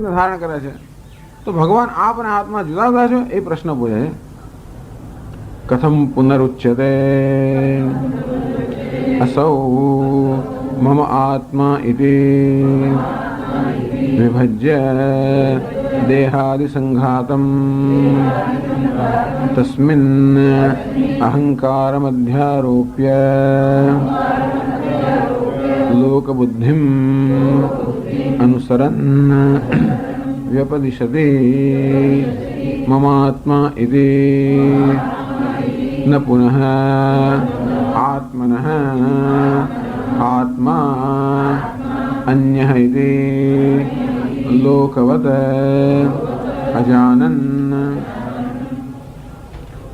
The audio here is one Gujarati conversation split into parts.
ધારણ કરે છે. તો ભગવાન આપ અને આત્મા જુદા જુદા છે એ પ્રશ્ન પૂછે છે. કથમ પુનરુચ્યતે અસૌ મમ આત્મા ઇતિ વિભજ્ય દેહાદિ સંઘાતમ તસ્મિન અહંકારમધ્યારોપ્ય લોકબુદ્ધિમ અનુસરन् વ્યપદિશતિ મમાત્મા ઇતિ ન પુનઃ આત્મનઃ આત્મા અન્યઃ ઇતિ લોકવત અજાનન.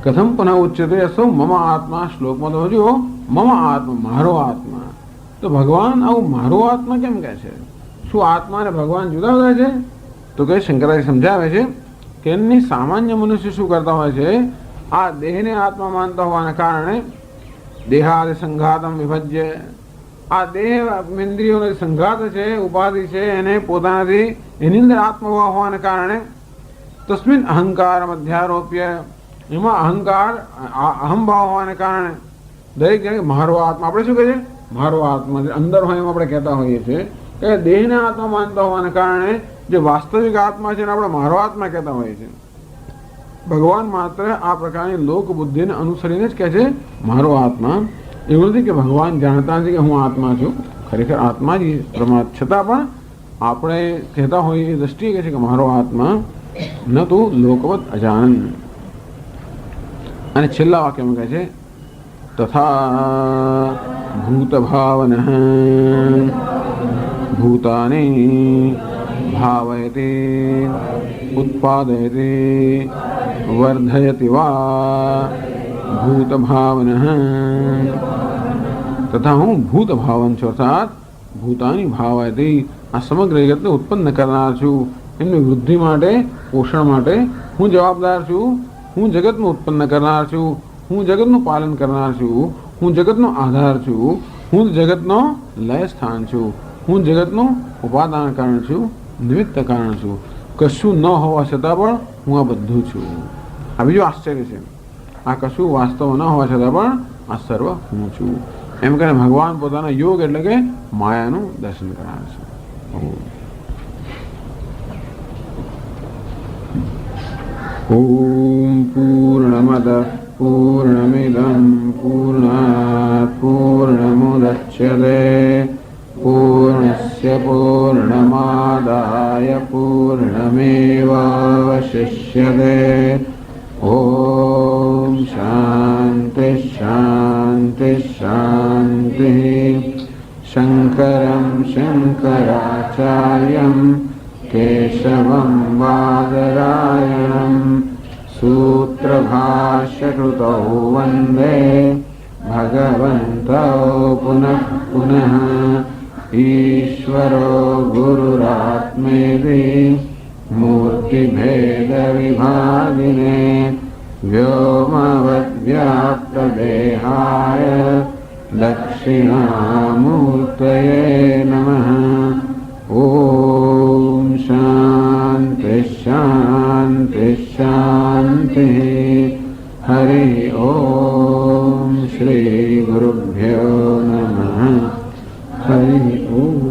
કથમ પુનઃ ઉચ્યતે અસૌ મમ આત્મા. શ્લોકમાં તો હજુ મમ આત્મા, મારો આત્મા. તો ભગવાન આવું મારો આત્મા કેમ કહે છે? શું આત્મા અને ભગવાન જુદા જુદા છે? તો કે શંકરાચાર્ય સમજાવે છે કે એમની સામાન્ય મનુષ્ય શું કરતા હોય છે, આ દેહને આત્મા માનતા હોવાના કારણે દેહાદિ સંઘાતમ વિભજ્ય, આ દેહ ઇન્દ્રિયોનો સંઘાત છે, ઉપાધિ છે, એને પોતાનાથી એની અંદર આત્મભાવ હોવાના કારણે તસ્મિન અહંકાર અધ્યારોપ્ય, એમાં અહંકાર અહમભાવ હોવાને કારણે દરેક જણ મારો આત્મા, આપણે શું કહીએ મારો આત્મા અંદર હોય એમ આપણે કહેતા હોઈએ છીએ કે દેહને આત્મા માનતા હોવાને કારણે જે વાસ્તવિક આત્મા છે એને આપણે મારો આત્મા કહેતા હોઈએ છીએ. ભગવાન માત્ર આ પ્રકારની લોક બુદ્ધિને અનુસરીને જ કહે છે મારો આત્મા. એવું નથી કે ભગવાન જાણતા નથી કે હું આત્મા છું, ખરેખર આત્મા જ પરમાત્મા, છતાં પણ આપણે કહેતા હોઈએ એ દ્રષ્ટિએ કહે છે કે મારો આત્મા ન તો લોકવત અજાનન. અને છેલ્લા વાક્યમાં કહે છે તથા ભૂતભાવન ભૂતાની ભાવયતિ ઉત્પાદયતિ વર્ધયતિ વા ભૂતભાવન. તથા હું ભૂતભાવન છું, અર્થાત ભૂતાની ભાવયતિ, આ સમગ્ર જગતને ઉત્પન્ન કરનાર છું. એમની વૃદ્ધિ માટે, પોષણ માટે હું જવાબદાર છું. હું જગતનું ઉત્પન્ન કરનાર છું, હું જગતનું પાલન કરનાર છું, હું જગતનો આધાર છું, હું જગતનો લય સ્થાન છું, હું જગતનું ઉપાદાન કારણ છું, નિમિત્ત કારણ છું. કશું ન હોવા છતાં પણ હું આ બધું છું. આ બીજું આશ્ચર્ય છે. આ કશું વાસ્તવ ન હોવા છતાં પણ આ સર્વ હું છું. એમ કરીને ભગવાન પોતાના યોગ એટલે કે માયાનું દર્શન કરાવે છે. ઓમ પૂર્ણમદ પૂર્ણમિદં પૂર્ણાત પૂર્ણમુદચ્યતે પૂર્ણસ્ય પૂર્ણમાદાય પૂર્ણમેવાવશિષ્યતે. ઓમ શાંતિ શાંતિ શાંતિ. શંકરં શંકરાચાર્યં કેશવં બાદરાયણં સૂત્રભાષ્યકૃતૌ વંદે ભગવन्तौ પુનઃ પુનઃ. ઈશ્વરો ગુરુરાત્મેતિ મૂર્તિભેદવિભાગિને વ્યોમવદ્વ્યાપ્તદેહાય દક્ષિણામૂર્તયે નમઃ. ઓમ શાંતિ શાંતિ શાંતિ. હરિ ઓમ શ્રી ગુરુભ્યો નમઃ. હરિ ઓમ.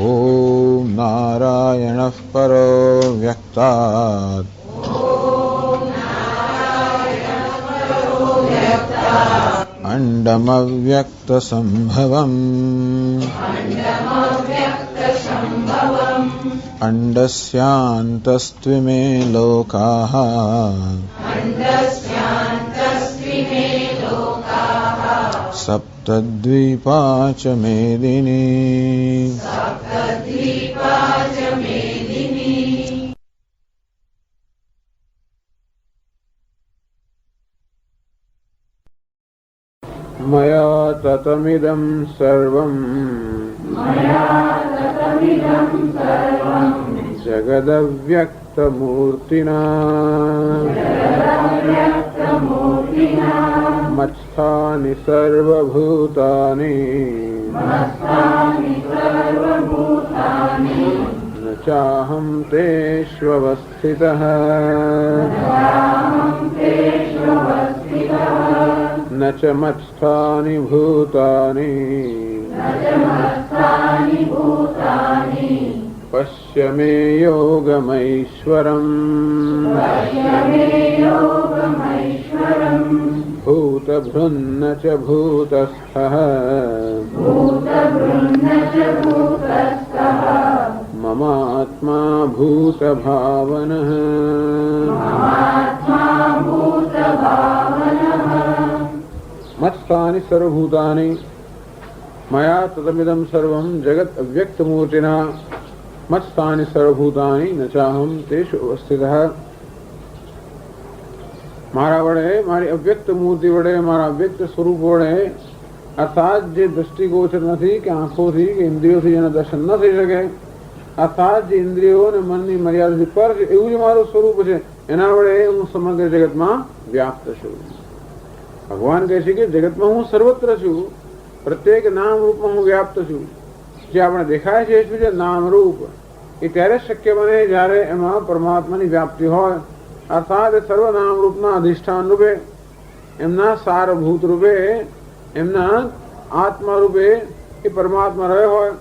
ઓમ નારાયણઃ પરો વ્યક્તાત અંડમવ્યક્તસંભવम् અંડસ્યાन्तસ્ત્વિમે લોકાઃ સપ્તદ્વીપા ચ મેદિની. મયા તતમિદં સર્વં જગદવ્યક્તમૂર્તિના મત્સ્થાનિ સર્વભૂતાનિ ચાહમ તેષ્વસ્થિતઃ ન ચ મત્સ્થાનિ ભૂતાનિ પશ્ય મે યોગમૈશ્વરમ ભૂતભૃન્ન ચ ભૂતસ્થઃ મમાત્મા ભૂતભાવનઃ મત્સ્થાનિ સર્વભૂતાનિ મયા તદમિદં સર્વં જગત અવ્યક્તમૂર્તિના મત્સ્થાનિ સર્વભૂતાનિ ન ચાહમ તેષુ અવસ્થિતઃ. મારા વડે, મારી અવ્યક્ત મૂર્તિ વડે, મારા અવ્યક્ત સ્વરૂપ વડે, અર્થાત જે દ્રષ્ટિગોચર નથી કે આંખોથી કે ઇન્દ્રિયોથી જેના દર્શન ન થઈ શકે, અર્થાત જે ઇન્દ્રિયો અને મનની મર્યાદાથી પર છે એવું જ મારું સ્વરૂપ છે, એના વડે હું સમગ્ર જગતમાં વ્યાપ્ત છું. ભગવાન કહે છે કે જગતમાં હું સર્વત્ર છું, પ્રત્યેક નામ રૂપમાં હું વ્યાપ્ત છું. જે આપણે દેખાય છે શું છે? નામ રૂપ. એ ત્યારે શક્ય બને જ્યારે એમાં પરમાત્માની વ્યાપ્તિ હોય, અર્થાત સર્વ નામ રૂપના અધિષ્ઠાન રૂપે, એમના સારભૂત રૂપે, એમના આત્મા રૂપે એ પરમાત્મા રહે હોય.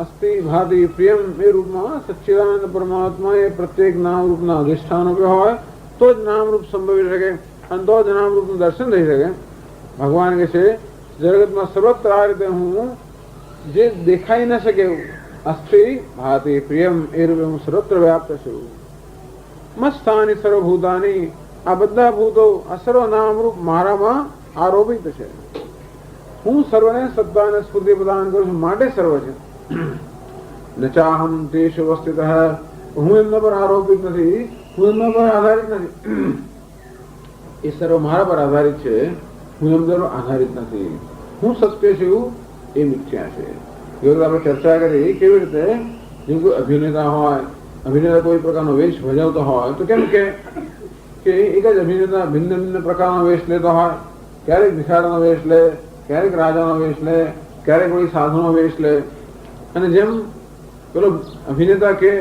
અસ્થિ ભાતિ પ્રિયમ એ રૂપમાં સચ્ચિદાનંદ પરમાત્મા એ પ્રત્યેક નામ રૂપના અધિષ્ઠાન રૂપે હોય તો જ નામરૂપ સંભવી શકે અને તો જ નામરૂપનું દર્શન થઈ શકે. ભગવાન કહે છે જગતમાં સર્વત્ર આ રીતે હું જે દેખાઈ ન શકે એવું અસ્થિ ભાતિ પ્રિયમ એ રૂપે હું સર્વત્ર વ્યાપ્ત છું. મત્સ્થાનિ સર્વભૂતાની, આ બધા ભૂતો આ સર્વ નામરૂપ મારામાં આરોપિત છે. હું સર્વને સત્તા અને સ્ફૂર્તિ પ્રદાન કરું છું માટે સર્વ છે. ન ચાહમ તેષુ અવસ્થિતઃ, હું એમના પર આરોપિત નથી, હું એમના પર આધારિત નથી. એ સર્વ મારા પર આધારિત છે, હું એમના પર આધારિત નથી. હું સત્ય છું એ મિથ્યા છે. એ વખતે આપણે ચર્ચા કરી કેવી રીતે જેમ કોઈ અભિનેતા હોય, અભિનેતા કોઈ પ્રકારનો વેશ ભજવતો હોય તો કેમ કે એક જ અભિનેતા ભિન્ન ભિન્ન પ્રકારનો વેશ લેતો હોય. ક્યારેક ભિખારીનો વેશ લે, ક્યારેક રાજાનો વેશ લે, ક્યારેક કોઈ સાધુનો વેશ લે. અને જેમ પેલો અભિનેતા કે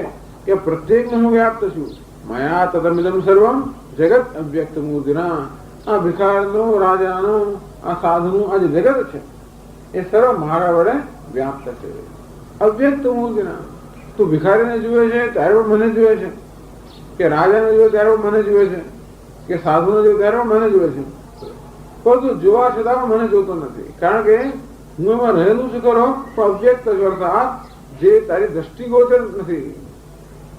પ્રત્યેકમાં હું વ્યાપ્ત છું. મયા તદમિદં સર્વમ જગત અવ્યક્ત મૂર્તિના, આ ભિખારનું, રાજાનું, આ સાધુનું આ જે જગત છે એ સર્વ મારા વડે વ્યાપ્ત છે. અવ્યક્ત મૂર્તિના. તું ભિખારીને જુએ છે ત્યારે પણ મને જુએ છે, કે રાજાને જુએ ત્યારે પણ મને જુએ છે, કે સાધુને જુએ ત્યારે પણ મને જુએ છે, પરંતુ જોવા છતાં પણ મને જોતો નથી. કારણ કે હું એમાં રહેલું છું ખરો પણ અવ્યક્ત કરતા જે તારી દ્રષ્ટિગોચર નથી.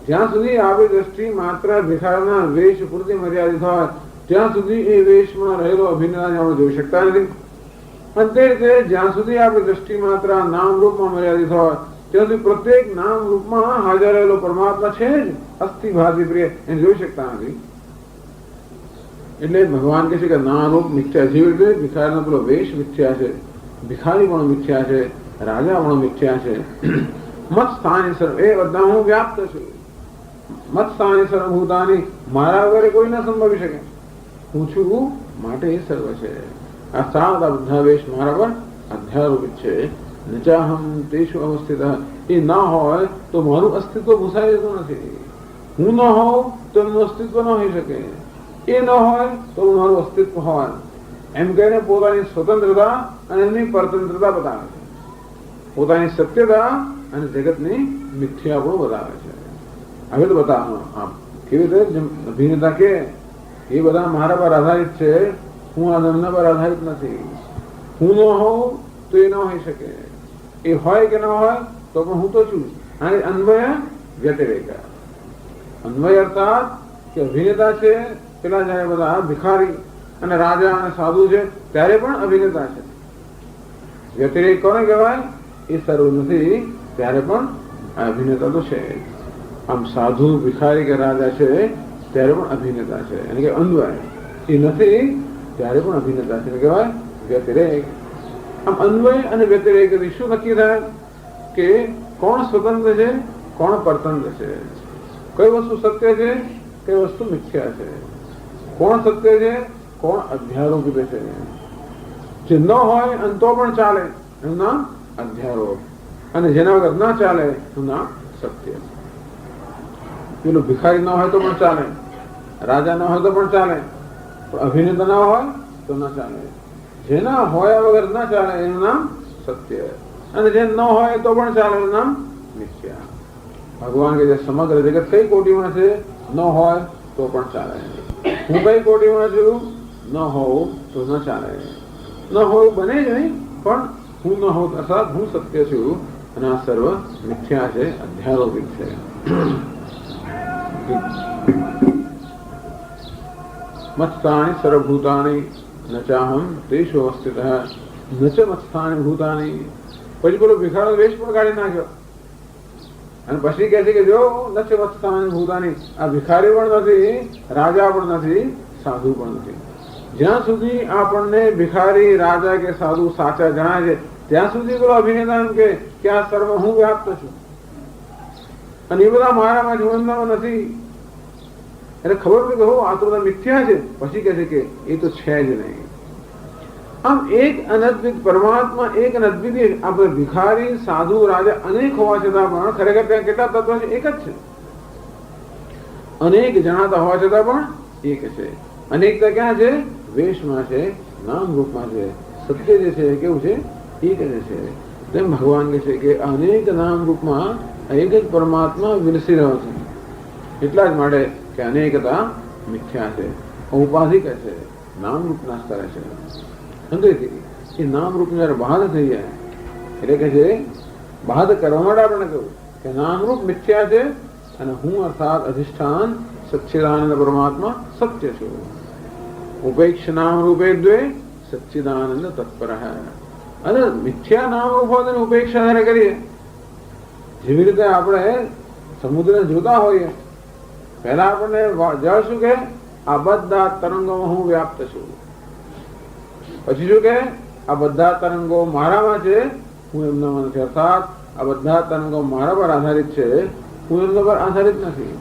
જ્યાં સુધી આવી દ્રષ્ટિ માત્ર ભિખારના વેશ પૂરતી મર્યાદિત હોય ત્યાં સુધી એ વેશમાં રહેલો અભિનેતાને આપણે જોઈ શકતા નથી. અને તે રીતે જ્યાં સુધી આપણી દ્રષ્ટિ માત્ર નામ રૂપમાં મર્યાદિત હોય ત્યાં સુધી પ્રત્યેક નામ રૂપમાં હાજર રહેલો પરમાત્મા છે જ અસ્થિ ભાતિ પ્રિય એને જોઈ શકતા નથી. એટલે ભગવાન કહે છે કે નામ રૂપ મિથ્યા. જેવી રીતે ભિખારીનો પેલો વેશ મિથ્યા છે, ભિખારી પણ મિથ્યા છે, રાજા પણ મિથ્યા છે. મત સ્થાની સર્વ એ બધા હું વ્યાપ્ત છું. મત સ્થાની સર્વભૂતાની, મારા વગર કોઈ ન સંભવી શકે. હું છું માટે એ સર્વ છે. આ સાત બધા વેશ મારા પર અધ્યારોપિત છે. નચાહમ તેષુ અવસ્થિત, એ ના હોય તો મારું અસ્તિત્વ ભૂસાઈ જતું નથી. હું ન હોઉં તો એમનું અસ્તિત્વ ન હોઈ શકે, એ ન હોય તો મારું અસ્તિત્વ હોય. એમ કહીને પોતાની સ્વતંત્રતા અને એમની પરતંત્રતા બતાવે છે. પોતાની સત્યતા અને જગતની મિથ્યા પણ બતાવે છે. હવે તો બતાવવાનું આમ કેવી રીતે અભિનેતા કે એ બધા મારા પર આધારિત છે, હું આ એમના પર આધારિત નથી. હું ન હોઉં તો એ ન હોઈ શકે, એ હોય કે ન હોય તો પણ હું તો છું. અને અન્વય વ્યતિરેક. અન્વય અર્થાત કે અભિનેતા છે પેલા જયારે બધા ભિખારી અને રાજા અને સાધુ છે ત્યારે પણ અભિનેતા છે. વ્યતિરેક કોને કહેવાય? એ સર્વ નથી ત્યારે પણ અભિનેતા તો છે. આમ સાધુ ભિખારી કે રાજા છે ત્યારે પણ અભિનેતા છે, એટલે કે અન્વય. એ નથી ત્યારે પણ અભિનેતા છે, કહેવાય વ્યતિરેક. આમ અન્વય અને વ્યતિરેક શું નક્કી થાય કે કોણ સ્વતંત્ર છે, કોણ પરતંત્ર છે, કઈ વસ્તુ સત્ય છે, કઈ વસ્તુ મિથ્યા છે, કોણ સત્ય છે, કોણ અધ્યારોપિત છે. જે ન હોય અને તો પણ ચાલે એનું નામ અધ્યારોપ, અને જેના વગર ના ચાલે એનું નામ સત્ય. પેલું ભિખારી ન હોય તો પણ ચાલે, રાજા ન હોય તો પણ ચાલે, પણ અભિનેતા ના હોય તો ના ચાલે. જેના હોયા વગર ના ચાલે એનું નામ સત્ય, અને જે ન હોય તો પણ ચાલે એનું નામ મિથ્યા. ભગવાન કે જે સમગ્ર જગત કઈ કોટીમાં છે, ન હોય તો પણ ચાલે. હું કઈ કોટીમાં છું, ન હોઉં તો ન ચાલે. ન હોવું બને જ નહીં, પણ હું ન હોઉં અર્થાત હું સત્ય છું અને આ સર્વ મિથ્યા છે, અધ્યારોપિત છે. મત્સ્થાની સર્વભૂતાની ન ચાહમ તેષુ અવસ્થિતઃ ન ચ મત્સ્થાની ભૂતાની. પછી પેલો ભિખારો વેશ પણ કાઢી નાખ્યો અને પછી કહે છે કે જો ન ચ મત્સ્થાની ભૂતાની, આ ભિખારી પણ નથી, રાજા પણ નથી, સાધુ પણ નથી. જ્યાં સુધી આપણને ભિખારી, રાજા કે સાધુ સાચા જણાય છે ત્યાં સુધી પેલો અભિનેતા એમ કે આ સર્વ હું વ્યાપ્ત છું અને એ બધા મારામાં જીવનમાં નથી. એટલે ખબર પડી કે હો આ તો બધા મિથ્યા છે. પછી કહે છે કે એ તો છે જ નહીં. આમ એક અનદ્વિત પરમાત્મા, એક અનદ્વિત આપણે ભિખારી, સાધુ, રાજા અનેક હોવા છતાં પણ ખરેખર ત્યાં કેટલા તત્વ છે? એક જ છે. અનેક જણાતા હોવા છતાં પણ એક છે. અનેકતા ક્યાં છે? વેશમાં છે, નામ રૂપમાં છે. સત્ય જે છે કેવું છે? એક જ છે. તેમ ભગવાન કહે છે કે અનેક નામ રૂપમાં એક જ પરમાત્મા વિલસી રહ્યો છે. એટલા જ માટે કે અનેકતા મિથ્યા છે, ઔપાધિક છે, નામ રૂપના સ્તરે છે. સમજેથી એ નામ રૂપ જયારે બાદ થઈ જાય એટલે કે છે બાદ કરવા માટે આપણે કહ્યું કે નામરૂપ મિથ્યા છે અને હું અર્થાત અધિષ્ઠાન સચ્ચિદાનંદ પરમાત્મા સત્ય છું. ઉપેક્ષ નામ રૂપે દ્વે સચ્ચિદાનંદ તત્પર. અને મિથ્યા નામ રૂપ હોય ઉપેક્ષા જયારે કરીએ, જેવી રીતે આપણે સમુદ્રને જોતા હોઈએ, પહેલા આપણને જળ શું કે આ બધા તરંગોમાં હું વ્યાપ્ત છું. પછી શું કે આ બધા તરંગો મારામાં છે, હું એમનામાં નથી. અર્થાત આ બધા તરંગો મારા પર આધારિત છે, હું એમના પર આધારિત નથી.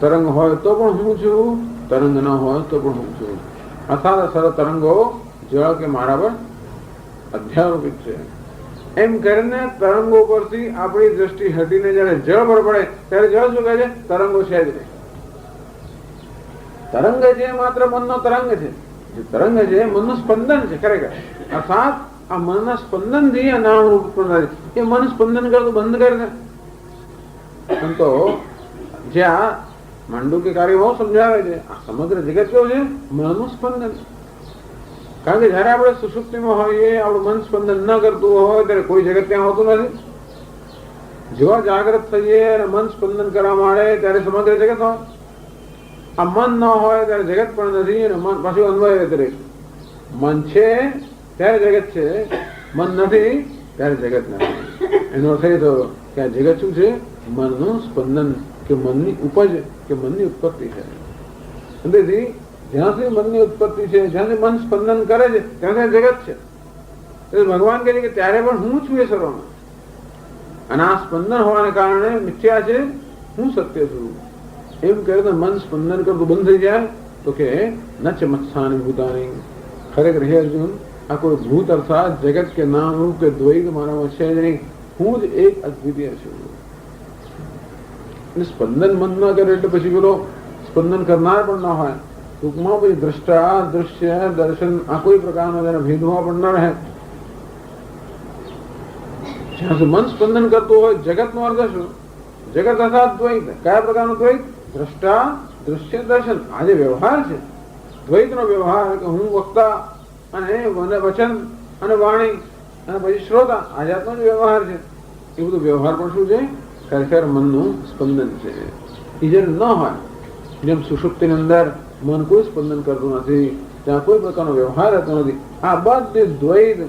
તરંગ હોય તો પણ હું છું, તરંગ ન હોય તો પણ હું છું. અર્થાત સર્વ તરંગો જળ કે મારા પર અધ્યારોપિત છે. એમ કરીને તરંગો પરથી આપણી દ્રષ્ટિ હટીને જયારે જળ પર પડે ત્યારે જળ શું કહે છે? તરંગો છે જ નહીં. તરંગ છે માત્ર મનનો તરંગ છે. જે તરંગ છે મનનું સ્પંદન છે ખરેખર. અર્થાત આ મનના સ્પંદન થી આ નામ રૂપ ઉત્પન્ન થાય છે. એ મન સ્પંદન કરતું બંધ કરે છે. તો જે આ માંડુક્ય કાર્યમાં સમજાવે છે, આ સમગ્ર જગત કેવું છે? મનનું સ્પંદન. કારણ કે જયારે આપણે સુષુપ્તિમાં હોઈએ, આપણું મન સ્પંદન ન કરતું હોય ત્યારે કોઈ જગત ત્યાં હોતું નથી. જેવા જાગૃત થઈએ અને મન સ્પંદન કરવા માંડે ત્યારે સમગ્ર જગત હોય. આ મન ન હોય ત્યારે જગત પણ નથી અને મન પાછું અન્વય કરે. મન છે ત્યારે જગત છે, મન નથી ત્યારે જગત નથી. એનો અર્થ એ થયો કે આ જગત શું છે? મનનું સ્પંદન કે મનની ઉપજ કે મનની ઉત્પત્તિ છે. તેથી જ્યાં સુધી મનની ઉત્પત્તિ છે, જ્યાંથી મન સ્પંદન કરે છે ત્યાં જગત છે. ભગવાન કહે છે કે ત્યારે પણ હું છું એ સર્વમાં. અને આ સ્પંદન હોવાને કારણે મિથ્યા છે, હું સત્ય છું. એમ કહે તો મન સ્પંદન કરતું બંધ થઈ જાય તો કે ન ચ મત્સ્થાની ભૂતાની. ખરેખર હે અર્જુન, આ કોઈ ભૂત અર્થાત જગત કે નામ રૂપ કે દ્વૈત મારામાં છે જ નહીં. હું જ એક અદ્વિતીય છું. સ્પંદન મન ન કરે એટલે પછી પેલો સ્પંદન કરનાર પણ ન હોય. ટૂંકમાં પછી દ્રષ્ટા, દૃશ્ય, દર્શન આ કોઈ પ્રકારનો તેના ભેદભાવ પણ ન રહે. જ્યાં સુધી મન સ્પંદન કરતું હોય જગતનો અર્થ શું? જગત અર્થાત દ્વૈત. કયા પ્રકારનો દ્વૈત? દ્રષ્ટા, દૃશ્ય, દર્શન. આ જે વ્યવહાર છે દ્વૈતનો વ્યવહાર, કે હું વક્તા અને વચન અને વાણી અને પછી શ્રોતા, આ જાતનો જ વ્યવહાર છે. એ બધું વ્યવહાર પણ શું છે? ખરેખર મનનું સ્પંદન છે. એ જ્યારે ન હોય, જેમ સુષુપ્તિની અંદર મન કોઈ સ્પંદન કરતું નથી, ત્યાં કોઈ પ્રકારનો વ્યવહાર રહેતો નથી. આ બધે દ્વૈત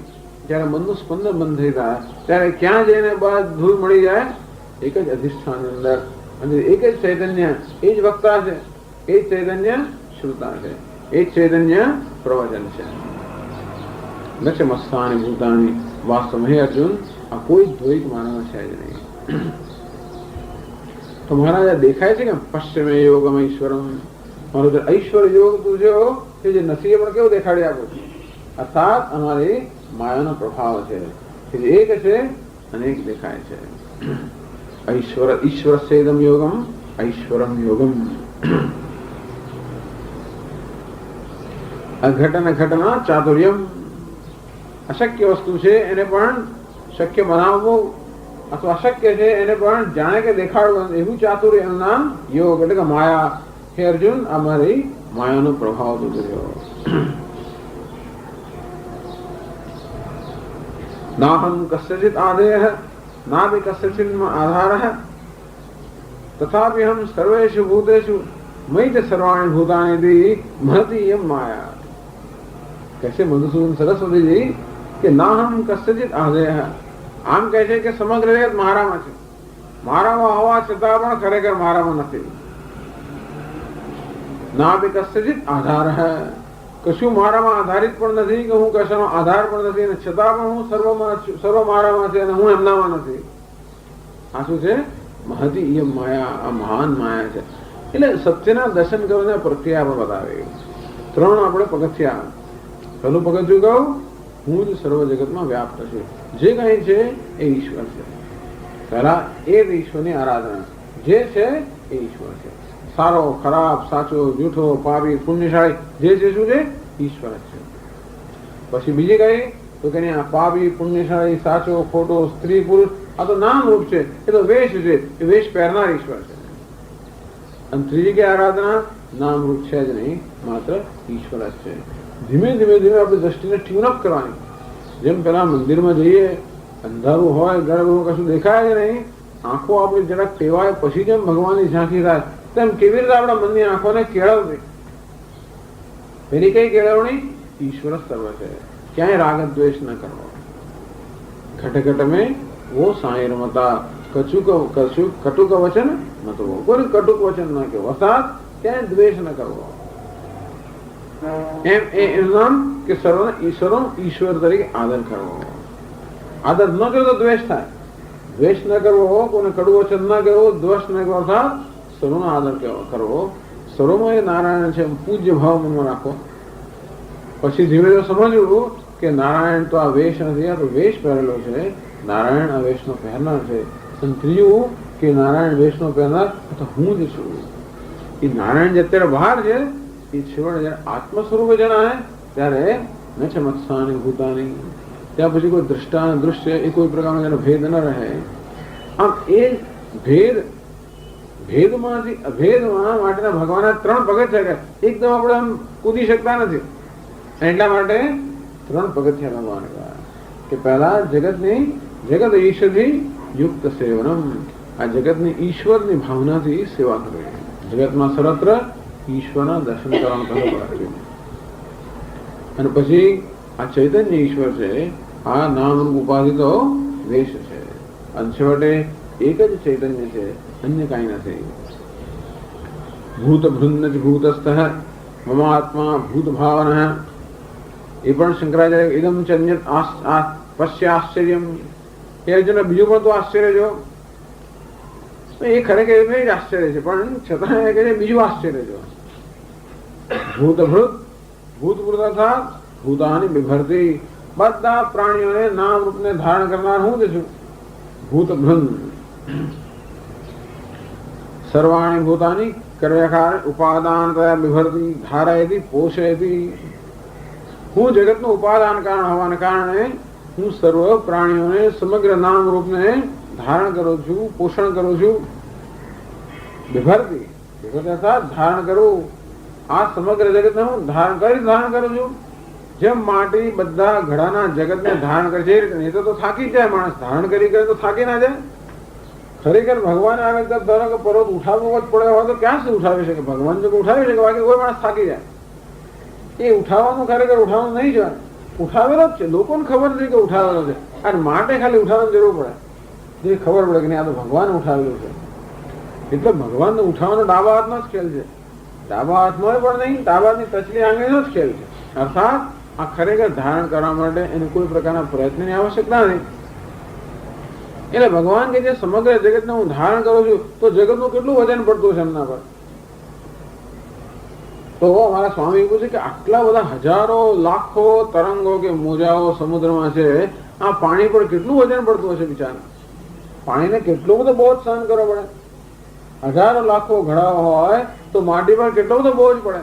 જયારે મનનું સ્પંદન બંધ થઈ જાય ત્યારે ક્યાં જઈને બધું મળી જાય? એક જ અધિષ્ઠાન અંદર. અને એક જ ચૈતન્ય, એ જ વક્તા છે, એ જ ચૈતન્ય શ્રુતા છે, એ જ ચૈતન્ય પ્રવચન છે. ન ચ મત્સ્થાની ભૂતાની. વાસ્તવ હે અર્જુન, આ કોઈ દ્વૈત માનવ છે જ નહીં. તો મહારાજ દેખાય છે કે પશ્ચિમે યોગમ ઈશ્વરમ. મારો જે ઐશ્વર યોગ પૂછ્યો કે જે નથી એ પણ કેવું દેખાડી આપું છું. અર્થાત અમારી માયાનો પ્રભાવ છે કે જે એક છે અને એક દેખાય છે. ઈશ્વર ઈશ્વર સેદમ યોગમ ઐશ્વરમ યોગમ. અઘટન ઘટના ચાતુર્યમ. અશક્ય વસ્તુ છે એને પણ શક્ય બનાવવું, અથવા અશક્ય છે એને પણ જાણે કે દેખાડવું, એવું ચાતુર્ય એનું નામ યોગ એટલે કે માયા. હે અર્જુન, આ મારી માયાનો પ્રભાવ તું કર્યો. નાહમ કસ્યચિત આદેહ નાભિ કસ્યચિત આધારઃ તથાપિ હમ સર્વેષુ ભૂતેષુ મયિ ચ સર્વાણિ ભૂતાનિ ઇતિ મહતિ યમ માયા. कैसे मधुसूदन सरस्वती जी કે ના હમ કસ્યચિત આદેહ, આમ કહે છે કે સમગ્ર જગત મારામાં છે, મારામાં હોવા છતાં પણ ખરેખર મારામાં નથી. ના ભી કસ્યચિત આધાર હૈ, કશું મારામાં આધારિત પણ નથી કે હું કશાનો આધાર પણ નથી, અને છતાં પણ હું સર્વ મારામાં છે અને હું એમનામાં નથી. આ શું છે? મહતી યમ માયા, આ મહાન માયા છે. એટલે સત્યના દર્શન કરીને પ્રક્રિયા પણ બતાવે. ત્રણ આપણે પગથિયા. પહેલું પગથિયું કહું, હું જ સર્વ જગતમાં વ્યાપ્ત છું, જે કંઈ છે એ ઈશ્વર છે. પહેલા એ જ ઈશ્વરની આરાધના, જે છે એ ઈશ્વર છે. સારો ખરાબ, સાચો જૂઠો, પાપી પુણ્યશાળી, જે છે શું છે? ઈશ્વર જ છે. પછી બીજી કઈ તો કે આ પાપી પુણ્યશાળી, સાચો ખોટો, સ્ત્રી પુરુષ, આ તો નામ રૂપ છે, એ તો વેશ છે, એ વેશ પહેરનાર ઈશ્વર છે. અને ત્રીજી કે આરાધના નામ રૂપ છે જ નહીં, માત્ર ઈશ્વર જ છે. ધીમે ધીમે ધીમે આપણી દ્રષ્ટિને ટ્યુનઅપ કરવાની. જેમ પેલા મંદિરમાં જઈએ, અંધારું હોય, ગળગળું કશું દેખાય જ નહીં, આંખો આપણી જરાક ટેવાય, પછી જેમ ભગવાનની ઝાંખી થાય, તેમ કેવી રીતે આપણા મનની આંખોને કેળવવી? પેલી કઈ કેળવણી? ઈશ્વર સર્વ છે, ક્યાંય રાગ દ્વેષ ન કરવો. ઘટ ઘટ મેં વો સાંઈ રમતા, કટુક વચન ન કરવો, કોઈ કટુક વચન ન કહેવો, અર્થાત ક્યાંય દ્વેષ ન કરવો. એમ એનું નામ કે ઈશ્વર તરીકે આદર કરવો. આદર ન કરો તો દ્વેષ થાય. દ્વેષ ન કરવો, કોઈને કડું વચન ન કરવો, દ્વેષ ન કરવો, અર્થાત સર્વનો આદર કરવો. સર્વમાં એ નારાયણ છે, પૂજ્ય ભાવ મનમાં રાખો. પછી ધીમે ધીમે સમજવું કે નારાયણ તો આ વેશ નથી, આ તો વેશ પહેરેલો છે, નારાયણ આ વેશનો પહેરનાર છે. અને ત્રીજું કે નારાયણ વેશનો પહેરનાર તો હું જ છું. એ નારાયણ જે અત્યારે બહાર છે, એ છેવટે જયારે આત્મ સ્વરૂપે જણાય ત્યારે ન છે મત્સાની ભૂતાની, ત્યાં પછી કોઈ દ્રષ્ટા દૃશ્ય એ કોઈ પ્રકારનો જેનો ભેદ ન રહે. આમ એ ભેદમાંથી અભેદમાં માટેના ભગવાનના ત્રણ પગથિયા. એકદમ આપણે આમ કૂદી શકતા નથી, એટલા માટે ત્રણ પગથિયા ભગવાન કહ્યા કે પહેલા જગત ઈશ્વરથી યુક્ત સેવનમ, આ જગતની ઈશ્વરની ભાવનાથી સેવા કરવી. જગતમાં સર્વત્ર ઈશ્વરના દર્શન કરવાનું પહેલું પગથિયું. અને પછી આ ચૈતન્ય ઈશ્વર છે, આ નામ ઉપાધિ તો વેશ છે, અને છેવટે એક જ ચૈતન્ય છે, અન્ય કાંઈ નથી. ભૂત ભૃન્ન ભૂતસ્થ મમ આત્મા ભૂત ભાવન, એ પણ શંકરાચાર્ય એકદમ ચંજત પશ્ય આશ્ચર્યમ. એ અર્જુન બીજું પણ તો આશ્ચર્ય જો, એ ખરેખર એ જ આશ્ચર્ય છે, પણ છતાં એ કહે છે બીજું આશ્ચર્ય જો. ભૂતભૃત ભૂતભૃત અર્થાત ભૂતાની બિભરતી, બધા પ્રાણીઓને નામ રૂપને ધારણ કરનાર હું જ છું. ભૂતભૃન સર્વાણી ભૂતાની કર્યાકાર ઉપાદાન તયા બિભરતી ધારયતી પોષયતી. હું જગતનું ઉપાદાન કારણ હોવાને કારણે હું સર્વ પ્રાણીઓને સમગ્ર નામ રૂપને ધારણ કરું છું, પોષણ કરું છું. બિભરતી અર્થાત ધારણ કરું. આ સમગ્ર જગતને હું ધારણ કરું છું. જેમ માટી બધા ઘડાના જગતને ધારણ કરે છે, એ રીતે તો થાકી જ જાય માણસ, ધારણ કરી કરે તો થાકી ના જાય. ખરેખર ભગવાન આવે તો ધારો કે પર્વત ઉઠાવવો જ પડે હોય તો ક્યાં સુધી ઉઠાવી શકે? ભગવાન જો ઉઠાવી શકે, બાકી કોઈ માણસ થાકી જાય. એ ઉઠાવવાનું ખરેખર ઉઠાવવાનું નહીં જોઈએ, ઉઠાવેલો જ છે, લોકોને ખબર નથી કે ઉઠાવેલો છે, અને માટે ખાલી ઉઠાવવાની જરૂર પડે, જે ખબર પડે કે નહીં આ તો ભગવાન ઉઠાવેલું છે. એટલે ભગવાનને ઉઠાવવાનો ડાબા હાથનો જ ખેલ છે, ડાબા હાથનો પણ નહીં, ડાબા હાથની ટચલી આંગળીનો જ ખેલ છે. અર્થાત આ ખરેખર ધારણ કરવા માટે એને કોઈ પ્રકારના પ્રયત્નની આવશ્યકતા નથી. એટલે ભગવાન કે જે સમગ્ર જગતને હું ધારણ કરું છું, તો જગતનું કેટલું વજન પડતું છે એમના પર. તો અમારા સ્વામી પૂછે કે આટલા બધા હજારો લાખો તરંગો કે મોજાઓ સમુદ્રમાં છે, આ પાણી પર કેટલું વજન પડતું હશે બિચારા? પાણીને કેટલો બધો બોજ સહન કરવો પડે. હજારો લાખો ઘડા હોય તો માટી પર કેટલો બધો બોજ પડે?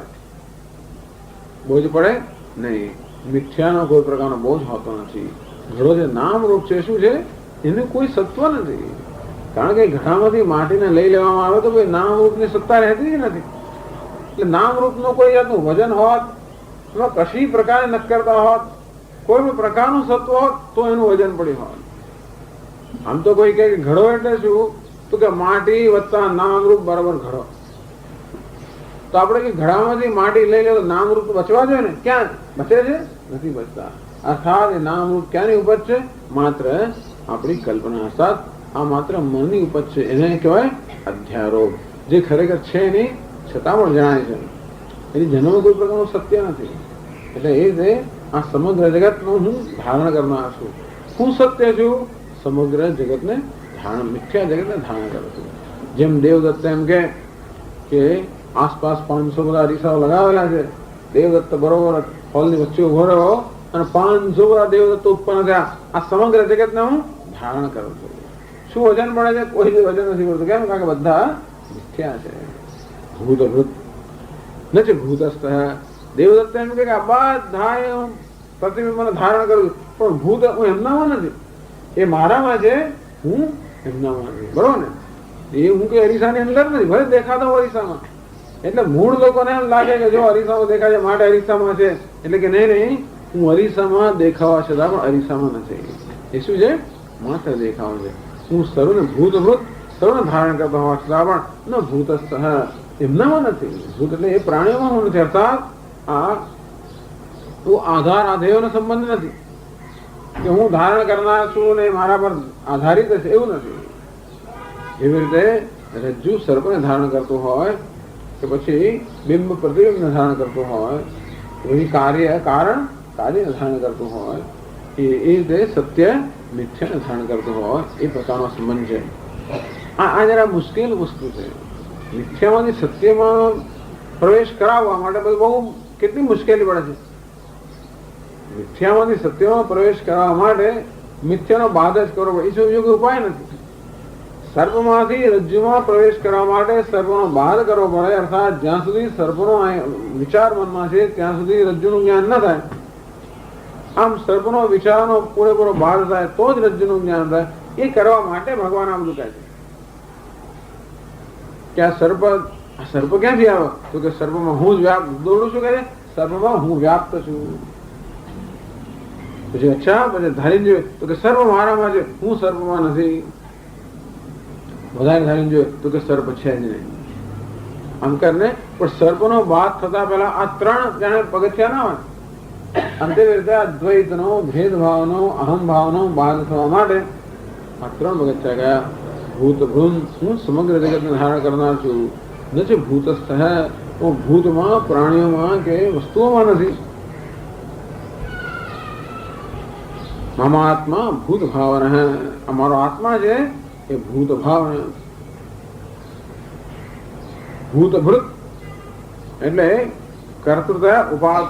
બોજ પડે નહીં. મિથ્યાનો કોઈ પ્રકારનો બોજ હોતો નથી. ઘડો જે નામ રૂપ છે, શું છે? એનું કોઈ સત્વ નથી. કારણ કે ઘડામાંથી માટીને લઈ લેવામાં આવે તો કોઈ નામ રૂપની સત્તા રહેતી જ નથી. એટલે નામ રૂપનું કોઈ જાતનું વજન હોત, એમાં કશી પ્રકારે નક્કરતા હોત, કોઈ પણ પ્રકારનું સત્વ હોત તો એનું વજન પડ્યું હોત. આમ તો કોઈ કહે ઘડો એટલે શું? તો કે માટી વત્તા નામરૂપ બરાબર ઘડો. તો આપણે કે ઘડામાંથી માટી લઈ લે તો નામરૂપ બચવા જોઈએ ને? ક્યાં બચે છે? નથી બચતા. અર્થાત એ નામરૂપ ક્યાંની ઉપજ છે? માત્ર આપણી કલ્પના. અર્થાત આ માત્ર મનની ઉપજ છે. એને કહેવાય અધ્યારોપ. જે ખરેખર છે નહીં છતાં પણ જણાય છે. એની જન્મ કોઈ પ્રકારનું સત્ય નથી. એટલે એ રીતે આ સમગ્ર જગતનું હું ધારણ કરનાર છું. હું સત્ય છું. સમગ્ર જગતને ધારણ, મિથ્યા જગતને ધારણ કરું છું. જેમ દેવદત્ત એમ કે આસપાસ 500 બધા અરીસાઓ લગાવેલા છે. દેવદત્ત બરોબર હોલની વચ્ચે ઉભો રહ્યો અને 500 બધા દેવદત્ત ઉત્પન્ન થયા. આ સમગ્ર જગતને હું ધારણ કરું છું. શું વજન પડે છે? કોઈ જ વજન નથી પડતું. કેમ? કારણ કે બધા મિથ્યા છે. ભૂતભૂત નથી ભૂતસ્થ. દેવદત્ત એમ કે આ બધા પ્રતિબિંબને ધારણ કરું છું, પણ ભૂત હું એમનામાં નથી. એ મારામાં છે, હું એમનામાં નથી. બરોબર ને? એ હું કે અરીસાની અંદર નથી, ભલે દેખાતો અરીસામાં. એટલે મૂળ લોકોને એમ લાગે કે જો અરીસામાં દેખાય છે માટે અરીસામાં છે. એટલે કે નહીં, હું અરીસામાં દેખાવા છતાં પણ અરીસામાં નથી. એ શું છે? માત્ર દેખાવ છે. હું સર્વને ભૂતભૂત સર્વને ધારણ કરતો હોવા છતાં પણ ન ભૂતસ્થ એમનામાં નથી. ભૂત એટલે એ પ્રાણીઓમાં હું નથી. અર્થાત આ આધાર આધેયોનો સંબંધ નથી કે હું ધારણ કરનાર છું ને મારા પર આધારિત છે, એવું નથી. એવી રીતે રજ્જુ સર્પને ધારણ કરતું હોય કે પછી બિંબ પ્રતિબિંબને ધારણ કરતું હોય, પછી કાર્ય કારણ કાર્યને ધારણ કરતું હોય, એ રીતે સત્ય મિથ્યાને ધારણ કરતું હોય, એ પ્રકારનો સંબંધ છે. આ જરા મુશ્કેલ વસ્તુ છે. મિથ્યામાંથી સત્યમાં પ્રવેશ કરાવવા માટે બહુ કેટલી મુશ્કેલી પડે છે. મિથ્યામાંથી સત્યમાં પ્રવેશ કરવા માટે મિથ્યાનો બાદ જ કરવો પડે. એ બીજો કોઈ ઉપાય નથી. સર્પમાંથી રજ્જુમાં પ્રવેશ કરવા માટે સર્પનો બાદ કરવો પડે. અર્થાત જ્યાં સુધી સર્પનો વિચાર મનમાં છે ત્યાં સુધી રજ્જુનું જ્ઞાન ન થાય. આમ સર્પનો વિચારનો પૂરેપૂરો બાદ થાય તો જ રજ્જુનું જ્ઞાન થાય. એ કરવા માટે ભગવાન આમ કહે છે કે આ સર્પ ક્યાંથી આવે? તો કે સર્પમાં હું જ વ્યાપ્ત દોડું છું. કે સર્પમાં હું વ્યાપ્ત છું. પછી અચ્છા પછી ધારીને જોઈએ તો કે સર્પ મારામાં છે, હું સર્પમાં નથી. વધારે ધારીને જોઈએ તો કે સર્પ છે જ નહીં. આમ કરીને પણ સર્પનો બાદ થતા પહેલા આ 3 જાણે પગથિયા ના હોય. અંતે રીતે અદ્વૈતનો, ભેદભાવનો, અહમભાવનો બાદ થવા માટે આ 3 પગથિયા ગયા. ભૂત ભ્રૂમ, હું સમગ્ર જગતને ધારણ કરનાર છું. નથી ભૂતસ્થ હે, હું ભૂતમાં, પ્રાણીઓમાં કે વસ્તુઓમાં નથી. મામા આત્મા ભૂત ભાવન હે, અમારો આત્મા છે એ ભૂત ભાવન. ભૂતભૃત એટલે કર્તૃત્વ ઉપાદ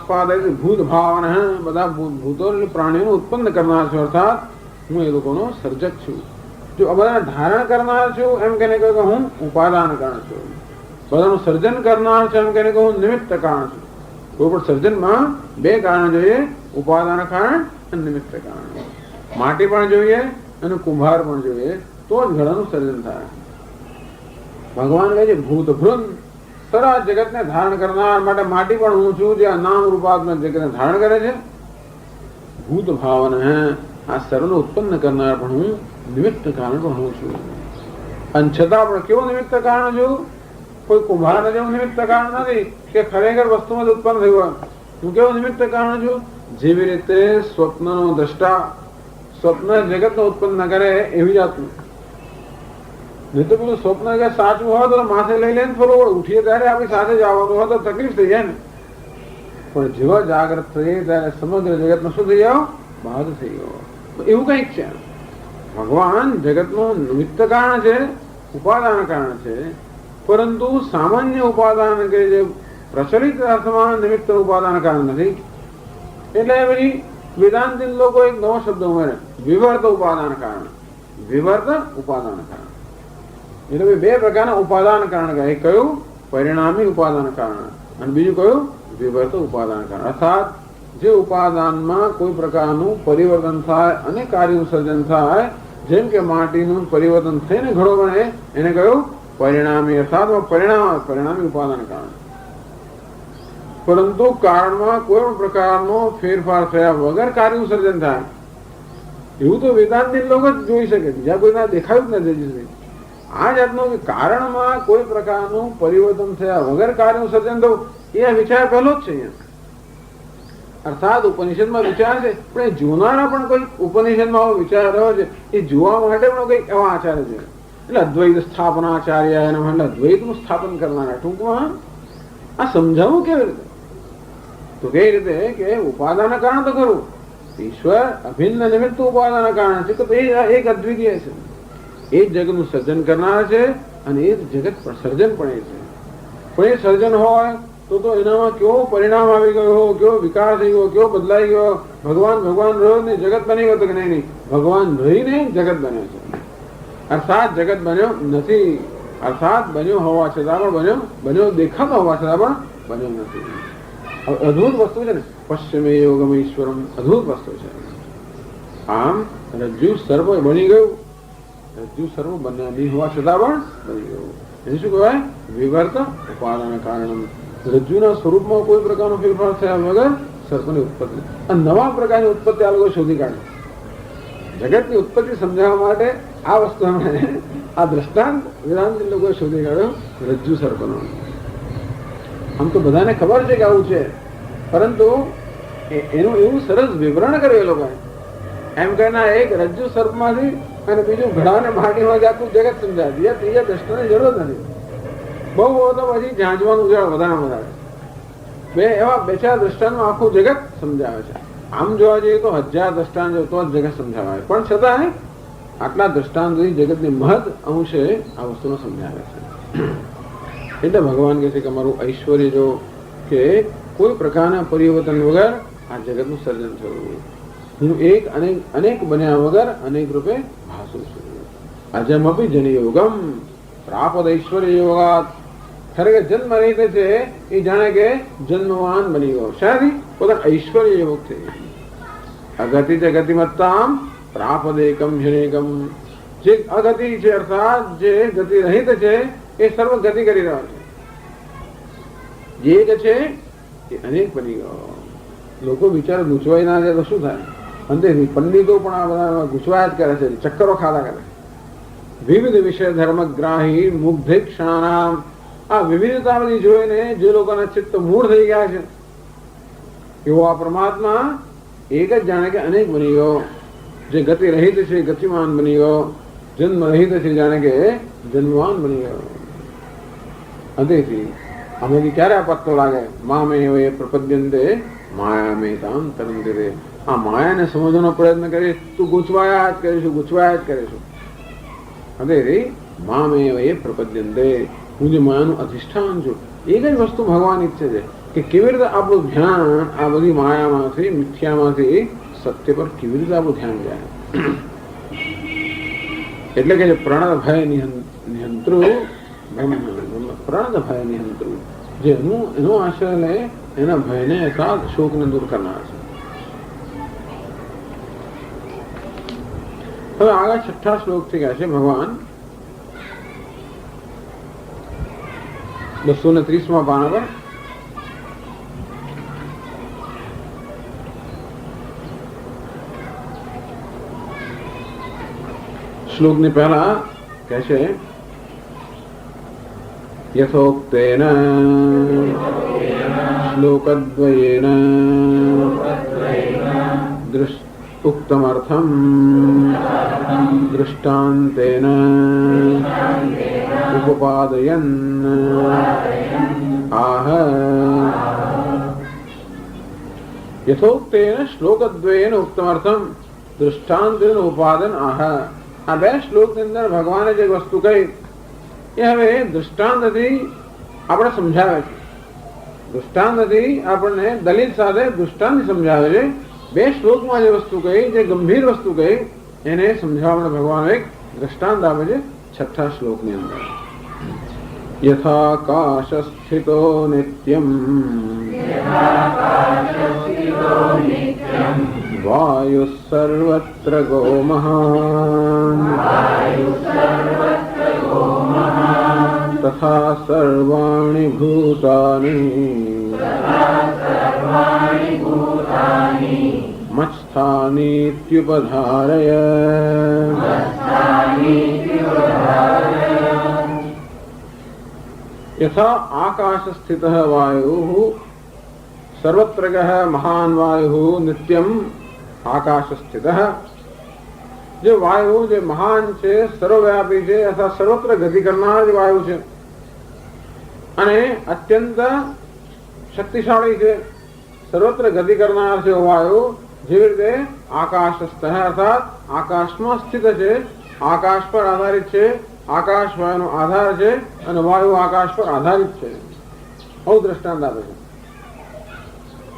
ભૂત ભાવન હે, બધા ભૂતો પ્રાણીઓને ઉત્પન્ન કરનાર છું. અર્થાત હું એ લોકોનો સર્જક છું. જો બધા ધારણ કરનાર છું એમ કહીને કહ્યું કે હું ઉપાદાન કારણ છું. બધાનું સર્જન કરનાર છું એમ કહીને કહું હું નિમિત્ત કારણ છું. કોઈ પણ સર્જનમાં 2 કારણ જોઈએ, ઉપાદાન કારણ અને નિમિત્ત કારણ. માટી પણ જોઈએ અને કુંભાર પણ જોઈએ તો જ ઘડાનું સર્જન થાય. ભગવાન કહે છે ભૂત ભૃન, સરા જગતને ધારણ કરનાર માટે માટી પણ હું છું, જે નામ રૂપાત્મક જગતને ધારણ કરે છે. ભૂત ભાવન હે, આ સર્વને ઉત્પન્ન કરનાર પણ હું, નિમિત્ત કારણ પણ હું છું. અને છતાં પણ કેવું નિમિત્ત કારણ છું? કોઈ કુંભાર જેવું નિમિત્ત કારણ નથી કે ખરેખર વસ્તુમાં ઉત્પન્ન થયું. હું કેવું નિમિત્ત કારણ છું? જેવી રીતે સ્વપ્નનો દ્રષ્ટા સ્વપ્ન જગતને ઉત્પન્ન કરે એવી જાતનું. નહીં તો પેલું સ્વપ્ન કે સાચું હોય તો માથે લઈ લઈને થોડું ઉઠીએ ત્યારે આપણી સાથે જ આવવાનું હોય તો તકલીફ થઈ જાય ને. પણ જેવા જાગ્રત થઈએ ત્યારે સમગ્ર જગતનો શું થઈ ગયો? બાદ થઈ ગયો. એવું કંઈક છે. ભગવાન જગતનું નિમિત્ત કારણ છે, ઉપાદાન કારણ છે, પરંતુ સામાન્ય ઉપાદાન કે જે પ્રચલિત અર્થમાં નિમિત્ત ઉપાદાન કારણ નથી. એટલે પછી વેદાંતિક લોકો એક નવો શબ્દ ઉમેરે, વિવર્ત ઉપાદાન કારણ. વિવર્ત ઉપાદાન કારણ. એટલે બે પ્રકારના ઉપાદાન કારણ કહે. કયું? પરિણામી ઉપાદાન કારણ, અને બીજું કયું? વિવર્ત ઉપાદાન કારણ. અર્થાત જે ઉપાદાનમાં કોઈ પ્રકારનું પરિવર્તન થાય અને કાર્યનું સર્જન થાય, જેમ કે માટીનું પરિવર્તન થઈને ઘડો બને, એને કહ્યું પરિણામી. અર્થાત પરિણામી ઉપાદાન કારણ. પરંતુ કારણમાં કોઈ પણ પ્રકારનો ફેરફાર થયા વગર કાર્યનું સર્જન થાય, એવું તો વેદાંતિક લોકો જ જોઈ શકે, બીજા કોઈ ના દેખાયું જ નથી. આ જાતનું કારણમાં કોઈ પ્રકારનું પરિવર્તન થયા વગર કાર્યનું સર્જન થવું, એ વિચાર પહેલો જ છે અહીંયા. અર્થાત ઉપનિષદમાં વિચાર છે, પણ એ જોનારા પણ કોઈ ઉપનિષદમાં આવો વિચાર રહ્યો છે, એ જોવા માટે પણ કંઈક એવા આચાર્ય છે. એટલે અદ્વૈત સ્થાપનાચાર્ય, એના માટે અદ્વૈતનું સ્થાપન કરનારા. ટૂંકમાં આ સમજાવવું કેવી રીતે? તો કઈ રીતે કે ઉપાદાન કારણ તો ખરું, ઈશ્વર અભિન્ન નિમિત્ત ઉપાદાન કારણ છે, તો એ એક અદ્વિતીય છે. એ જ જગતનું સર્જન કરનાર છે, અને એ જ જગત સર્જન પણ એ છે. પણ એ સર્જન હોય તો એનામાં કેવો પરિણામ આવી ગયો, કેવો વિકાર થઈ ગયો, કેવો બદલાઈ ગયો. ભગવાન રહ્યો ને જગત બની ગયો, તો કે નહીં, ભગવાન રહીને જગત બન્યો છે. અર્થાત જગત બન્યો નથી, અર્થાત બન્યો હોવા છતાં પણ બન્યો દેખાતો હોવા છતાં પણ બન્યો નથી. અદભુત વસ્તુ છે ને, પશ્ચિમે યોગમ ઈશ્વરમ, અદભુત વસ્તુ છે. આમ રજ્જુ સર્વ બની ગયું, રજ્જુ સર્વ બન્યા નહીં હોવા છતાં પણ બની ગયું. એને શું કહેવાય? વિવર્ત ઉપાદાન કારણ. રજ્જુના સ્વરૂપમાં કોઈ પ્રકારનો ફેરફાર થયા વગર સર્પની ઉત્પત્તિ, અને નવા પ્રકારની ઉત્પત્તિ આ લોકો શોધી કાઢે. જગતની ઉત્પત્તિ સમજાવવા માટે આ વસ્તુ આ દ્રષ્ટાંત વેદાંત લોકોએ શોધી કાઢ્યો, રજ્જુ સર્પનો. આમ તો બધાને ખબર છે કે આવું છે, પરંતુ એનું એવું સરસ વિવરણ કર્યું એ લોકોએ. એમ કહેના એક રજ્જુ સર્પમાંથી અને બીજું ઘડાને માટીમાં આખું જગત સમજાય. બીજા ત્રીજા દ્રષ્ટાની જરૂર નથી. બહુ તો પછી જાંચવાનું વધારે બે એવા બે ચાર દ્રષ્ટાંતમાં આખું જગત સમજાવે છે. આમ જોવા જઈએ તો 1000 દ્રષ્ટાંત તો જ જગત સમજાવાય, પણ છતાં આટલા દ્રષ્ટાંતથી જગતની મહદ અંશે આ વસ્તુનો સમજાવે છે. એટલે ભગવાન કહે છે કે અમારું ઐશ્વર્ય જો કે કોઈ પ્રકારના પરિવર્તન વગર આ જગતનું સર્જન થયું. હું એક અનેક બન્યા વગર અનેક રૂપે ભાસું છું. અજમપી જનયોગમ પ્રાપદ ઐશ્વર્ય યોગાત. ખરેખર જન્મ રહિત છે એ જાણે કે જન્મવાન બની ગયો. શાથી? પોતાના ઐશ્વર્ય યોગથી. અગતિ છે ગતિમત્તામ પ્રાપદ એકમ જનેકમ. જે અગતિ છે અર્થાત જે ગતિ રહિત છે એ સર્વ ગતિ કરી રહ્યો છે. જે એક છે એ અનેક બની ગયો. લોકો વિચાર ગૂંચવાઈ ના જાય તો શું થાય? અંતે પંડિતો પણ આ બધા ગૂંચવાયા જ કરે છે, ચક્કરો ખાતા કરે. વિવિધ વિષય ધર્મગ્રાહી મુગ્ધિક્ષાણામ. આ વિવિધતા બધી જોઈને જે લોકોના ચિત્ત મૂળ થઈ ગયા છે, એવો આ પરમાત્મા એક જ જાણે કે અનેક બની ગયો. જે ગતિ રહિત છે ગતિમાન બની ગયો, જન્મ રહિત છે જાણે કે જન્મવાન બની ગયો. અંતેથી આમાંથી ક્યારે આ પત્તો લાગે? મામે એ પ્રપદ્યંતે માયામે તામ તરંતે. આ માયાને સમજવાનો પ્રયત્ન કરીશ, તું ગૂંચવાયા જ કરીશું. હવે મામે એ પ્રપદ્યંતે, હું જે માયાનું અધિષ્ઠાન છું. એક જ વસ્તુ ભગવાન ઈચ્છે છે કે કેવી રીતે આપણું ધ્યાન આ બધી માયામાંથી, મિથ્યામાંથી સત્ય પર કેવી રીતે આપણું ધ્યાન જાય. એટલે કે પ્રણદ ભય નિયંત્રુ પ્રણદ ભય નિયંત્રુ, જે એનો આશ્રય લે એના ભયને એકાદ શોકને દૂર કરનાર છે. હવે આગળ 6ઠા શ્લોકથી કહે છે ભગવાન 230માં પાના પર. શ્લોકની પહેલા કહે છે યથોક્તેન શ્લોકદ્વયેન ઉક્તમર્થમ દૃષ્ટાંતેન ઉપપાદયન આહ. યથોક્તેન શ્લોકદ્વયેન ઉક્તમર્થમ દૃષ્ટાંતેન ઉપાદન આહ. આ બે શ્લોકની અંદર ભગવાને જે વસ્તુ કહી એ હવે દૃષ્ટાંતથી આપણે સમજાવે છે. દૃષ્ટાંતથી આપણને દલીલ સાથે દૃષ્ટાંત સમજાવે છે. બે શ્લોકમાં જે વસ્તુ કહી, જે ગંભીર વસ્તુ કહી, એને સમજાવવા ભગવાન એક દ્રષ્ટાંત આપે છે છઠ્ઠા શ્લોકની અંદર યથાકાશ સ્થિતો નિત્યમ વાયુ સર્વત્ર ગો મહાન તથા સર્વાણિ ભૂતાની મત્સ્થાનીત્યુપધારય. यथा आकाश स्थित वायु सर्वत्र महान वायु नित्यम आकाश स्थित. जो वायु जो महान છે સર્વવ્યાપી છે અથવા સર્વત્ર ગતિ કરનાર જે વાયુ છે અને અત્યંત શક્તિશાળી છે, સર્વત્ર ગતિ કરનાર છે વાયુ, જેવી રીતે આકાશસ્થ અર્થાત આકાશમાં સ્થિત છે, આકાશ પર આધારિત છે, આકાશ વાયુનો આધાર છે અને વાયુ આકાશ પર આધારિત છે. આવું દ્રષ્ટાંત આપે છે.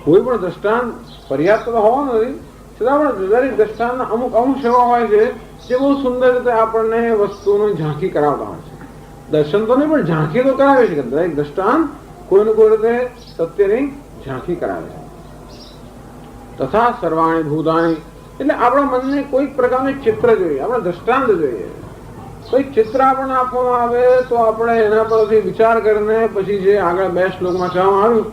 કોઈ પણ દ્રષ્ટાંત પર્યાપ્ત તો હોવાનું નથી, છતાં પણ દરેક દ્રષ્ટાંતના અમુક અંશ એવા હોય છે જે બહુ સુંદર રીતે આપણને વસ્તુની ઝાંખી કરાવતા હોય છે. દર્શન તો નહીં પણ ઝાંખી તો કરાવે છે. દરેક દ્રષ્ટાંત કોઈને કોઈ રીતે સત્યની ઝાંખી કરાવે છે. તથા સર્વાણી ભૂતાની એટલે આપણા મનને કોઈક પ્રકારનું ચિત્ર જોઈએ, આપણે દ્રષ્ટાંત જોઈએ. કોઈ ચિત્ર આપણને આપવામાં આવે તો આપણે એના પરથી વિચાર કરીને પછી જે આગળ 2 શ્લોકમાં કહેવામાં આવ્યું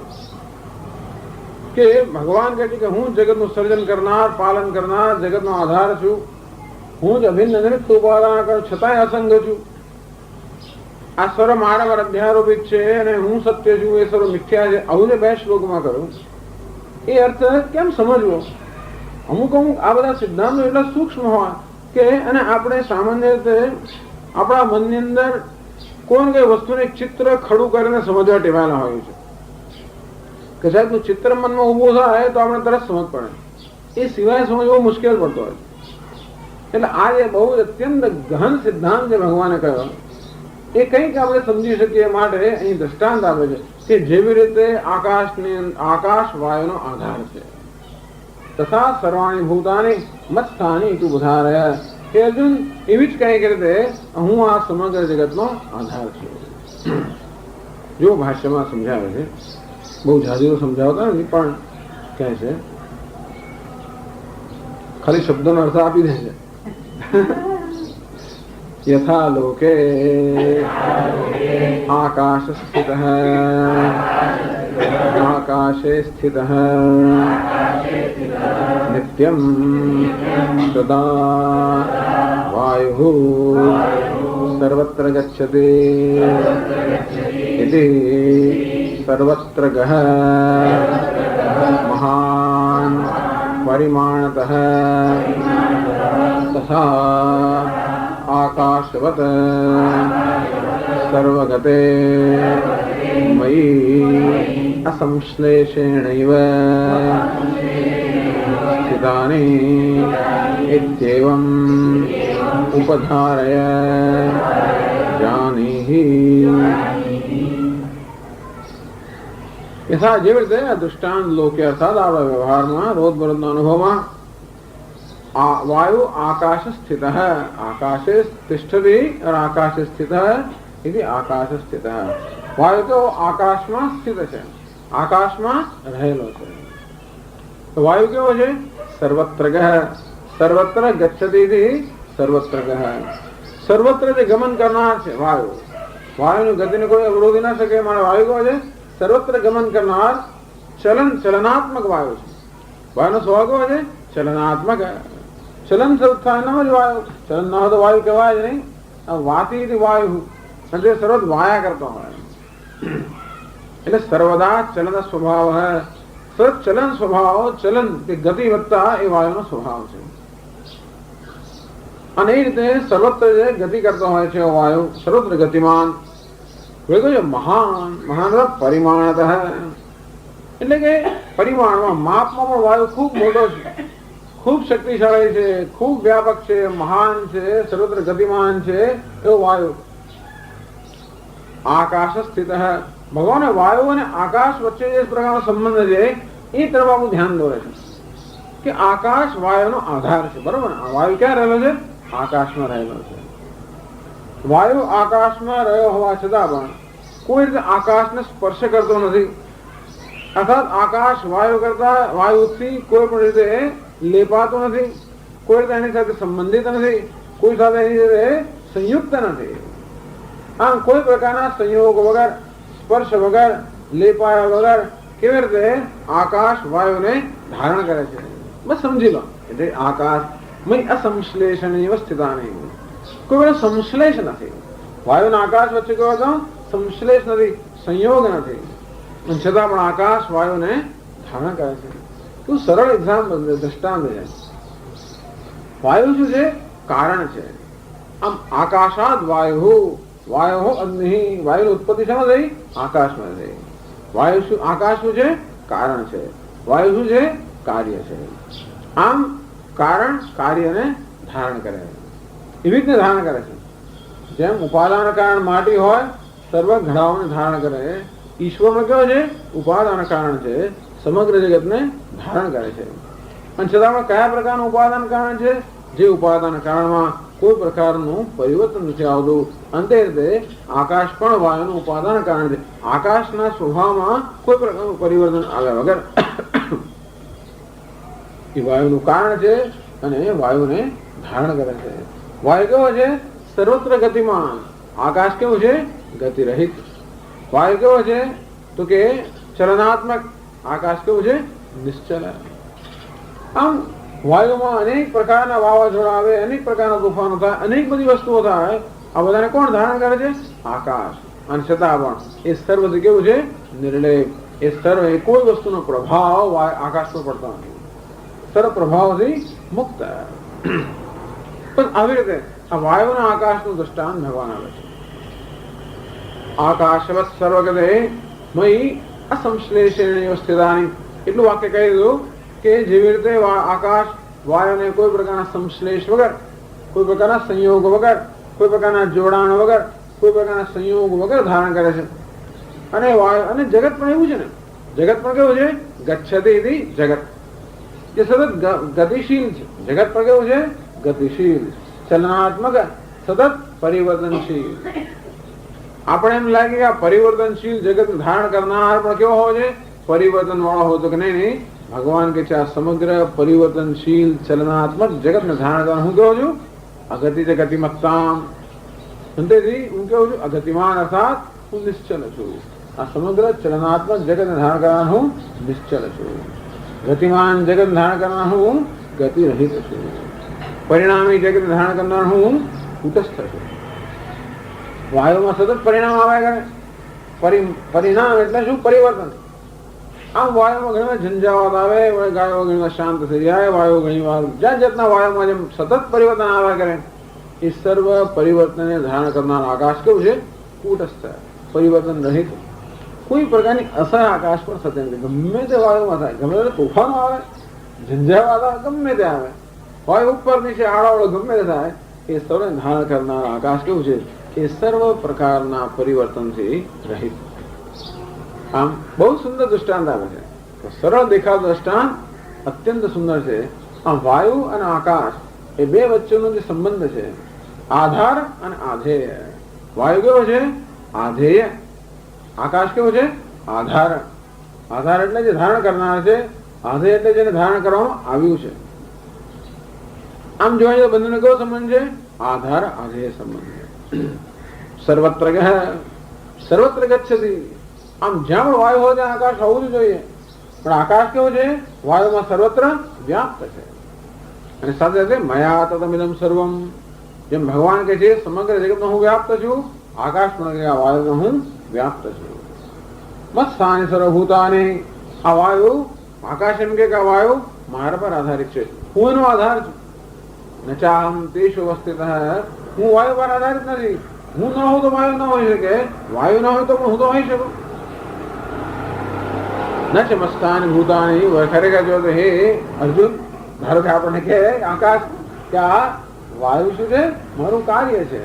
કે ભગવાન કહે છે કે હું જગતનું સર્જન કરનાર, પાલન કરનાર, જગતનો આધાર છું, હું જ અભિન્ન નિમિત્ત ઉપાદાન કરું છતાંય અસંગ છું, આ સર્વ મારા પર અધ્યારોપિત છે અને હું સત્ય છું, એ સર્વ મિથ્યા છે. આવું જે 2 શ્લોકમાં કહ્યું એ અર્થ કેમ સમજવો? અમુક આ બધા સિદ્ધાંતો એટલા સૂક્ષ્મ હોય કે અને આપણે સામાન્ય રીતે આપણા મનની અંદર કોઈ કઈ વસ્તુને ચિત્ર ખડું કરીને સમજવા ટેવાયેલા હોય છે કે સાહેબ તું ચિત્ર મનમાં ઊભું થાય તો આપણે તરત સમજ પડે, એ સિવાય સમજવો મુશ્કેલ પડતો હોય. એટલે આ જે બહુ અત્યંત ગહન સિદ્ધાંત જે ભગવાને કહ્યો એ કંઈક આપણે સમજી શકીએ માટે અહીં દ્રષ્ટાંત આપે છે કે જેવી રીતે આકાશ વાયુનો આધાર છે, તથા સર્વાણી ભૂતાની મત્સ્થાની તું ઉધારય. કે અર્જુન એવી જ કંઈક રીતે હું આ સમગ્ર જગતનો આધાર છું. જો ભાષ્યમાં સમજાવે છે, બહુ જાજુ સમજાવતા નથી પણ કહે છે, ખાલી શબ્દોનો અર્થ આપી દે છે. यथा लोके आकाश स्थित आकाशे स्थित नित्यं सदा वायु सर्वत्र गच्छति इति सर्वत्र गः महान परिमाणतः तथा आकाशवत सर्वगते मयि असंश्लेषेणैव स्थितानि इत्येवम् उपधारय जानीहि. यथा જેવી રીતે દૃષ્ટાંત લોકે અર્થાત આપણા વ્યવહારમાં રોજબરોજના અનુભવમાં वायु आकाश स्थित है, आकाशे तिष्ठति और आकाशे स्थित है इति आकाश स्थित है. वायु तो आकाश में स्थित है, आकाश में रहेलो है. तो वायु केवो है सर्वत्र गह, सर्वत्र गच्छति इति सर्वत्र गह. सर्वत्र जे गमन करनार છે વાયુ, વાયુની ગતિને કોઈ અવરોધી ના શકે. મારે વાયુ કહો છે સર્વત્ર ગમન કરનાર ચલનાત્મક વાયુ છે. વાયુનો સ્વભાવ કેવો છે? ચલનાત્મક. ચલન શરૂ થાય ન જ વાયુ, ચલન ના હોય તો વાયુ કહેવાય જ નહીં. વાતી વાયુ એટલે સર્વદ વાયા કરતો હોય, એટલે સર્વદા ચલન સ્વભાવ હે. સર્વ ચલન સ્વભાવ, ચલન ગતિ વધતા એ વાયુનો સ્વભાવ છે. અને એ રીતે સર્વત્ર જે ગતિ કરતો હોય છે વાયુ સર્વત્ર ગતિમાન. મહાન મહાન પરિમાણત એટલે કે પરિમાણમાં માપમાં પણ વાયુ ખૂબ મોટો છે, ખૂબ શક્તિશાળી છે, ખૂબ વ્યાપક છે, મહાન છે, સર્વત્ર ગતિમાન છે એવો વાયુ. આકાશ સ્થિત ભગવાને વાયુ અને આકાશ વચ્ચે જે પ્રકારનો સંબંધ છે એ તરફ આપણું ધ્યાન દોરે છે કે આકાશ વાયુનો આધાર છે. બરોબર, વાયુ ક્યાં રહેલો છે? આકાશમાં રહેલો છે. વાયુ આકાશમાં રહ્યો હોવા છતાં પણ કોઈ રીતે આકાશને સ્પર્શ કરતો નથી, અર્થાત આકાશ વાયુ કરતા વાયુથી કોઈ પણ રીતે લેપાતો નથી, કોઈ રીતે એની સાથે સંબંધિત નથી, કોઈ સાથે એની સાથે સંયુક્ત નથી. આમ કોઈ પ્રકારના સંયોગ વગર, સ્પર્શ વગર, લેપાયા વગર કેવી રીતે આકાશ વાયુને ધારણ કરે છે, બસ સમજી લો. એટલે આકાશ અસંશ્લેષણીય સ્થિતાની, કોઈ બધો સંશ્લેષ નથી. વાયુના આકાશ વચ્ચે કોઈ બધો સંશ્લેષ નથી, સંયોગ નથી, છતાં પણ આકાશ વાયુને ધારણ કરે છે. તું સરળ એક્ઝામ્પલ દ્રષ્ટાંત છે. વાયુ શું છે? કારણ છે. આમ આકાશાદ વાયુ, વાયુ અગ્નિ, વાયુ ઉત્પત્તિ શેમાં થઈ? આકાશમાં થઈ. વાયુ શું? આકાશ શું છે? કારણ છે. વાયુ શું છે? કાર્ય છે. આમ કારણ કાર્યને ધારણ કરે, એવી રીતે ધારણ કરે છે. જેમ ઉપાદાન કારણ માટી હોય, સર્વ ઘડાઓને ધારણ કરે, ઈશ્વરનો કેવો છે? ઉપાદાન કારણ છે, સમગ્ર જગતને ધારણ કરે છે. અને છતાં પણ કયા પ્રકારનું ઉપાદાન કારણ છે? જે ઉપાદાન કારણમાં કોઈ પ્રકારનું પરિવર્તન નથી આવતું. અંતે રીતે આકાશ પણ વાયુનું ઉપાદાન કારણ છે. આકાશના સ્વભાવમાં કોઈ પ્રકારનું પરિવર્તન આવ્યા વગર એ વાયુનું કારણ છે અને વાયુને ધારણ કરે છે. વાયુ કેવો છે? સર્વત્ર ગતિમાન. આકાશ કેવું છે? ગતિરહિત. વાયુ કેવો છે? તો કે ચલનાત્મક. આકાશ કેવું છે? નિશ્ચલ. આમ વાયુમાં અનેક પ્રકારના વાવાઝોડા આવે, અનેક પ્રકારના તોફાનો થાય, અનેક બધી વસ્તુઓ થાય. આ બધાને કોણ ધારણ કરે છે? આકાશ. અને છતાં પણ એ સર્વથી કેવું છે? નિર્લેપ. એ સર્વ એ કોઈ વસ્તુનો પ્રભાવ આકાશ પર પડતો નથી, સર્વ પ્રભાવથી મુક્ત. પણ આવી રીતે આ વાયુના આકાશનું દ્રષ્ટાંત ભગવાન આવે છે. આકાશવત સર્વગતે મયી અસંશ્લેષણીય સ્થિતાની. એટલું વાક્ય કહી દીધું કે જેવી રીતે આકાશ વાયુને કોઈ પ્રકારના સંશ્લેષ વગર, કોઈ પ્રકારના સંયોગ વગર, કોઈ પ્રકારના જોડાણ વગર, કોઈ પ્રકારના સંયોગ વગર ધારણ કરે છે. અને વાયુ અને જગત પણ એવું છે ને. જગત પણ કેવું છે? ગચ્છતિ જગત, જે સતત ગતિશીલ છે. જગત પણ કેવું છે? ગતિશીલ, ચલનાત્મક, સતત પરિવર્તનશીલ. આપણે એમ લાગે કે આ પરિવર્તનશીલ જગત ધારણ કરનાર પણ કેવો હોવો છે? પરિવર્તન વાળો હોતો કે નહીં. ભગવાન કે છે આ સમગ્ર પરિવર્તનશીલ ચલનાત્મક જગતને ધારણ કરવાનું હું કહું છું? અગતિ છે ગતિમત્તામ. અંતેથી હું કેવું છું? અગતિમાન, અર્થાત હું નિશ્ચલ છું. આ સમગ્ર ચલનાત્મક જગતને ધારણ કરવાનું હું નિશ્ચલ છું. ગતિમાન જગત ધારણ કરનાર હું ગતિ રહિત છું. પરિણામી જગત ધારણ કરનાર હું કુટસ્થ છું. વાયુમાં સતત પરિણામ આવ્યા કરે. પરિણામ એટલે શું? પરિવર્તન. આમ વાયુમાં ઘણી વાર ઝંઝાવાત આવે, ગાયો ઘણી વાર શાંત થઈ જાય, વાયુ ઘણી વાર જાત જાતના વાયુમાં જેમ સતત પરિવર્તન આવ્યા કરે, એ સર્વ પરિવર્તનને ધારણ કરનાર આકાશ કેવું છે? કુટસ્થ, પરિવર્તન રહિત. કોઈ પ્રકારની અસર આકાશ પર થતી નથી. ગમે તે વાયુમાં થાય, ગમે તે તોફાનો આવે, ઝંઝાવાત આવે, ગમે તે આવે, વાયુ ઉપર નીચે આડાવડો ગમે તે થાય, એ સર્વને ધારણ કરનાર આકાશ કેવું છે? એ સર્વ પ્રકારના પરિવર્તનથી રહિત. આમ બહુ સુંદર દૃષ્ટાંત આવે છે. સરળ દેખાવ દ્રષ્ટાંત અત્યંત સુંદર છે. આ વાયુ અને આકાશ એ બે વચ્ચેનો જે સંબંધ છે, આધાર અને આધેય. વાયુ કેવો છે? આધેય. આકાશ કેવો છે? આધાર. આધાર એટલે જે ધારણ કરનાર છે, આધેય એટલે જેને ધારણ કરવામાં આવ્યું છે. આમ જોવા જઈએ બંનેનો કેવો સંબંધ છે? આધાર આધેય સંબંધ છે. સર્વત્ર સર્વત્ર ગચ્છતિ. આમ જ્યાં પણ વાયુ હોય ત્યાં આકાશ હોવું જ જોઈએ. પણ આકાશ કેવું છે? વાયુમાં સર્વત્ર વ્યાપ્ત છે. અને સાથે સાથે મયા તદમિદમ સર્વમ. જેમ ભગવાન કહે છે સમગ્ર જગતમાં હું વ્યાપ્ત છું, આકાશ પણ આ વાયુમાં હું વ્યાપ્ત છું. મત્સ્થાની સર્વભૂતાની. આ વાયુ, આકાશ એમ કે આ વાયુ મારા પર આધારિત છે, હું એનો આધાર છું. નચાહમ તેષુ અવસ્થિત. હું વાયુ પર આધારિત નથી. હું ન હોઉં તો વાયુ ન હોઈ શકે, વાયુ ન હોય તો હું તો હોઈ શકું. ન છે મસ્તાની ભૂતાની. ખરેખર જો તો હે અર્જુન, ધારો કે આપણને કહે આકાશ કે આ વાયુ શું છે? મારું કાર્ય છે.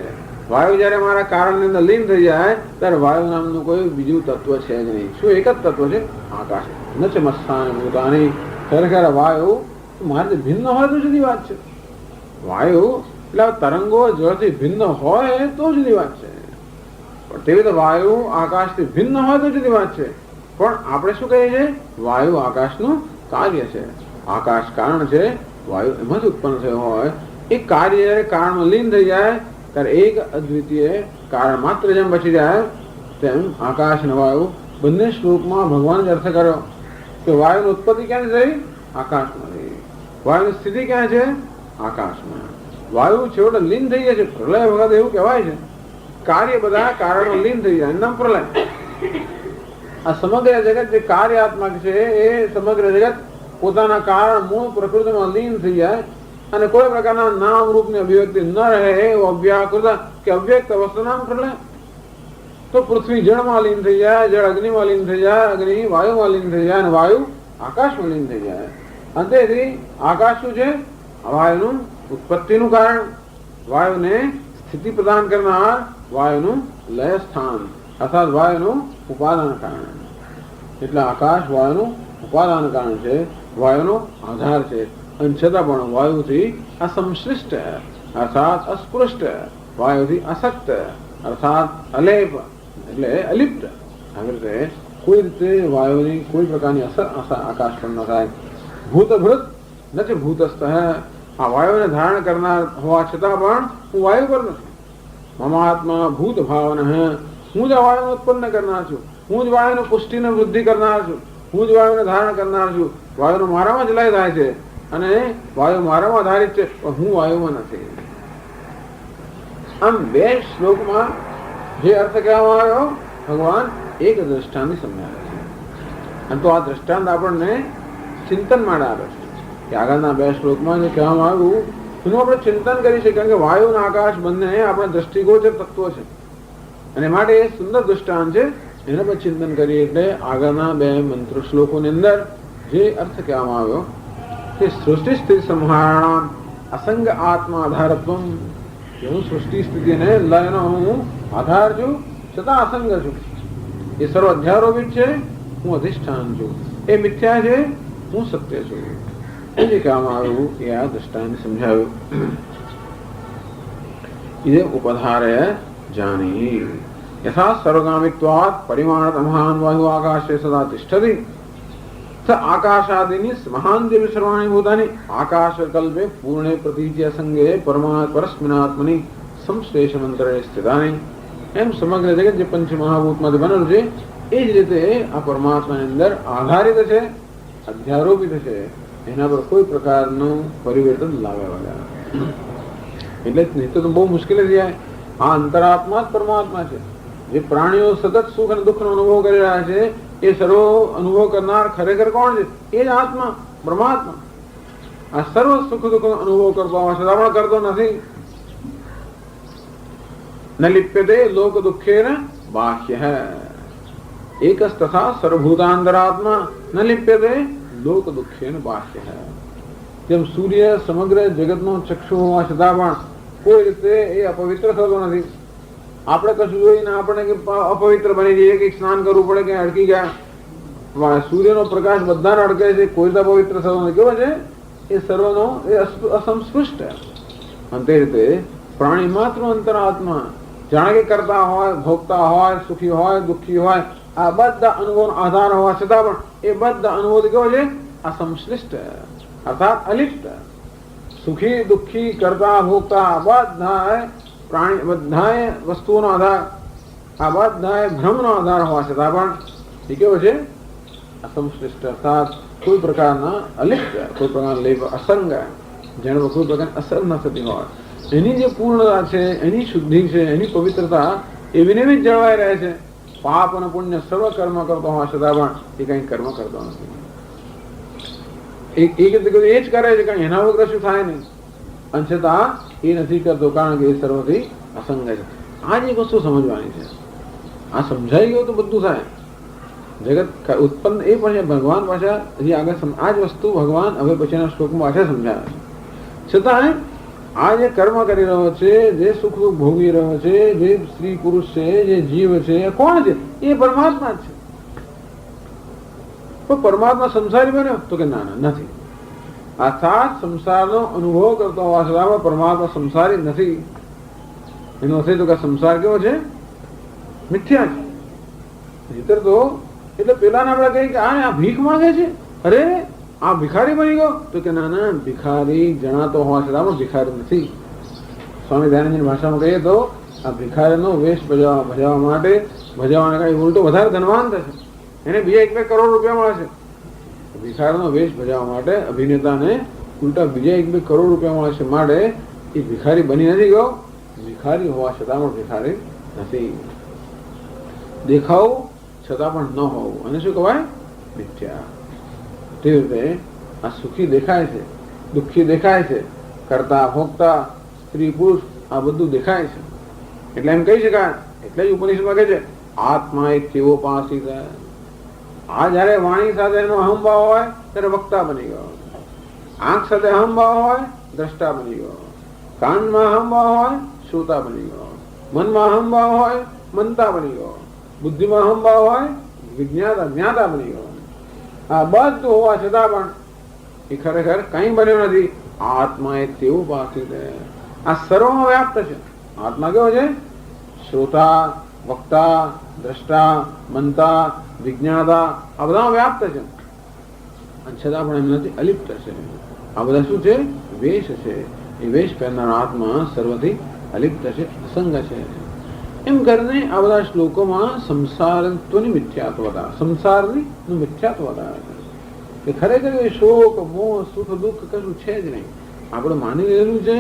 વાયુ જયારે મારા કારણની અંદર લીન થઈ જાય ત્યારે વાયુ નામનું કોઈ બીજું તત્વ છે જ નહીં. શું? એક જ તત્વ છે, આકાશ. ન છે મસ્તાની ભૂતાની. ખરેખર વાયુ મારાથી ભિન્ન હોય તો જુદી વાત છે. વાયુ એટલે તરંગો જળથી ભિન્ન હોય તો જુદી વાત છે, પણ તેવી તો વાયુ આકાશથી ભિન્ન હોય તો જુદી વાત છે. પણ આપણે શું કહીએ છીએ? વાયુ આકાશનું કાર્ય છે, આકાશ કારણ છે, વાયુ એમાં જ ઉત્પન્ન થયો હોય. એ કાર્ય જયારે કારણમાં લીન થઈ જાય ત્યારે એક અદ્વિતીય કારણ માત્ર જેમ બચી જાય તેમ આકાશ અને વાયુ બંને શ્લોકમાં ભગવાન અર્થ કર્યો કે વાયુની ઉત્પત્તિ ક્યાં થઈ? આકાશમાં થઈ. વાયુની સ્થિતિ ક્યાં છે? આકાશમાં. વાયુ છેવટે લીન થઈ જાય છે. પ્રલય વખત એવું કહેવાય છે, કાર્ય બધા કારણો લીન થઈ જાય, નામ પ્રલય. આ સમગ્ર જગત જે કાર્યાત્મક છે એ સમગ્ર જગત પોતાના કારણ મૂળ પ્રકૃતિમાં લીન થઈ જાય અને કોઈ પ્રકારના નામ રૂપની અભિવ્યક્તિ ન રહે એવું અવ્યાકૃત કે અવ્યક્ત વસ્તુ નામ પ્રલય. તો પૃથ્વી જળમાં લીન થઈ જાય, જળ અગ્નિમાં લીન થઈ જાય, અગ્નિ વાયુમાં લીન થઈ જાય અને વાયુ આકાશમાં લીન થઈ જાય. અંતેથી આકાશ શું છે? વાયુનું ઉત્પત્તિનું કારણ, વાયુને સ્થિતિ પ્રદાન કરનાર, વાયુનું લય સ્થાન અર્થાત વાયુનું ઉપાદાન કારણ. એટલે આકાશ વાયુનું ઉપાદાન કારણ છે, વાયુનો આધાર છે. અને છતાં પણ વાયુથી અસંશ્લિષ્ટ અર્થાત અસ્પૃષ્ટ, વાયુથી અસક્ત અર્થાત અલેપ એટલે અલિપ્ત. આવી રીતે કોઈ રીતે વાયુની કોઈ પ્રકારની અસર આકાશ પર ન થાય. ભૂતભૃત નથી ભૂતસ્થ. આ વાયુને ધારણ કરનાર હોવા છતાં પણ હું વાયુ પર નથી. મમાત્મા ભૂત ભાવન, હું જ વાયુને ઉત્પન્ન કરનાર છું, હું જ વાયુની પુષ્ટિને વૃદ્ધિ કરનાર છું, હું જ વાયુને ધારણ કરનાર છું. વાયુનો મારામાં જ લય થાય છે અને વાયુ મારામાં આધારિત છે, પણ હું વાયુમાં નથી. આમ બે શ્લોકમાં જે અર્થ કહેવામાં આવ્યો ભગવાન એક દ્રષ્ટાંત સમજાવે છે. અને તો આ દ્રષ્ટાંત આપણને ચિંતન માટે આવે છે કે આગળના બે શ્લોકમાં જે કહેવામાં આવ્યું એનું આપણે ચિંતન કરી શકીએ. કારણ કે વાયુ અને આકાશ બંને આપણા દ્રષ્ટિગોચર તત્વો છે અને માટે એ સુંદર દ્રષ્ટાંત છે. એના પર ચિંતન કરીએ એટલે આગળના બે મંત્ર શ્લોકોની અંદર જે અર્થ કહેવામાં આવ્યો કે સૃષ્ટિ સ્થિતિ સંહારણામ અસંગ આત્મા આધારત્વ. હું સૃષ્ટિ સ્થિતિને લયનો હું આધાર છું છતાં અસંગ છું. એ સર્વ અધ્યારોપિત છે, હું અધિષ્ઠાન છું. એ મિથ્યા છે, હું સત્ય છું. એ જે કહેવામાં આવ્યું એ આ દ્રષ્ટાંત સમજાવ્યું. એ ઉપધારે જાની યથા સર્વગામિત્વાત પરિમાણતમહાન વાયુ આકાશે સદા તિષ્ઠતિ આકાશાદિની મહાન દેવી સર્વાણી ભૂતાની આકાશ કલ્પે પૂર્ણે પ્રતિજ્ય સંગે પરસ્મિનાત્મની સંશ્લેષ મંત્રે સ્થિતાની. એમ સમગ્ર જગત જે પંચ મહાભૂતમાંથી બનેલું છે એ જ રીતે આ પરમાત્માની અંદર આધારિત છે, અધ્યારોપિત છે. એના પર કોઈ પ્રકારનું પરિવર્તન લાવ્યા વગર. એટલે નહીં તો બહુ મુશ્કેલી જાય. આ અંતરાત્મા જ પરમાત્મા છે. જે પ્રાણીઓ સતત સુખ અને દુઃખનો અનુભવ કરી રહ્યા છે એ સર્વ અનુભવ કરનાર ખરેખર કોણ છે? એ જ આત્મા પરમાત્મા. આ સર્વ સુખ દુઃખ અનુભવ કરતો હોવા છતાં પણ કરતો નથી. ન લિપ્યતે લોક દુઃખેન બાહ્ય એકસ તથા સર્વભૂતાંતરાત્મા ન લિપ્યતે લોક દુઃખેન બાહ્ય. જેમ સૂર્ય સમગ્ર જગતનો ચક્ષુ હોવા છતાં પણ કોઈ રીતે એ અપવિત્ર થતો નથી. આપણે કશું જોઈને આપણે અપવિત્ર બની જઈએ કે સ્નાન કરવું પડે કે અડકી ગયા. સૂર્યનો પ્રકાશ બધાને અડકે છે, કોઈ રીતે પવિત્ર થતો નથી. કેવો છે? એ સર્વનો એ અસંસ્પૃષ્ટ. અને તે રીતે પ્રાણી માત્ર અંતરાત્મા જાણે કે કરતા હોય, ભોગતા હોય, સુખી હોય, દુઃખી હોય, આ બધા અનુભવનો આધાર હોવા છતાં પણ એ બધા અનુભવ કેવો છે? અસંશ્લિષ્ટ અર્થાત અલિપ્ત. સુખી દુઃખી કરતા ભોગતા બધા પ્રાણી બધાએ વસ્તુઓનો આધાર, આ બધાએ ભ્રમનો આધાર હોવા છતાં પણ એ કેવો છે? અસંશ્લિષ્ટ અર્થાત કોઈ પ્રકારના અલિપ્ત, કોઈ પ્રકારના લેપ અસંગ, જેને કોઈ પ્રકારની અસર ન થતી હોય. એની જે પૂર્ણતા છે, એની શુદ્ધિ છે, એની પવિત્રતા એવીને બી જળવાઈ રહે છે. પાપ અને પુણ્ય સર્વ કર્મ કરતો હોવા છતાં પણ એ કઈ કર્મ કરતો નથી. એ જ કરે છે કારણ એના વગર શું થાય નહીં. અને છતાં એ નથી કરતો કારણ કે એ સર્વથી અસંગ છે. આ જ એક વસ્તુ સમજવાની છે. આ સમજાઈ ગયો તો બધું થાય. જગત ઉત્પન્ન એ પણ ભગવાન પાછા હજી આગળ આ જ વસ્તુ ભગવાન હવે પછીના શ્લોકમાં પાછા સમજાવે છે. છતાં આ જે કર્મ કરી રહ્યો છે, જે સુખ દુઃખ ભોગવી રહ્યો છે, જે સ્ત્રી પુરુષ છે, જે જીવ છે, એ કોણ છે? એ પરમાત્મા જ છે. પણ પરમાત્મા સંસારી બન્યો તો કે ના નથી. અર્થાત સંસારનો અનુભવ કરતો હોવા છતાં પરમાત્મા સંસારી નથી. એનો અર્થ તો કે સંસાર કેવો છે? મિથ્યા છે. નહીતર તો એટલે પેલાને આપણે કહીએ કે આ ભીખ માંગે છે, અરે આ ભિખારી બની ગયો, તો કે ના ના, ભિખારી જણાતો હોવા છતાં પણ ભિખારી નથી. સ્વામી દયાનંદની ભાષામાં કહીએ તો આ ભિખારીનો વેશ ભજવવા માટે ભજવવાને કઈ ઉલટો વધારે ધનવાન થશે, એને બીજા 1-2 કરોડ રૂપિયા મળે છે. ભિખારીનો વેશ ભજવવા માટે અભિનેતાને ઉલટા બીજા 1-2 કરોડ રૂપિયા મળે છે, માટે એ ભિખારી બની નથી ગયો. ભિખારી હોવા છતાં પણ ભિખારી નથી. દેખાવ છતાં પણ ન હોવું, અને શું કહેવાય? મિથ્યા. તે રીતે આ સુખી દેખાય છે, દુઃખી દેખાય છે, કરતા ભોગતા, સ્ત્રી પુરુષ આ બધું દેખાય છે. એટલે એમ કહી શકાય, એટલે જ ઉપનિષદમાં કહે છે આત્મા એક કેવો પાસી થાય. આ જયારે વાણી સાથે એનો અહંભાવ હોય ત્યારે વક્તા બની ગયો, આંખ સાથે અહંભાવ હોય દ્રષ્ટા બની ગયો, કાનમાં અહંભાવ હોય શ્રોતા બની ગયો, મનમાં અહંભાવ હોય મનતા બની ગયો, બુદ્ધિમાં અહંભાવ હોય જ્ઞાતા બની ગયો. આ બધું હોવા છતાં પણ એ ખરેખર કઈ બન્યો નથી. આત્મા એક તેવું પાસી થાય. આ સર્વમાં વ્યાપ્ત છે. આત્મા કેવો છે? શ્રોતા, વક્તા, દ્રષ્ટા, મનતા, વિજ્ઞાતા આ બધા વ્યાપ્ત છે, અને છતાં પણ એમનાથી અલિપ્ત છે. આ બધા શું છે? વેશ છે. એ વેશ પહેરનાર આત્મા સર્વથી અલિપ્ત છે, અસંગ છે. એમ કરીને આ બધા શ્લોકોમાં સંસારત્વની મિથ્યાત્વતા, સંસારની મિથ્યાત્વ બતાવે છે કે ખરેખર એ શોક, મોહ, સુખ, દુઃખ કશું છે જ નહીં. આપણે માની રહેલું છે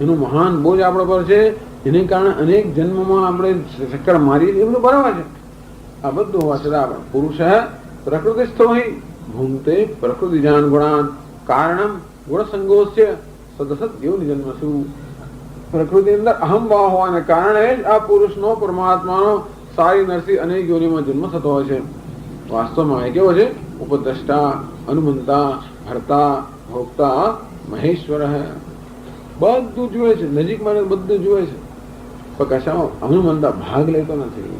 એનું મહાન બોજ આપણા પર છે, એને કારણે અનેક જન્મમાં આપણે ચક્કર મારી, એ બધું બરાબર છે. આ બધું હોવા છતાં આપણે પુરુષ પ્રકૃતિસ્થ હોય ભૂમતે પ્રકૃતિજાન ગુણાન કારણમ ગુણસંગોસ્ય સદસત દેવની જન્મ શું. પ્રકૃતિ અંદર અહંભાવ હોવાને કારણે જ આ પુરુષનો પરમાત્માનો સારી નરસી અનેક યોનિમાં જન્મ થતો હોય છે. વાસ્તવમાં એ કેવો છે? ઉપદ્રષ્ટા, અનુમંતા, હર્તા, ભોગતા, મહેશ્વર. બધું જુએ છે, નજીકમાં બધું જુએ છે, પણ કશામાં અનુમંતા ભાગ લેતો નથી,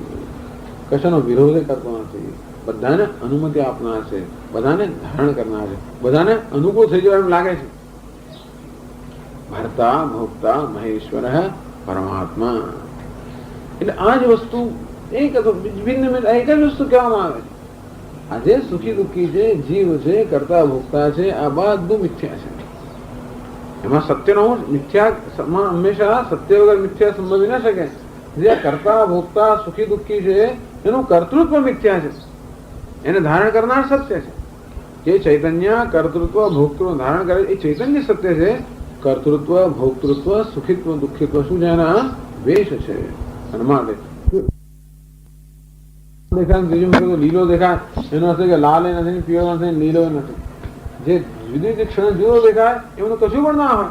કશાનો વિરોધ કરતો નથી. બધાને અનુમતિ આપનાર છે, બધાને ધારણ કરનાર છે, બધાને અનુકૂળ થઈ જવા એમ લાગે છે. ભર્તા, ભોગતા, મહેશ્વર, પરમાત્મા. એટલે આ જ વસ્તુ એક ભિન્ન એક જ વસ્તુ કહેવામાં આવે છે. આજે સુખી દુઃખી છે, જીવ છે, કરતા ભોગતા છે, આ બધું મિથ્યા છે. એમાં સત્યનો મિથ્યા હંમેશા સત્ય વગર મિથ્યા સંભવી ન શકે. જે કરતા ભોગતા સુખી દુઃખી છે એનું કર્તૃત્વ મિથ્યા છે, એને ધારણ કરનાર સત્ય છે. જે ચૈતન્ય કર્તૃત્વ ભોક્તૃત્વ ધારણ કરે એ ચૈતન્ય સત્ય છે. કર્તૃત્વ, ભોક્તૃત્વ, સુખિત્વ, દુઃખિત્વ શું છે? એના વેશ છે. અને માટે દેખાય લીલો દેખાય એનો અર્થ કે લાલ નથી, પીળો નથી, લીલો નથી. જે જુદી ક્ષણ જુદો દેખાય એનું કશું પણ ના હોય.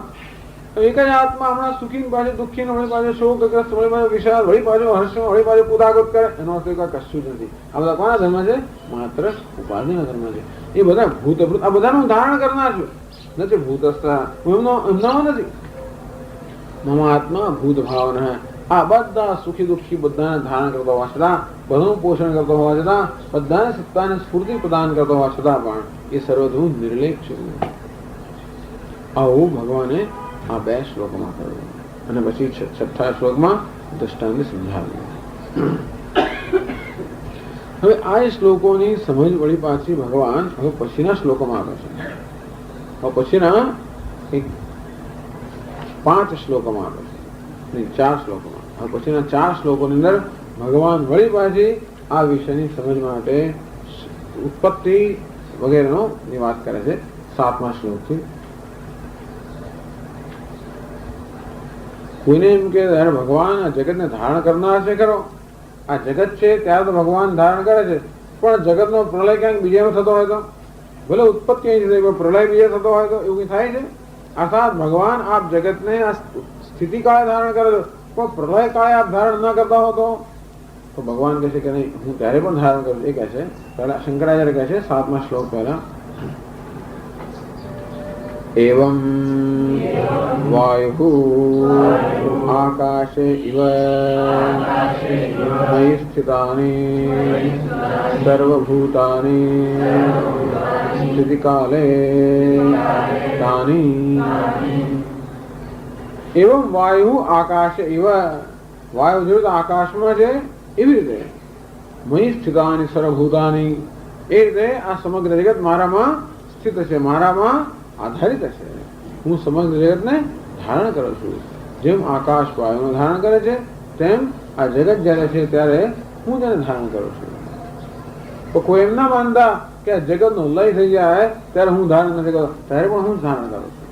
એક જ આત્મા હમણાં સુખી પાછો દુઃખી, વળી પાછો શોકગ્રસ્ત, વળી પાછો વિશાળ, વળી પાછો હર્ષ, વળી પાછો પુદાગત કરે, એનો અર્થ કશું જ નથી. આ બધા કોના ધર્મ છે? માત્ર ઉપાધિના ધર્મ છે. એ બધા ભૂતભૂત આ બધાનું ધારણ કરનાર છે, નથી ભૂતસ્થા એમનામાં નથી. મમ આત્મા ભૂત ભાવના. આ બધા સુખી દુઃખી બધાને ધારણ કરતો હોવા છતાં, બધાનું પોષણ કરતો હોવા છતાં, બધાને સત્તાને સ્ફૂર્તિ પ્રદાન કરતો હોવા છતાં પણ એ સર્વધુ નિર્લેપ છે. આવું ભગવાને આ 2 શ્લોકમાં કહ્યું, અને પછી 6થા શ્લોકમાં દ્રષ્ટાંત સમજાવ્યું. હવે આ શ્લોકોની સમજ વળી પાછી ભગવાન હવે પછીના શ્લોકોમાં આવે છે. હવે પછીના 5 શ્લોકોમાં આવે છે, 4 શ્લોકોમાં. હવે પછીના 4 શ્લોકોની અંદર ભગવાન વળી પાછી આ વિષયની સમજ માટે ઉત્પત્તિ વગેરેનો વાત કરે છે. 7મા શ્લોકથી કોઈને એમ કે ભગવાન આ જગતને ધારણ કરનાર છે ખરો. આ જગત છે ત્યારે તો ભગવાન ધારણ કરે છે, પણ જગતનો પ્રલય ક્યાંક બીજામાં થતો હોય તો, ભલે ઉત્પત્તિ અહીં થઈ પણ પ્રલય બીજે થતો હોય તો એવું કઈ થાય છે? અર્થાત ભગવાન આપ જગતને આ સ્થિતિ કાળે ધારણ કરે છે, પણ પ્રલય કાળે આપ ધારણ ન કરતા હો તો ભગવાન કહે છે કે નહીં, હું ત્યારે પણ ધારણ કરું. એ કહે છે પહેલા શંકરાચાર્ય કહે છે 7મા શ્લોક પહેલા, एवं वायु आकाशे इव मयि स्थितानि सर्वभूतानि સ્થિતિ કાલે તાની એવમ વાયુ આકાશ એવા વાયુ જોયું તો આકાશમાં છે એવી રીતે મહી સ્થિતાની સર્વભૂતાની એ રીતે આ સમગ્ર જગત મારામાં સ્થિત છે, મારામાં આધારિત છે. હું સમગ્ર જગતને ધારણ કરું છું. જેમ આકાશ વાયુનું ધારણ કરે છે તેમ આ જગત જ્યારે છે ત્યારે હું તેને ધારણ કરું છું. તો કોઈ એમ ના માનતા કે આ જગતનો લય થઈ જાય ત્યારે હું ધારણ નથી કરતો, ત્યારે પણ હું ધારણ કરું છું.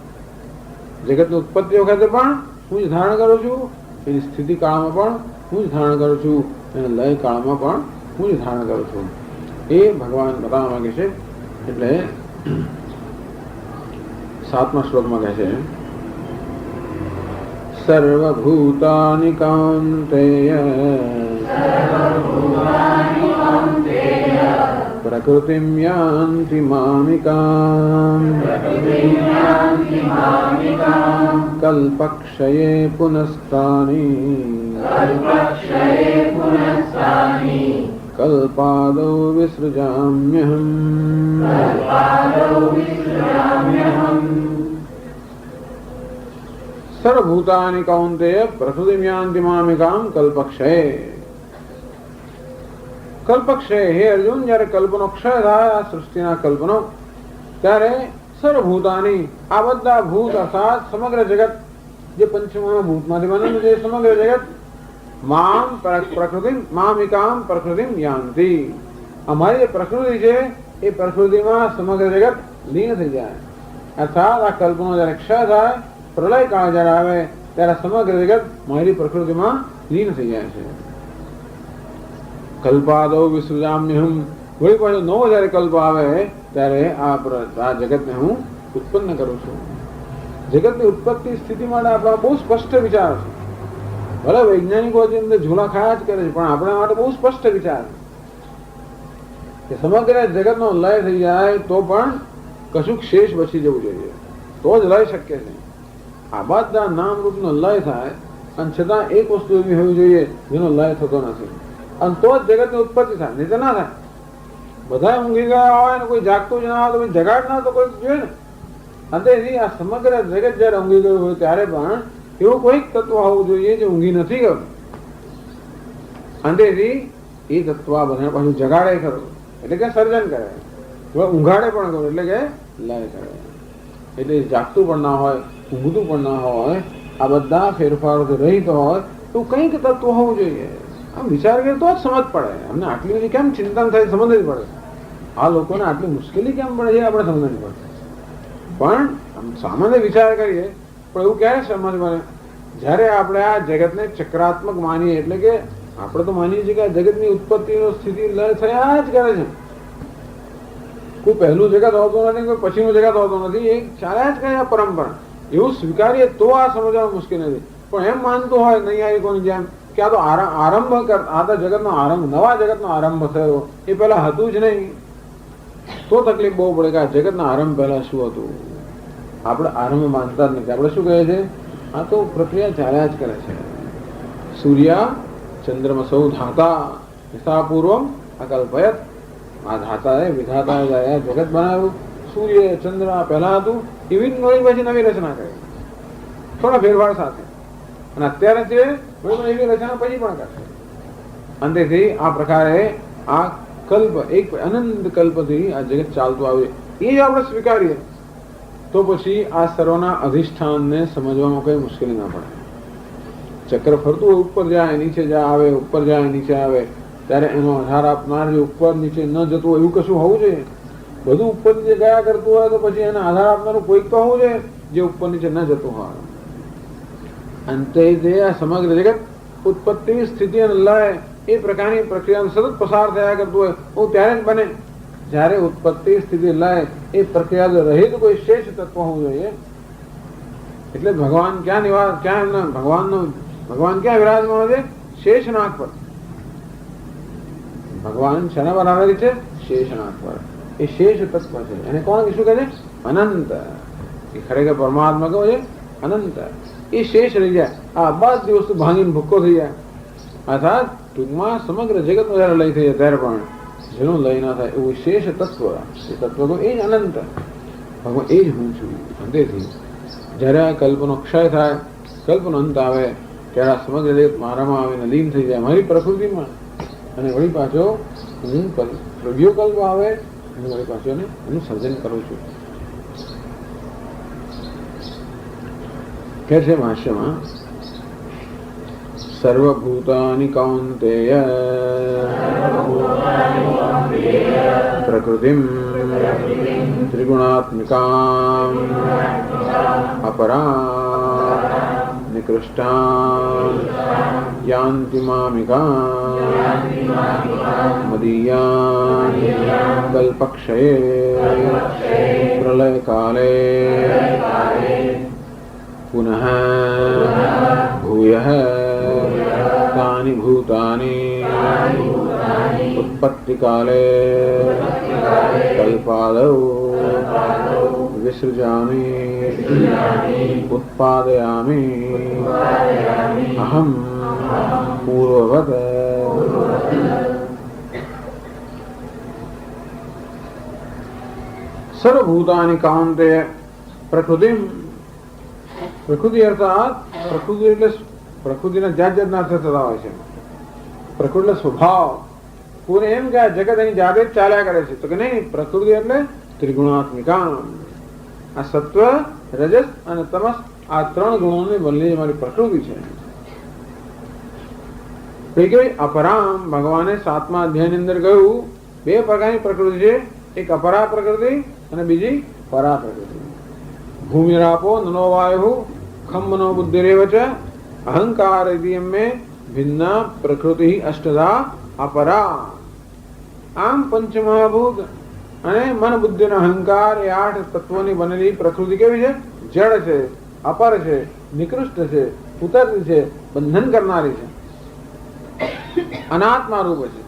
જગતની ઉત્પત્તિ વખતે પણ હું જ ધારણ કરું છું, એની સ્થિતિ કાળમાં પણ હું જ ધારણ કરું છું, અને લય કાળમાં પણ હું જ ધારણ કરું છું. એ ભગવાન બતાવવા માંગે છે. એટલે 7મા શ્લોકમાં કહે છે સર્વભૂતાનિ કૌન્તેય પ્રકૃતિમ યાન્તિ મામિકામ કલ્પક્ષયે પુનસ્તાની કલ્પાદૌ વિસૃજામ્યહમ. સર્વભૂતાનિ કૌન્તેય પ્રકૃતિમ યાન્તિ મામિકામ કલ્પક્ષયે. કલ્પક્ષય હે અર્જુન, જયારે કલ્પનો ક્ષય થાય આ સૃષ્ટિના કલ્પનો, ત્યારે સર્વભૂતાની આ બધા ભૂત અર્થાત સમગ્ર જગત જે પંચમહાભૂતમાંથી બનેલું છે સમગ્ર જગત મામ પ્રકૃતિ મામિકામ પ્રકૃતિમ યાન્તિ. અમારી જે પ્રકૃતિ છે એ પ્રકૃતિમાં સમગ્ર જગત લીન થઈ જાય. અર્થાત આ કલ્પનો જયારે ક્ષય થાય, પ્રલય કાળ જયારે આવે ત્યારે સમગ્ર જગત મારી પ્રકૃતિમાં લીન થઈ જાય છે. કલ્પાદૌ વિસૃજામ્યહમ. વળી પાછો નવો જયારે કલ્પ આવે ત્યારે આ જગતને હું ઉત્પન્ન કરું છું. જગતની ઉત્પત્તિ સ્થિતિ માટે આપણા બહુ સ્પષ્ટ વિચાર છે. ભલે વૈજ્ઞાનિકો અંદર ઝૂલા ખાયા જ કરે છે, પણ આપણા માટે બહુ સ્પષ્ટ વિચાર છે કે સમગ્ર જગતનો લય થઈ જાય તો પણ કશુંક શેષ બચી જવું જોઈએ, તો જ લય શક્ય છે. આ બધા નામ રૂપનો લય થાય અને છતાં એક વસ્તુ એવી હોવી જોઈએ જેનો લય થતો નથી, અને તો જ જગતની ઉત્પત્તિ થાય, નહીં તો ના થાય. બધા ઊંઘી ગયા હોય ને કોઈ જાગતું જ ના હોય તો કોઈ જગાડ ના તો કોઈ જોઈએ ને. અંતેથી આ સમગ્ર જગત જયારે ઊંઘી ગયું હોય ત્યારે પણ એવું કોઈક તત્વ હોવું જોઈએ જે ઊંઘી નથી ગયું. અંતેથી એ તત્વ બધા પાછું જગાડે ખરું, એટલે કે સર્જન કરે, ઊંઘાડે પણ ખરું, એટલે કે લય કરે. એટલે જાગતું પણ ના હોય, ઊંઘતું પણ ના હોય, આ બધા ફેરફારોથી રહિત હોય તો કંઈક તત્વ હોવું જોઈએ. આમ વિચાર કરીએ તો જ સમજ પડે. અમને આટલી બધી કેમ ચિંતન થાય સમજ જ પડે. આ લોકોને આટલી મુશ્કેલી કેમ પડે છે આપણે સમજ પડે. પણ આમ સામાન્ય વિચાર કરીએ પણ એવું ક્યારે સમજ પડે? જ્યારે આપણે આ જગતને ચક્રાત્મક માનીએ, એટલે કે આપણે તો માનીએ છીએ કે આ જગતની ઉત્પત્તિનો સ્થિતિ લય થયા જ કરે છે. કોઈ પહેલું જગત હોતું નથી, કોઈ પછીનું જગત હોતું નથી, એ ચાલ્યા જ કરે આ પરંપરા. એવું સ્વીકારીએ તો આ સમજવામાં મુશ્કેલ નથી. પણ એમ માનતું હોય નહીં આવી કોની જેમ કે આ તો આરંભ આ તો જગતનો આરંભ, નવા જગતનો આરંભ થયો, એ પહેલા હતું જ નહીં, તો તકલીફ બહુ પડે કે આ જગતના આરંભ પહેલા શું હતું. આપણે આરંભ માનતા જ નથી. આપણે શું કહે છે? આ તો પ્રક્રિયા ચાલ્યા જ કરે છે. સૂર્યા ચંદ્રમાં સૌ ધાતા હિસાપૂર્વમ અકલ્પયત. આ ધાતાએ વિધાતાએ જગત બનાવ્યું. સૂર્ય ચંદ્ર પહેલા હતું, એવી નવી પછી નવી રચના કરી, થોડા ફેરફાર સાથે. અને અત્યારે છે એવી રચના પછી પણ કરશે. અંતેથી આ પ્રકારે આ કલ્પ એક અનંત કલ્પથી આ જગત ચાલતું આવે, એ જ આપણે સ્વીકારીએ તો પછી આ સર્વના અધિષ્ઠાનને સમજવામાં કઈ મુશ્કેલી ના પડે. ચક્ર ફરતું હોય, ઉપર જાય નીચે આવે, ઉપર જાય નીચે આવે, ત્યારે એનો આધાર આપનાર જે ઉપર નીચે ન જતું હોય એવું કશું હોવું જોઈએ. બધું ઉપર નીચે ગયા કરતું હોય તો પછી એને આધાર આપનારું કોઈક તો હોવું જોઈએ જે ઉપર નીચે ન જતું હોય. અંતે આ સમગ્ર જગત ઉત્પત્તિ સ્થિતિ અને લય એ પ્રકારની પ્રક્રિયા સતત પસાર થયા કરતું હોય હું ત્યારે જ બને જ્યારે ઉત્પત્તિ સ્થિતિ લય એ પ્રક્રિયા રહિત કોઈ શેષ તત્વ હોવું જોઈએ. એટલે ભગવાન ભગવાન ક્યાં વિરાજમાન છે? શેષનાગ પર. ભગવાન શેના પર આવેલી છે? શેષનાગ પર. એ શેષ તત્વ છે. એને કોણ શું કહે છે? અનંત. એ ખરેખર પરમાત્મા કહો છે અનંત. એ શેષ રહી જાય, આ બધી વસ્તુ ભાંગીને ભૂક્કો થઈ જાય. અર્થાત ટૂંકમાં સમગ્ર જગતનો જયારે લય થઈ જાય ત્યારે પણ જેનો લય ન થાય એવું વિશેષ તત્વ, એ તત્વ તો એ જ અનંત, ભગવાન એ જ હું છું. તેથી જ્યારે આ કલ્પનો ક્ષય થાય, કલ્પનો અંત આવે, ત્યારે આ સમગ્ર જગત મારામાં આવીને લીન થઈ જાય, મારી પ્રકૃતિમાં. અને વળી પાછો હું બીજો કલ્પ આવે અને વળી પાછો એનું સર્જન કરું છું. કે છે ભાષ્યમાં, સર્વભૂતાનિ કૌંતેય પ્રકૃતિમ ત્રિગુણાત્મિકામ અપરા નિકૃષ્ટામ યાન્તિ મામિકામ મદીયાન કલ્પક્ષયે પ્રલયકાલે પુનઃ ભૂયઃ તાનિ ભૂતાનિ ઉત્પત્તિકાલે કલ્પાદૌ વિસૃજામિ ઉત્પાદયામિ અહમ પૂર્વવત. સર્વભૂતાનિ કાંતેય પ્રકૃતિમ, પ્રકૃતિ અર્થાત પ્રકૃતિ એટલે પ્રકૃતિના જાત જાતના અર્થ થતા હોય છે. પ્રકૃતિ એટલે સ્વભાવ. પૂરે એમ કે આ જગત એની જાતે જ ચાલ્યા કરે છે, તો કે નહીં, પ્રકૃતિ એટલે ત્રિગુણાત્મિકા. આ સત્વ, રજસ અને તમસ, આ ત્રણ ગુણોને બનેલી મારી પ્રકૃતિ છે. કઈ અપરામ, ભગવાને 7મા અધ્યાયની અંદર કહ્યું બે પ્રકારની પ્રકૃતિ છે, એક અપરા પ્રકૃતિ અને બીજી પરા પ્રકૃતિ. ભૂમિરાપો નનો વાયુ ખમ મનો બુદ્ધિરેવ ચ અહંકાર મેં ભિન્ના પ્રકૃતિ અષ્ટધા અપરા. આમ પંચમહાભૂત અને મન બુદ્ધિ અને અહંકાર એ 8 તત્વોની બનેલી પ્રકૃતિ કેવી છે? જડ છે, અપર છે, નિકૃષ્ટ છે, ઉતરતી છે, બંધન કરનારી છે, અનાત્મા રૂપ છે.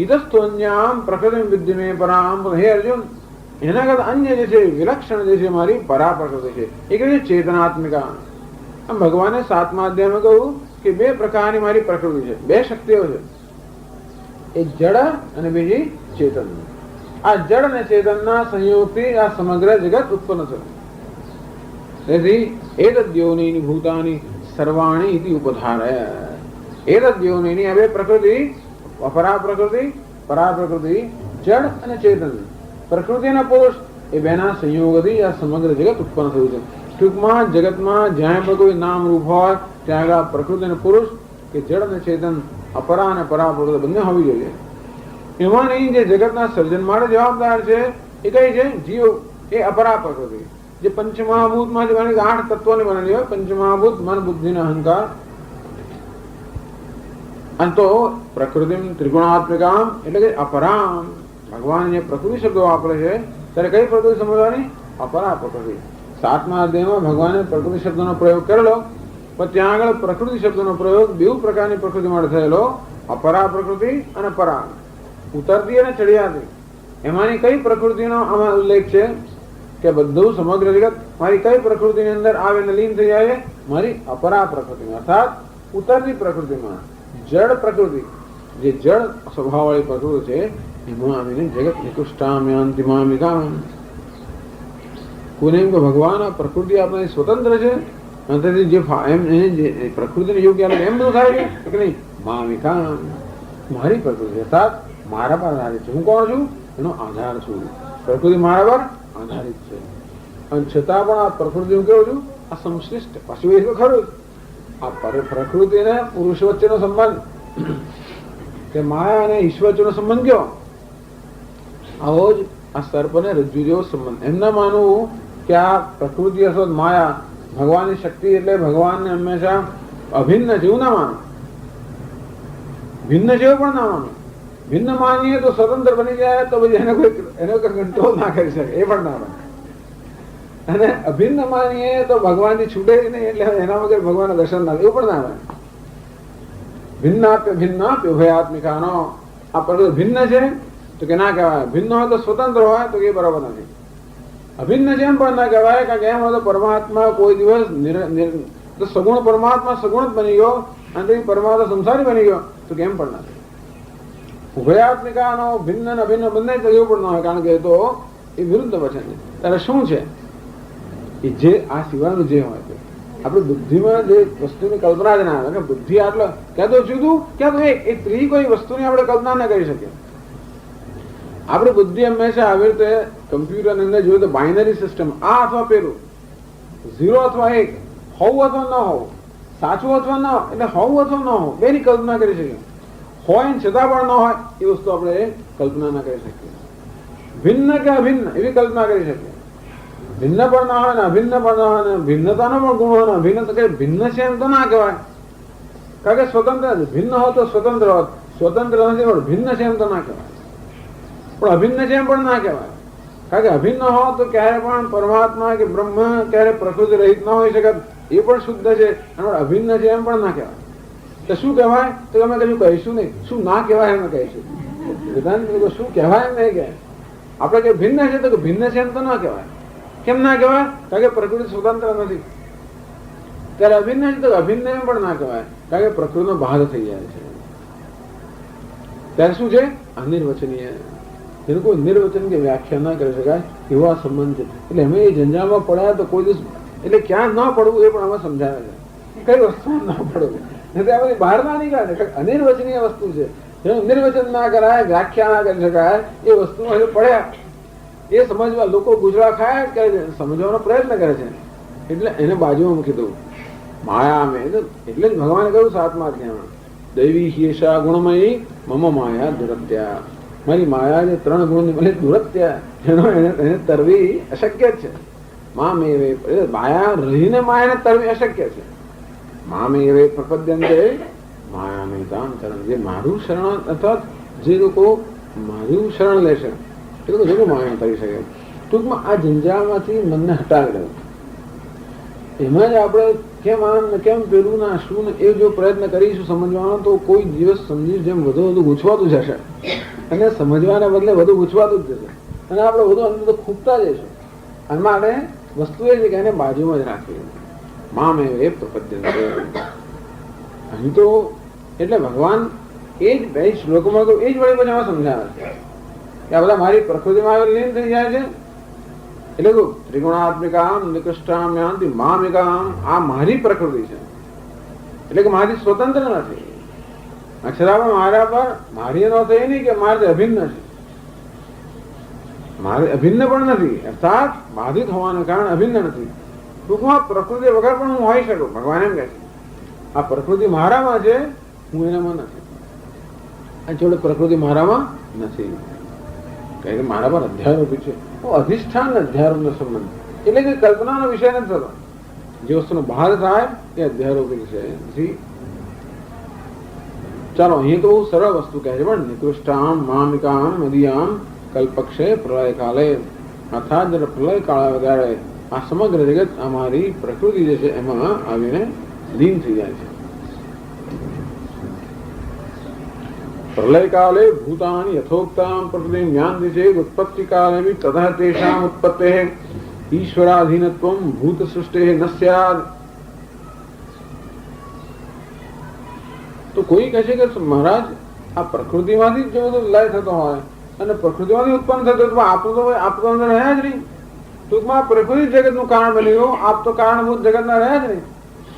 ઇતસ્થોન્યામ પ્રકૃતિ વિદ્ય મેં પરામ. હે અર્જુન, એના કરતા અન્ય જે છે, વિલક્ષણ જે છે, મારી પરા પ્રકૃતિ છે, એ કઈ ચેતનાત્મિકા. આમ ભગવાને 7મા અધ્યાયમાં કહ્યું કે બે પ્રકારની મારી પ્રકૃતિ છે, બે શક્તિઓ છે, એક જડ અને બીજી ચેતન. આ જડ અને ચેતનના સંયોગથી આ સમગ્ર જગત ઉત્પન્ન થયું. તેથી એતદ્યોનિની ભૂતાની સર્વાણી ઇતિ ઉપધારય. એતદ્યોનિની આ બે પ્રકૃતિ, અપરા પ્રકૃતિ, પરા પ્રકૃતિ, જડ અને ચેતન, પ્રકૃતિ અને પુરુષ, એ બેના સંયોગથી આ સમગ્ર જગત ઉત્પન્ન થયું છે. ટૂંકમાં જગતમાં જ્યાં પણ કોઈ નામ રૂપ હોય ત્યાં આગળ પ્રકૃતિ અને પુરુષ કે જડ અને ચેતન, અપરા અને પરા પ્રકૃતિ બંને હોવી જોઈએ. એમાંની જે જગતના સર્જન માટે જવાબદાર છે એ કઈ છે? જીવ, એ અપરા પ્રકૃતિ. જે પંચમહાભૂતમાં જે 8 તત્વોની બનેલી હોય, પંચમહાભૂત મન બુદ્ધિ અને અહંકાર. અને તો પ્રકૃતિ ત્રિગુણાત્મિકા એટલે કે અપરામ. ભગવાન જે પ્રકૃતિ શબ્દો વાપરે છે ત્યારે કઈ પ્રકૃતિ સમજવાની? અપરા પ્રકૃતિ. 7મા અધ્યાયમાં ભગવાને પ્રકૃતિ શબ્દનો પ્રયોગ કરેલો, પણ ત્યાં આગળ પ્રકૃતિ શબ્દનો પ્રયોગ બે પ્રકારની પ્રકૃતિ માટે થયેલો, અપરા પ્રકૃતિ અને પરા, ઉતરતી અને ચડિયાતી. એમાંની કઈ પ્રકૃતિનો આમાં ઉલ્લેખ છે કે બધું સમગ્ર જગત મારી કઈ પ્રકૃતિની અંદર આવીને લીન થઈ જાય? મારી અપરા પ્રકૃતિમાં, અર્થાત ઉતરતી પ્રકૃતિમાં. જડ પ્રકૃતિ, જે જડ સ્વભાવવાળી પ્રકૃતિ છે, એમાં આવીને જગત નિકૃષ્ટામ યાન્તિ મામિકામ. કોને એમ કે ભગવાન આ પ્રકૃતિ આપણી સ્વતંત્ર છે, અંતથી જે પ્રકૃતિને યોગ્ય એમ બધું થાય છે કે નહીં? મામિકામ, મારી પ્રકૃતિ અર્થાત મારા પર આધારિત છે. હું કોણ છું? એનો આધાર છું. પ્રકૃતિ મારા પર આધારિત છે, અને છતાં પણ આ પ્રકૃતિ હું કેવું છું? આ સંશ્લિષ્ટ. પાછું એ તો ખરું, આ પ્રકૃતિ અને પુરુષ વચ્ચેનો સંબંધ, કે માયા અને ઈશ્વર વચ્ચેનો સંબંધ કયો? આવો જ આ સર્પ અને રજ્જુ જેવો સંબંધ. એમ ના માનવું કે આ પ્રકૃતિ અથવા માયા ભગવાનની શક્તિ એટલે ભગવાનને હંમેશા અભિન્ન છે, એવું ના માનો. ભિન્ન જેવું પણ ના માનો. ભિન્ન માનીએ તો સ્વતંત્ર બની જાય તો પછી એનો કોઈ કંટ્રોલ ના કરી શકે, એ પણ ના માને. અને અભિન્ન માનીએ તો ભગવાનથી છૂટે નહીં, એટલે એના વગર ભગવાનના દર્શન ના, એવું પણ ના માને. ભિન્નાપ્ય ભિન્નાપ્ય ઉભયાત્મિકાનો. આ પ્રકૃતિ ભિન્ન છે તો કે ના કહેવાય. ભિન્ન હોય તો સ્વતંત્ર હોય તો એ બરાબર નથી. અભિન્ન છે એમ પણ ના કહેવાય, કારણ કે એમ હોય તો પરમાત્મા કોઈ દિવસ તો સગુણ પરમાત્મા સગુણ જ બની ગયો અને પરમાત્મા સંસારી બની ગયો, તો કેમ પણ નથી. ઉભયાત્મિકાનો ભિન્ન અને અભિન્ન બંને તરીકે પણ ન હોય, કારણ કે એ તો એ વિરુદ્ધ વચન છે. ત્યારે શું છે એ જે આ સિવાયનું જે હોય તે આપણી બુદ્ધિમાં જે વસ્તુની કલ્પના જ ના આવે. બુદ્ધિ આટલો ક્યાં તો જુદું ક્યાં તો એક એ ત્રી કોઈ વસ્તુની આપણે કલ્પના ના કરી શકીએ. આપણી બુદ્ધિ હંમેશા આવી રીતે કમ્પ્યુટરની અંદર જોયું તો બાઇનરી સિસ્ટમ, આ અથવા પેલું, 0 અથવા 1, હોવું અથવા ન હોવું, સાચું અથવા ન, એટલે હોવું અથવા ન હોવું, બેની કલ્પના કરી શકીએ. હોય ને છતાં પણ ન હોય એ વસ્તુ આપણે કલ્પના ના કરી શકીએ. ભિન્ન કે અભિન્ન એવી કલ્પના કરી શકીએ. ભિન્ન પણ ના હોય ને અભિન્ન પણ ના હોય ને ભિન્નતાનો પણ ગુણ હોય ને અભિન્ન તો કઈ ભિન્ન છે એમ તો ના કહેવાય, કારણ કે સ્વતંત્ર ભિન્ન હોત તો સ્વતંત્ર હોત, સ્વતંત્ર નથી પણ ભિન્ન છે એમ તો ના કહેવાય. પણ અભિન્ન છે એમ પણ ના કહેવાય, કારણ કે અભિન્ન હોત તો ક્યારે પણ પરમાત્મા કે બ્રહ્મ ક્યારે પ્રકૃતિ રહિત ન હોઈ શકે, એ પણ શુદ્ધ છે. અને અભિન્ન છે એમ પણ ના કહેવાય. તો શું કહેવાય? તો અમે કશું કહીશું નહીં. શું ના કહેવાય એમ કહીશું. વેદાંત શું કહેવાય એમ નહીં કે આપણે કઈ ભિન્ન છે તો ભિન્ન છે એમ તો ના કહેવાય. કેમ ના કહેવાય? કારણ કે પ્રકૃતિ સ્વતંત્ર નથી. ત્યારે અભિન્ન છે તો અભિન્ન એમ પણ ના કહેવાય, કારણ કે પ્રકૃતિનો બાદ થઈ જાય છે. ત્યારે શું છે? અનિર્વચનીય. એનું કોઈ નિર્વચન કે વ્યાખ્યા ના કરી શકાય એવા સંબંધ છે. એટલે અમે એ જંજાળમાં પડ્યા તો કોઈ દિવસ એટલે ક્યાં ન પડવું એ પણ અમે સમજાવે છે. કઈ વસ્તુ ના પડવું એટલે આ બધી બહાર ના નીકળે. અનિર્વચનીય વસ્તુ છે, એનું નિર્વચન ના કરાય, વ્યાખ્યા ના કરી શકાય એ વસ્તુ પડ્યા એ સમજવા લોકો ગુજરા ખાય કરે છે, સમજવાનો પ્રયત્ન કરે છે. એટલે એને બાજુમાં મૂકી દઉં. માયા અમે એટલે જ ભગવાને કહ્યું 7મા અધ્યાયમાં, દૈવી હિયેષા ગુણમયી મમ માયા દુરત્યા. મારી માયા જે 3 ગુણ મને દુરત્યા એને તરવી અશક્ય છે. મામેવે માયા રહીને માયાને તરવી અશક્ય છે. મામેવે પ્રપદ્યંતે માયામેતામ ચરણ. જે મારું શરણ અથવા જે લોકો મારું શરણ લેશે એ લોકો જરૂર માયા કરી શકે. ટૂંકમાં આ જંજાળમાંથી મનને હટાવી રહ્યું. એમાં જ આપણે કેમ આમ ને કેમ પેલું ના શું ને એ જો પ્રયત્ન કરીશું સમજવાનો તો કોઈ દિવસ સમજીશ જેમ વધુ ગૂંચવાતું જશે અને સમજવાને બદલે વધુ ગૂંચવાતું જ જશે અને આપણે વધુ અંદર ખૂબતા જઈશું. અને માટે વસ્તુ એ છે કે એને બાજુમાં જ રાખવી. મામે એ પ્રપદ્યંતે. અહીં તો એટલે ભગવાન એ જ બે શ્લોકોમાં તો એ જ વળી પછી સમજાવે છે કે આ બધા મારી પ્રકૃતિમાં લીન થઈ જાય છે. એટલે તો ત્રિગુણાત્મિકામ નિકૃષ્ટામ યાંતિ મામિકામ. આ મારી પ્રકૃતિ છે એટલે કે મારી સ્વતંત્ર નથી. અક્ષરામાં મારા પર મારી નો થઈ નહીં કે મારે અભિન્ન છે, મારે અભિન્ન પણ નથી, અર્થાત બાધિત હોવાને કારણે અભિન્ન નથી. ટૂંકમાં પ્રકૃતિ વગર પણ હું હોઈ શકું. ભગવાન એમ કહે છે આ પ્રકૃતિ મારામાં છે, હું એનામાં નથી. અને જોડે પ્રકૃતિ મારામાં નથી, કારણ કે મારા પર અધ્યારોપી છે. અધિષ્ઠાન અધ્યારોપનો સંબંધ એટલે કે કલ્પનાનો વિષય નથી થતો. જે વસ્તુનો બહાર થાય એ અધ્યારોપી છે. ચાલો અહીં તો બહુ સરળ વસ્તુ કહે છે, પણ નિકૃષ્ટામ મામિકામ મદિયામ કલ્પક્ષે પ્રલય કાલે. અર્થાત જયારે પ્રલય કાળ વગાડે આ સમગ્ર જગત અમારી પ્રકૃતિ જે છે એમાં આવીને લીન થઈ જાય છે. પ્રલય કાલે ભૂતાની યથોક્તામ પ્રકૃતિ જ્ઞાન છે. ઉત્પત્તિ કાલે બી તથા તેષામ ઉત્પત્તે ઈશ્વરાધીનત્વમ ભૂત સૃષ્ટિ ન સ્યાદ. તો કોઈ કહે છે કે મહારાજ આ પ્રકૃતિમાંથી જ જો બધો લય થતો હોય અને પ્રકૃતિમાંથી ઉત્પન્ન થતો તો આપ તો અંદર રહ્યા જ નહીં. ટૂંકમાં પ્રકૃતિ જગતનું કારણ બની ગયું, આપ તો કારણભૂત જગતના રહ્યા જ નહીં.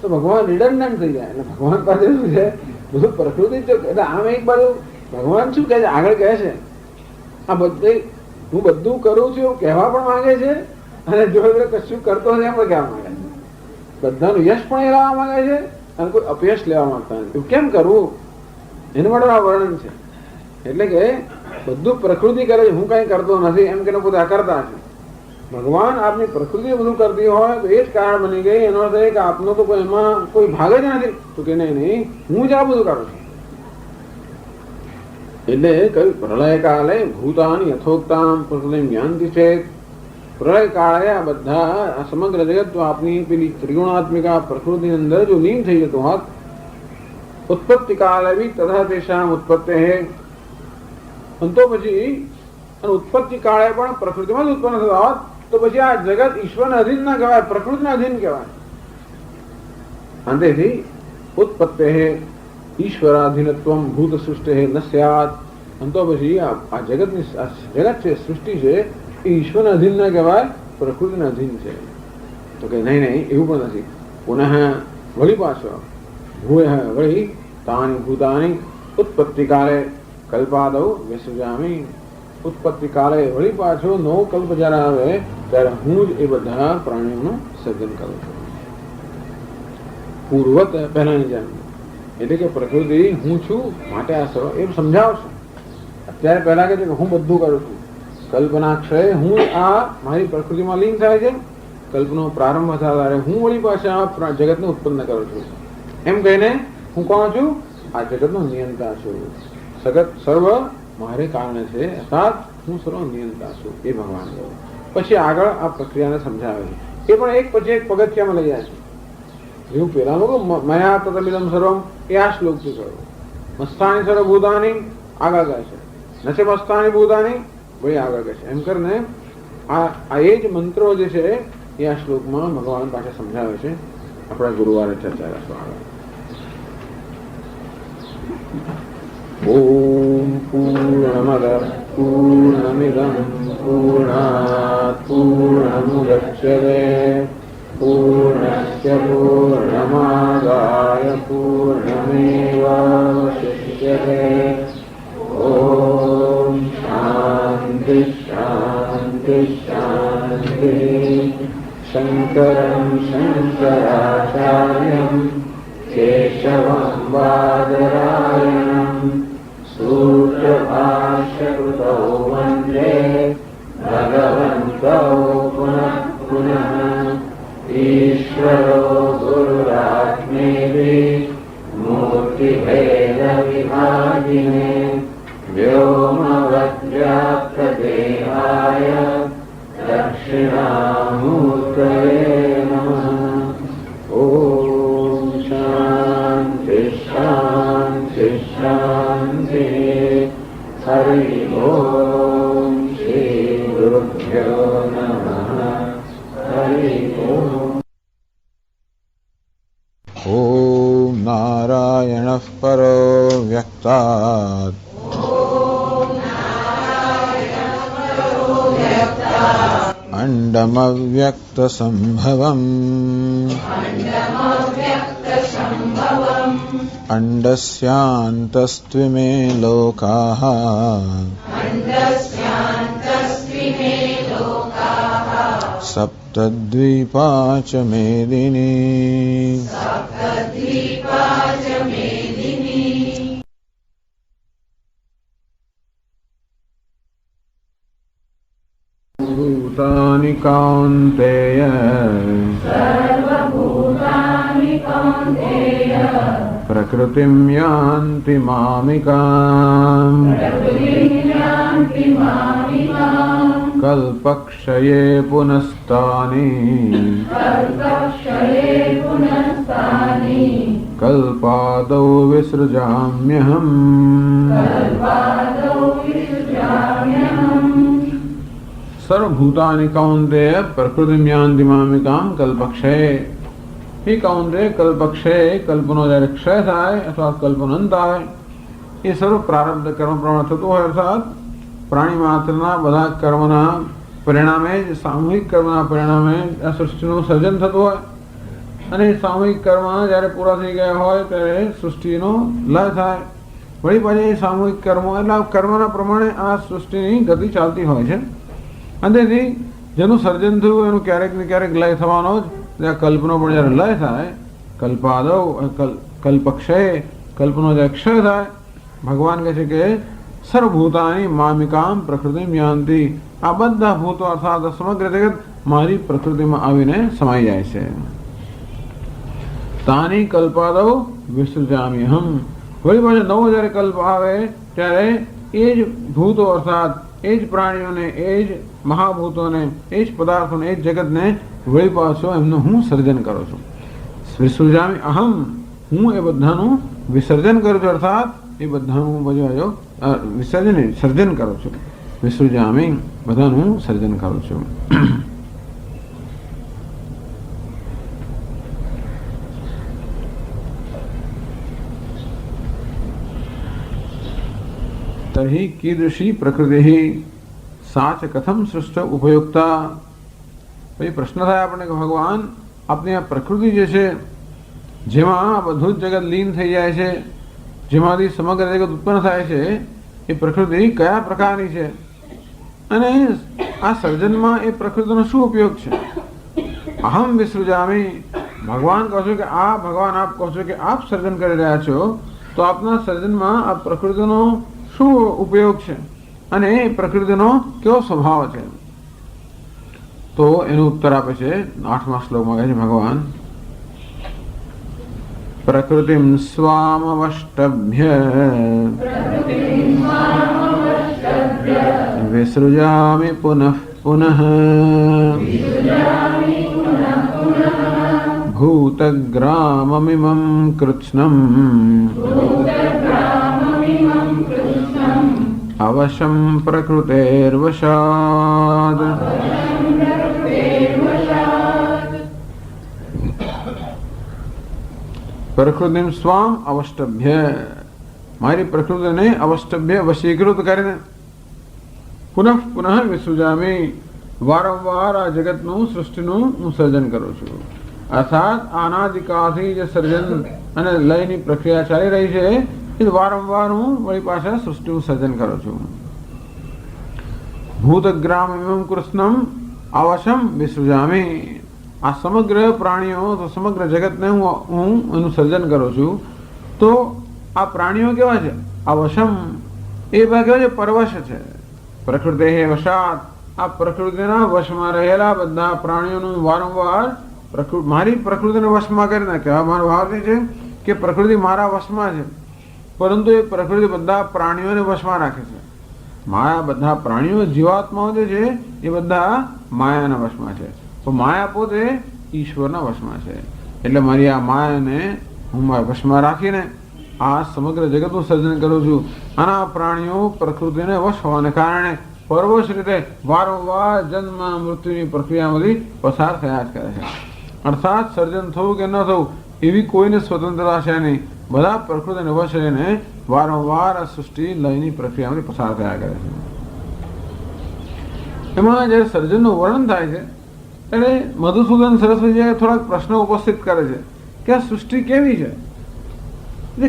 તો ભગવાન રિડન્ડન્ટ થઈ જાય. એટલે ભગવાન પાસે શું છે બધું પ્રકૃતિ જ. એટલે આમ એક બાજુ ભગવાન શું કહે છે આગળ કહે છે આ બધે હું બધું કરું છું એવું કહેવા પણ માંગે છે અને જો કશું કરતો હોય એમ પણ કહેવા માંગે છે. બધાનું યશ પણ એ લાવવા માંગે છે અને કોઈ અપયશ લેવા માંગતા નથી. કેમ કરવું એનું માટે આ વર્ણન છે. એટલે કે બધું પ્રકૃતિ કરે છે, હું કઈ કરતો નથી એમ કે પોતે અકર્તા છે. ભગવાન આપની પ્રકૃતિ બધું કરતી હોય તો એ જ કારણ બની ગઈ. એનો અર્થ એ કે આપનો તો કોઈ એમાં કોઈ ભાગ જ નથી. તો કે નહીં હું જ આ બધું કરું છું. એટલે કયું પ્રલય કાલે ભૂતાની યથોક્તામ પ્રકૃતિ જ્ઞાનથી છે. પ્રલય કાળે આ બધા આ સમગ્ર જગત તો આપની પેલી ત્રિગુણાત્મિકા પ્રકૃતિની અંદર જો લીન થઈ જતો હોત. ઉત્પત્તિ કાલે બી તથા તેષામ ઉત્પત્તિ હે. તો પછી અને ઉત્પત્તિ કાળે પણ પ્રકૃતિમાં જ ઉત્પન્ન થતા હોત તો પછી આ જગત ઈશ્વરને અધીન ના કહેવાય, પ્રકૃતિના અધીન કહેવાય. અંતેથી ઉત્પત્તિ હે ઈશ્વરાધીનત્વમ ભૂત સૃષ્ટિ ન સ્યાત. અને તો પછી આ જગતની જગત છે, સૃષ્ટિ છે, એ ઈશ્વરના અધીન ના કહેવાય, પ્રકૃતિના અધીન છે. તો કે નહીં નહીં, એવું પણ નથી. પુનઃ વળી પાછો ભૂય વળી તાની ભૂતાની ઉત્પત્તિ કાળે કલ્પાદૌ વિસર્જામી. ઉત્પત્તિ કાળે વળી પાછો નવો કલ્પ જયારે આવે ત્યારે હું જ એ બધા પ્રાણીઓનું સર્જન કરું છું. પૂર્વત પહેલાની જેમ, એટલે કે પ્રકૃતિ હું છું માટે આ સર્વ એમ સમજાવશે. અત્યારે પહેલા કે છે કે હું બધું કરું છું, કલ્પનાક્ષય હું આ મારી પ્રકૃતિમાં લીન થાય છે, કલ્પનો પ્રારંભ થાય ત્યારે હું વળી પાછા આ જગતને ઉત્પન્ન કરું છું. એમ કહીને હું કોણ છું? આ જગતનો નિયંતા છું. સગત સર્વ મારે કારણે છે, અર્થાત હું સર્વ નિયંતા છું. એ ભગવાન કહ્યું. પછી આગળ આ પ્રક્રિયાને સમજાવે છે. એ પણ એક પછી એક પગથિયામાં લઈ જાય છે. જેવું પેલાનું મયા તતમિદમ સર્વમ, એ આ શ્લોકથી કહ્યું. મસ્તાની સર્વભૂતાની આગળ કહે છે, નચે મસ્તાની ભૂતાની વળી આગળ કહે છે. એમ કરીને આ એ જ મંત્રો જે છે એ આ શ્લોકમાં ભગવાન પાસે સમજાવે છે. આપણા ગુરુવારે ચર્ચા કરશું આગળ. ઓમ પૂર્ણમદ પૂર્ણમિદમ પૂર્ણાત પૂર્ણમુદચ્યતે પૂર્ણસ્ય પૂર્ણમાદાય પૂર્ણમેવાવશિષ્યતે. ઓમ શાંતિ શાંતિ શાંતિ. શંકરં શંકરાચાર્યં કેશવં બાદરાયણં સૂત્રભાષ્યકૃતૌ વંદે ભગવन्तौ પુનઃ પુનઃ. ઈશ્વરો ગુરુરાત્મેતિ મૂર્તિભેદવિભાગિને વ્યોમવદ્વ્યાપ્તદેહાય દક્ષિણામૂર્તये નમઃ. ઓમ શાંતિ શાંતિ શાંતિ. હરિ ઓમ શ્રી ગુરુભ્યો નમઃ. હરિ ઓમ. ઓમ નારાયણઃ પરો વ્યક્તાत् અંડમવ્યક્તસંભવम् અંડસ્યાन्तસ્ત્વિમે લોકાઃ સપ્તદ્વીપા ચ મેદિની. ભૂતાનિ કૌન્તેય પ્રકૃતિમ યાન્તિ મામિકામ કલ્પક્ષયે પુનસ્તાની કલ્પાદૌ વિસૃજામ્યહમ. સર્વભૂતાનિ કૌન્તેય પ્રકૃતિમ યાન્તિ મામિકામ કલ્પક્ષયે. એ કૌન્તેય કલ્પક્ષયે, કલ્પનો જ્યારે ક્ષય થાય અથવા કલ્પનો અંત આવે એ સર્વ પ્રારબ્ધ કર્મ પ્રમાણે થતું હોય, અર્થાત પ્રાણી માત્રના બધા કર્મના પરિણામે જ, સામૂહિક કર્મના પરિણામે આ સૃષ્ટિનું સર્જન થતું હોય. અને સામૂહિક કર્મ જ્યારે પૂરા થઈ ગયા હોય ત્યારે સૃષ્ટિનો લય થાય. વળી પાછી એ સામૂહિક કર્મો એટલે કર્મના પ્રમાણે આ સૃષ્ટિની ગતિ ચાલતી હોય છે. અને તેથી જેનું સર્જન થયું એનું ક્યારેક ને ક્યારેક લય થવાનો જ. ત્યાં કલ્પનો પણ જ્યારે લય થાય, કલ્પાદૌ કલ્પક્ષય, કલ્પનો જ્યારે ક્ષય થાય, ભગવાન કહે છે કે સર્વભૂતાની મામિકામ પ્રકૃતિમ યાન્તિ. આ બધા ભૂતો અર્થાત સમગ્ર જગત મારી પ્રકૃતિમાં આવીને સમાઈ જાય છે. તાની કલ્પાદૌ વિસૃજામ્યહમ. વળી પાછો નવો જ્યારે કલ્પ આવે ત્યારે એ જ ભૂતો અર્થાત એ જ પ્રાણીઓને, એ જ મહાભૂતોને, એ જ પદાર્થોને, એ જ જગતને વળી પાછો એમનું હું સર્જન કરું છું. વિસૃજામી અહમ, હું એ બધાનું વિસર્જન કરું છું, અર્થાત એ બધાનું બધું સર્જન કરું છું. વિસૃજામી, બધાનું સર્જન કરું છું. तर्हि कीदृशी प्रकृति सा च कथम सृष्ट उपयोक्ता। પછી પ્રશ્ન થાય આપણે કે ભગવાન આપની આ પ્રકૃતિ જે છે જેમાં બધું જ જગત લીન થઈ જાય છે, જેમાંથી સમગ્ર જગત ઉત્પન્ન થાય છે, એ પ્રકૃતિ કયા પ્રકારની છે અને આ સર્જનમાં એ પ્રકૃતિનો શું ઉપયોગ છે? અહમ વિસૃજામી, ભગવાન કહો છો કે આ ભગવાન આપ કહો છો કે આપ સર્જન કરી રહ્યા છો, તો આપના સર્જનમાં આ પ્રકૃતિનો શું ઉપયોગ છે અને એ પ્રકૃતિનો કેવો સ્વભાવ છે? તો એનો ઉત્તર આપે છે 8મા શ્લોકમાં કહે છે ભગવાન, પ્રકૃતિમ સ્વામવષ્ટભ્ય વિસૃજામિ પુનઃ પુનઃ ભૂતગ્રામમિમં કૃત્સ્નમ અવશં પ્રકૃતેર્વશાદ। પ્રકૃતિ સ્વામ અવષ્ટભ્ય, મારી પ્રકૃતિને અવષ્ટભ્ય વશીકૃત કરીને પુનઃ પુનઃ વિસૃજામી, વારંવાર આ જગતનું સૃષ્ટિનું હું સર્જન કરું છું। અર્થાત અનાદિકાળથી જે સર્જન અને લયની પ્રક્રિયા ચાલી રહી છે એ વારંવાર હું વળી પાછા સૃષ્ટિનું સર્જન કરું છું। ભૂતગ્રામમિમં કૃષ્ણમ અવશમ વિસૃજામી, આ સમગ્ર પ્રાણીઓ તો સમગ્ર જગતને હું એનું સર્જન કરું છું। તો આ પ્રાણીઓ કેવા છે? અવશમ, એ બધા કેવા છે? પરવશ છે। પ્રકૃતિ હે વશાત, આ પ્રકૃતિના વશમાં રહેલા બધા પ્રાણીઓનું વારંવાર મારી પ્રકૃતિને વશમાં કરી નાખે। મારો ભાવ છે કે પ્રકૃતિ મારા વશમાં છે, પરંતુ એ પ્રકૃતિ બધા પ્રાણીઓને વશમાં રાખે છે। માયા બધા પ્રાણીઓ જીવાત્માઓ જે છે એ બધા માયાના વશમાં છે, તો માયા પોતે ઈશ્વરના વશમાં છે। એટલે મારી આ માયાને હું મારા વશમાં રાખીને આ સમગ્ર જગતનું સર્જન કરું છું। અને આ પ્રાણીઓ પ્રકૃતિને વશ હોવાને કારણે પરવશ રીતે વારંવાર જન્મ મૃત્યુની પ્રક્રિયામાંથી પસાર થયા જ કરે છે। અર્થાત સર્જન થવું કે ન થવું એવી કોઈને સ્વતંત્રતા છે નહીં, બધા પ્રકૃતિને વશ રહીને વારંવાર આ સૃષ્ટિ લયની પ્રક્રિયામાંથી પસાર થયા કરે છે। એમાં જ્યારે સર્જનનું વર્ણન થાય છે એટલે મધુસૂદન સરસ્વતી થોડાક પ્રશ્નો ઉપસ્થિત કરે છે કે આ સૃષ્ટિ કેવી છે?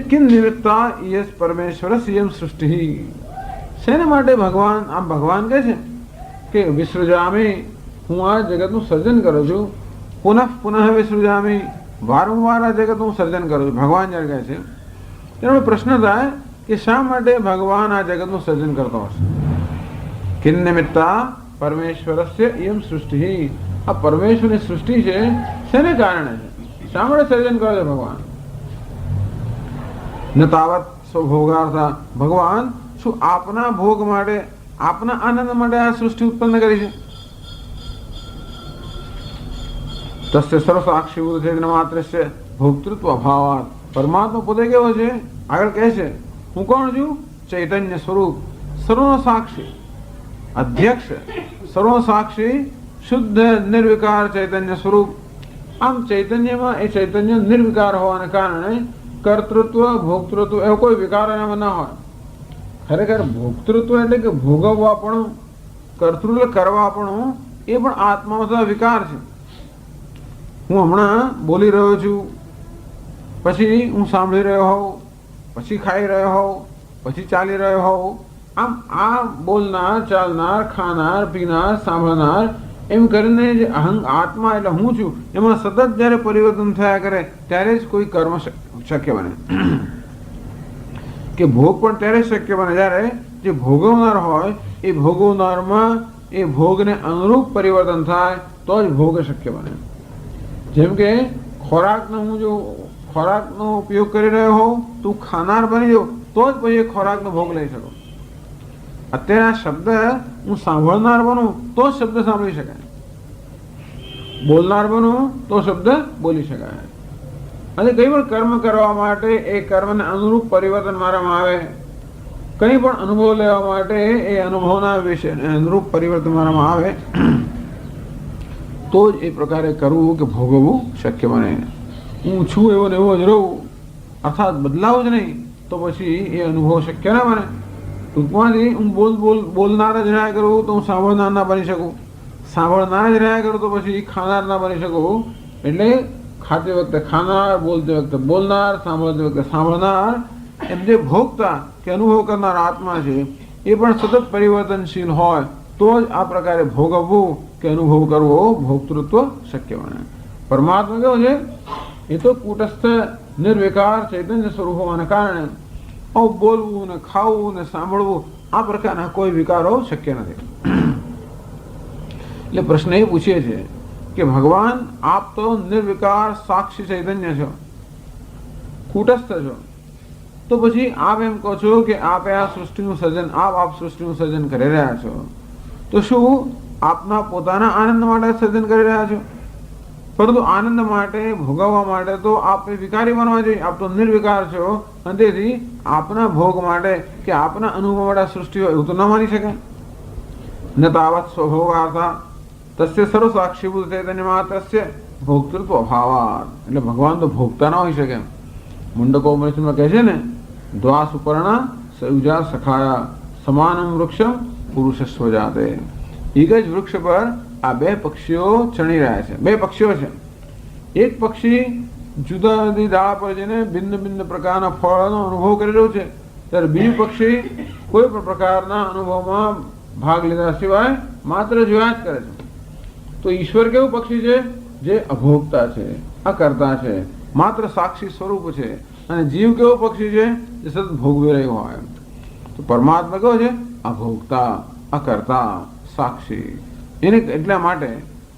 કિમ નિમિત્તા યસ પરમેશ્વર સિયમ સૃષ્ટિ, શેને માટે ભગવાન આમ ભગવાન કહે છે કે વિસૃજામી, હું આ જગતનું સર્જન કરું છું। પુનઃ પુનઃ વિસૃજામી, વારંવાર આ જગતનું સર્જન કરું છું ભગવાન જ્યારે કહે છે। એનો પ્રશ્ન થાય કે શા માટે ભગવાન આ જગતનું સર્જન કરતો હશે? કિમ નિમિત્તા પરમેશ્વરસ્ય ઇયમ સૃષ્ટિ, આ પરમેશ્વરની સૃષ્ટિ છે શેને કારણે છે? શા માટે સર્જન કરે છે ભગવાન? ન તાવત સ્વભોગાર્થા, ભગવાન શું આપના ભોગ માટે આપના આનંદ માટે આ સૃષ્ટિ ઉત્પન્ન કરી છે? તસ્ય સર્વસાક્ષીભૂત ચૈતન્ય માત્ર છે ભોક્તૃત્વ અભાવાત, પરમાત્મા પોતે કેવો છે? આગળ કહે છે હું કોણ છું? ચૈતન્ય સ્વરૂપ, સર્વનો સાક્ષી, અધ્યક્ષ, સર્વનો સાક્ષી, શુદ્ધ નિર્વિકાર ચૈતન્ય સ્વરૂપ। આમ ચૈતન્યમાં એ ચૈતન્ય નિર્વિકાર હોવાને કારણે કર્તૃત્વ ભોક્તૃત્વ એવો કોઈ વિકાર એનામાં ના હોય। ખરેખર ભોક્તૃત્વ એટલે કે ભોગવવાપણું, કર્તૃત્વ કરવાપણું એ પણ આત્મામાં વિકાર છે। હું હમણાં બોલી રહ્યો છું, પછી હું સાંભળી રહ્યો હોઉં, પછી ખાઈ રહ્યો હોઉં, પછી ચાલી રહ્યો હોઉં, આમ આ બોલનાર, ચાલનાર, ખાનાર, પીનાર, સાંભળનાર એમ કરીને જે આત્મા એટલે હું છું એમાં સતત જ્યારે પરિવર્તન થયા કરે ત્યારે જ કોઈ કર્મ શક્ય બને। કે ભોગ પણ ત્યારે શક્ય બને જ્યારે જે ભોગવનાર હોય એ ભોગવનારમાં એ ભોગને અનુરૂપ પરિવર્તન થાય તો જ ભોગ શક્ય બને। જેમ કે ખોરાકનો હું જો ખોરાકનો ઉપયોગ કરી રહ્યો હોઉં તો ખાનાર બની જાઉં તો જ પછી એ ખોરાકનો ભોગ લઈ શકું। અત્યારે આ શબ્દ હું સાંભળનાર બનું તો જ શબ્દ સાંભળી શકાય, બોલનાર બનું તો શબ્દ બોલી શકાય। અને કંઈ પણ કર્મ કરવા માટે એ કર્મને અનુરૂપ પરિવર્તન મારામાં આવે, કંઈ પણ અનુભવ લેવા માટે એ અનુભવના વિશે અનુરૂપ પરિવર્તન મારામાં આવે તો જ એ પ્રકારે કરવું કે ભોગવવું શક્ય બને। હું છું એવો ને એવો જ રહું અર્થાત બદલાવ જ નહીં તો પછી એ અનુભવ શક્ય ના બને। ટૂંકમાંથી હું બોલનાર જ રહ્યા કરું તો હું સાંભળનાર ના બની શકું, સાંભળનાર જ રહ્યા કરું તો પછી ખાનાર ના બની શકું. એટલે ખાતી વખતે ખાનાર, બોલતી વખતે બોલનાર, સાંભળતી વખતે સાંભળનાર. એમ જે ભોગતા કે અનુભવ કરનાર આત્મા છે એ પણ સતત પરિવર્તનશીલ હોય તો જ આ પ્રકારે ભોગવવું કે અનુભવ કરવો, ભોક્તૃત્વ શક્ય બને. પરમાત્મા કેવો છે? એ તો કૂટસ્થ નિર્વિકાર ચૈતન્ય સ્વરૂપ હોવાને કારણે બોલવું ને ખાવું ને સાંભળવું આ પ્રકારના કોઈ વિકારો શક્ય નથી. એટલે પ્રશ્ન એ પૂછે છે કે ભગવાન આપ તો નિર્વિકાર સાક્ષી ચૈતન્ય છો, કૂટસ્થ છો, તો પછી આપ એમ કહો છો કે આપે આ સૃષ્ટિનું સર્જન, આપ સૃષ્ટિનું સર્જન કરી રહ્યા છો, તો શું આપના પોતાના આનંદ માટે સર્જન કરી રહ્યા છો? પરંતુ આનંદ માટે, ભોગવવા માટે તો આપે વિકારી બનવા જોઈએ. આપ તો નિર્વિકાર છો અને તેથી આપના ભોગ માટે કે આપના અનુભવ માટે સૃષ્ટિ હોય એવું તો ન માની શકાય. ન તાવત સ્વભોગાર્થા તસ્ય સર્વ સાક્ષીભૂત ચૈતન્ય માત્રસ્ય ભોક્તૃત્વ અભાવાત. એટલે ભગવાન તો ભોગતા ના હોઈ શકે. મુંડકોપનિષદમાં કહે છે ને, દ્વા સુપર્ણા સયુજા સખાયા સમાનમ વૃક્ષમ પુરુષસ્વ જાતે. એક જ વૃક્ષ પર આ બે પક્ષીઓ ચણી રહ્યા છે. બે પક્ષીઓ છે. એક પક્ષી જુદા જુદી ડાળ પર જઈને ભિન્ન ભિન્ન પ્રકારના ફળનો અનુભવ કરી રહ્યું છે, ત્યારે બીજું પક્ષી કોઈ પણ પ્રકારના અનુભવમાં ભાગ લીધા સિવાય માત્ર જોયા જ કરે છે. તો ઈશ્વર કેવું પક્ષી છે? જે અભોગતા છે, અકર્તા છે, માત્ર સાક્ષી સ્વરૂપ છે. અને જીવ કેવો પક્ષી છે? જે સતત ભોગવી રહ્યો હોય. તો પરમાત્મા કેવો છે? અભોગતા, અકર્તા, સાક્ષી. એને એટલા માટે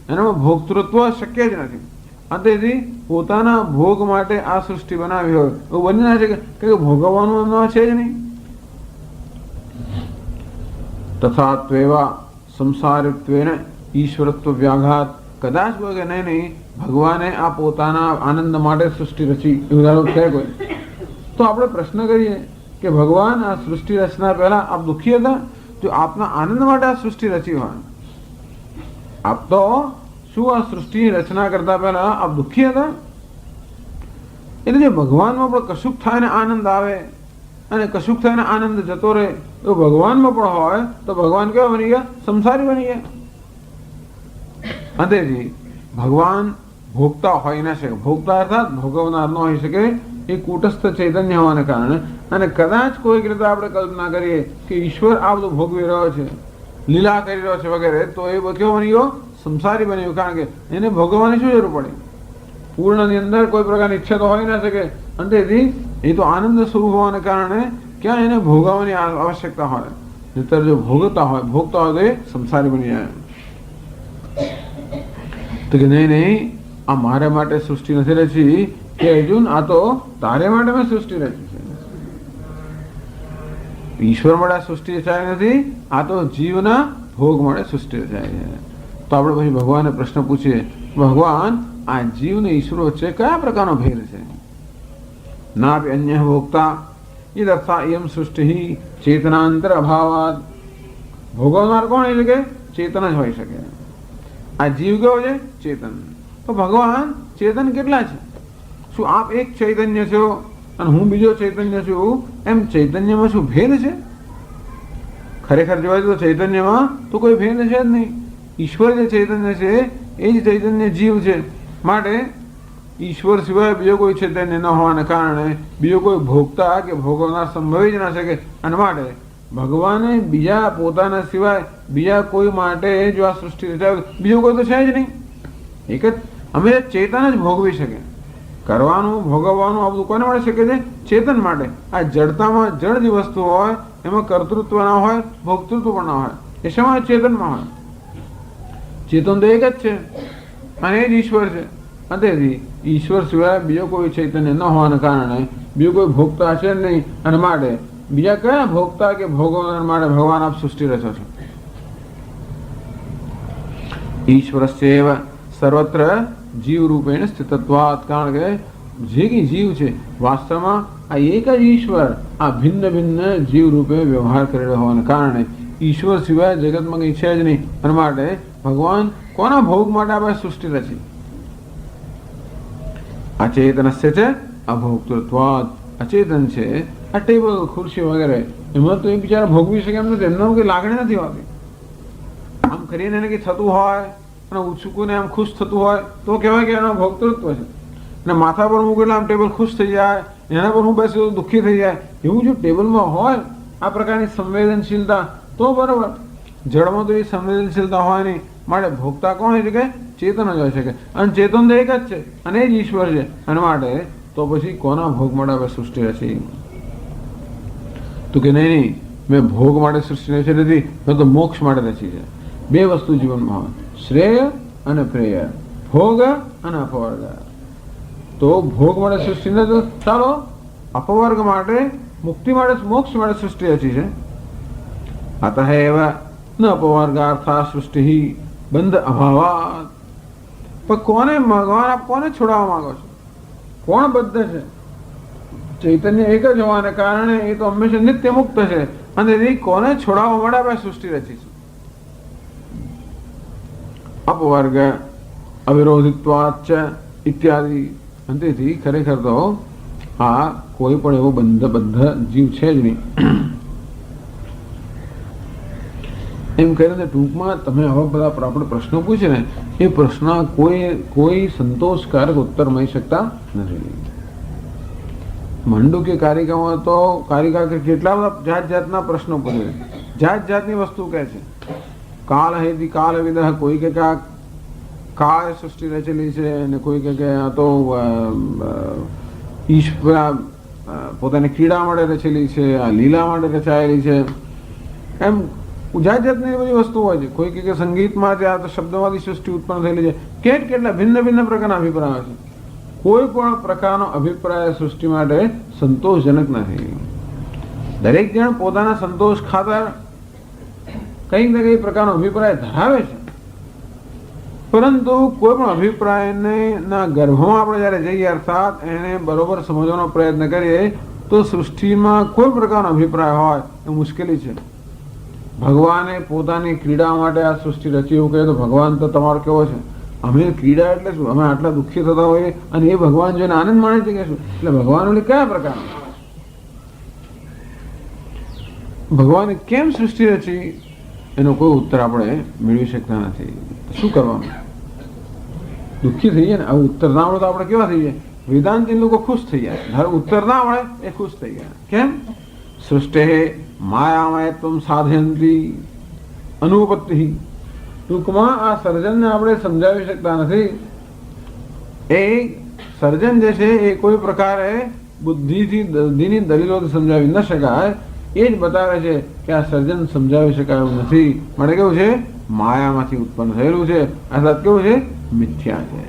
એનામાં ભોગતૃત્વ શક્ય જ નથી. તેથી પોતાના ભોગ માટે આ સૃષ્ટિ બનાવી હોય એવું બની ના છે કે ભોગવવાનું એમનો છે જ નહીં. તથા ત્વેવા સંસારિત્વેને ઈશ્વરત્વ વ્યાઘાત. કદાચ કોઈ કે નહીં ભગવાને આ પોતાના આનંદ માટે સૃષ્ટિ રચી એવું કહે કોઈ, તો આપણે પ્રશ્ન કરીએ કે ભગવાન આ સૃષ્ટિ રચના પહેલા આપ દુઃખી હતા? જો આપના આનંદ માટે આ સૃષ્ટિ રચી હોય, આપ તો શું આ સૃષ્ટિની રચના કરતા પહેલા આપ દુઃખી હતા? એટલે જે ભગવાનમાં પણ કશુંક થાય ને આનંદ આવે અને કશુંક થાય ને આનંદ જતો રહે એવું ભગવાનમાં પણ હોય તો ભગવાન કેવા બની ગયા? સંસારી બની ગયા. અંતેથી ભગવાન ભોગતા હોઈ ના શકે. ભોગતા અર્થાત ભોગવનાર ન હોઈ શકે. એ કૂટસ્થ ચૈતન્ય હોવાને કારણે. અને કદાચ કોઈક રીતે આપણે કલ્પના કરીએ કે ઈશ્વર આ બધું ભોગવી રહ્યો છે, લીલા કરી રહ્યો છે વગેરે, તો એ કેવો બની ગયો? સંસારી બન્યો. કારણ કે એને ભોગવવાની શું જરૂર પડે? પૂર્ણની અંદર કોઈ પ્રકારની ઈચ્છા તો હોઈ ના શકે. અને તેથી એ તો આનંદ સ્વરૂપ હોવાને કારણે ક્યાં એને ભોગવવાની આવશ્યકતા હોય? નહીતર જો ભોગતા હોય તો એ સંસારી બની જાય. તો કે નહીં, આ મારે માટે સૃષ્ટિ નથી રચી કે અર્જુન, આ તો તારે માટે મેં સૃષ્ટિ રચી છે. ઈશ્વર માટે સૃષ્ટિ રચાય નથી, આ તો જીવના ભોગ માટે સૃષ્ટિ રચાય છે. તો આપણે પછી ભગવાનને પ્રશ્ન પૂછીએ, ભગવાન આ જીવ ને ઈશ્વર વચ્ચે કયા પ્રકારનો ભેદ છે? ના અન્ય ભોગતા યથા એમ સૃષ્ટિ ચેતનાંતર અભાવાત. ભોગવનાર કોણ? એટલે કે ચેતન જ હોઈ શકે. આ જીવ કેવો છે? ચેતન. તો ભગવાન ચેતન કેટલા છે? શું આપ એક ચૈતન્ય છો અને હું બીજો ચૈતન્ય છું? એમ ચૈતન્યમાં શું ભેદ છે? ખરેખર જોવા તો ચૈતન્યમાં તો કોઈ ભેદ છે જ નહીં. ઈશ્વર જે ચૈતન્ય છે એ જ ચૈતન્ય જીવ છે. માટે ઈશ્વર સિવાય બીજો કોઈ ચૈતન્ય ન હોવાને કારણે બીજો કોઈ ભોગતા કે ભોગવનાર સંભવી જ ના શકે. અને માટે ભગવાને બીજા પોતાના સિવાય બીજા કોઈ માટે જો આ સૃષ્ટિ રચાય બીજો કોઈ તો છે જ નહીં. એક જ અમે ચેતન જ ભોગવી શકે. કરવાનું, ભોગવવાનું આ બધું કોને માટે શકે છે? ચેતન માટે. આ જડતામાં જડ જે વસ્તુ હોય એમાં કર્તૃત્વ ના હોય, ભોક્તૃત્વ પણ ના હોય. એ શેમાં? ચેતનમાં હોય. ચેતન તો એક જ છે અને એ જ ઈશ્વર છે. તેથી ઈશ્વર સિવાય બીજો કોઈ ચૈતન્ય ન હોવાને કારણે બીજો કોઈ ભોગતા છે નહીં. અને માટે બીજા કયા ભોગતા કે ભોગવનાર માટે ભગવાન આપ સૃષ્ટિ રચો છો? ઈશ્વરસ્યૈવ સર્વત્ર જીવ રૂપેણ સ્થિતત્વાત. કારણ કે જે કે જીવ છે વાસ્તવમાં આ એક જ ઈશ્વર આ ભિન્ન ભિન્ન જીવ રૂપે વ્યવહાર કરી રહ્યો હોવાને કારણે ઈશ્વર સિવાય જગતમાં કંઈ છે જ નહીં. અને માટે ભગવાન કોના ભોગ માટે આપણે સૃષ્ટિ રચી? અચેતનસ્ય છે અભોક્તૃત્વાત. અચેતન છે આ ટેબલ ખુરશી વગેરે એમાં તો એ બિચારા ભોગવી શકે એમ નથી, એમનો કંઈ લાગણી નથી હોતી. આમ કરીને એને કંઈ થતું હોય અને ઉછકુને આમ ખુશ થતું હોય તો કહેવાય કે એનો ભોગતૃત્વ છે. અને માથા પર મૂકેલું આમ ટેબલ ખુશ થઈ જાય, એના પર હું બેસું તો દુઃખી થઈ જાય, એવું જો ટેબલમાં હોય આ પ્રકારની સંવેદનશીલતા તો બરાબર. જળમાં તો એ સંવેદનશીલતા હોય નહીં. માટે ભોગતા કોણ હોય છે કે ચેતન જ હોય શકે, અને ચેતન તો એક જ છે અને એ જ ઈશ્વર છે. અને માટે તો પછી કોના ભોગ માટે સૃષ્ટિ રચી? તો કે નહીં, મેં ભોગ માટે સૃષ્ટિ રચી નથી, મેં તો મોક્ષ માટે રચી છે. બે વસ્તુ જીવનમાં હોય, શ્રેય અને પ્રેય, ભોગ અને અપવર્ગ. તો ભોગ માટે સૃષ્ટિ નથી, તો ચાલો અપવર્ગ માટે, મુક્તિ માટે, મોક્ષ માટે સૃષ્ટિ રચી છે. અતઃ એવા ન અપવર્ગાર્થા સૃષ્ટિ બંધ અભાવાત. પણ કોને ભગવાન આપ કોને છોડાવવા માંગો છો? કોણ બદ્ધ છે? ચૈતન્ય એક જ હોવાને કારણે એ તો હંમેશા નિત્ય મુક્ત છે, અને એ કોને છોડાવવા માટે આપણે સૃષ્ટિ રચી છે? અપવર્ગ અવિરોધિત્વાચ ઇત્યાદિ. તેથી ખરેખર તો આ કોઈ પણ એવો બદ્ધ જીવ છે જ નહીં. એમ કરીને ટૂંકમાં તમે આવા બધા આપણે પ્રશ્નો પૂછે ને, એ પ્રશ્ન કોઈ સંતોષકારક ઉત્તર મળી શકતા નથી. મંડુક્ય કારિકામાં તો કારિકા કેટલા બધા જાત જાતના પ્રશ્નો પૂછે, જાત જાતની વસ્તુ કહે છે. કાળ હેતી કાળ વિદહ, કોઈ કે કાળ સૃષ્ટિ રચેલી છે, અને કોઈ કે આ તો ઈશ્વર પોતાની ક્રીડા માટે રચેલી છે, આ લીલા માટે રચાયેલી છે. એમ જાત જાતની બધી વસ્તુ હોય છે. કોઈ કે સંગીતમાં આ તો શબ્દવાદી સૃષ્ટિ ઉત્પન્ન થયેલી છે. કેટલા ભિન્ન ભિન્ન પ્રકારના અભિપ્રાયો છે. કોઈ પણ પ્રકારનો અભિપ્રાય સૃષ્ટિ માટે સંતોષજનક નથી. દરેક જણ પોતાના સંતોષ ખાતર કંઈક ને કંઈક પ્રકારનો અભિપ્રાય ધરાવે છે. પરંતુ કોઈ પણ અભિપ્રાયને ના ગર્ભમાં આપણે જ્યારે જઈએ, અર્થાત એને બરોબર સમજવાનો પ્રયત્ન કરીએ, તો સૃષ્ટિમાં કોઈ પ્રકારનો અભિપ્રાય હોય એ મુશ્કેલી છે. ભગવાને પોતાની ક્રીડા માટે આ સૃષ્ટિ રચી એવું કહે તો ભગવાન તો તમારો કેવો છે? અમે ક્રીડા એટલે શું? અમે આટલા દુઃખી થતા હોઈએ અને એ ભગવાન જોઈને આનંદ માણે છે કે શું? એટલે ભગવાન એટલે કયા પ્રકારનો? ભગવાને કેમ સૃષ્ટિ રચી એનો કોઈ ઉત્તર આપણે મેળવી શકતા નથી. શું કરવાનું? દુઃખી થઈ જાય ને. આવું ઉત્તર ના મળે તો આપણે કેવા થઈ જાય? વેદાંતી લોકો ખુશ થઈ જાય. ધારો ઉત્તર ના મળે એ ખુશ થઈ ગયા. કેમ? સૃષ્ટિ માયામયત્વમ સાધયંતી અનુપત્તિ. ટૂંકમાં આ સર્જનને આપણે સમજાવી શકતા નથી. એ સર્જન જે છે એ કોઈ પ્રકારે બુદ્ધિની દલીલોથી સમજાવી ન શકાય. એ જ બતાવે છે કે આ સર્જન સમજાવી શકાય એવું નથી. માટે કેવું છે? માયામાંથી ઉત્પન્ન થયેલું છે, અર્થાત કેવું છે? મિથ્યા છે.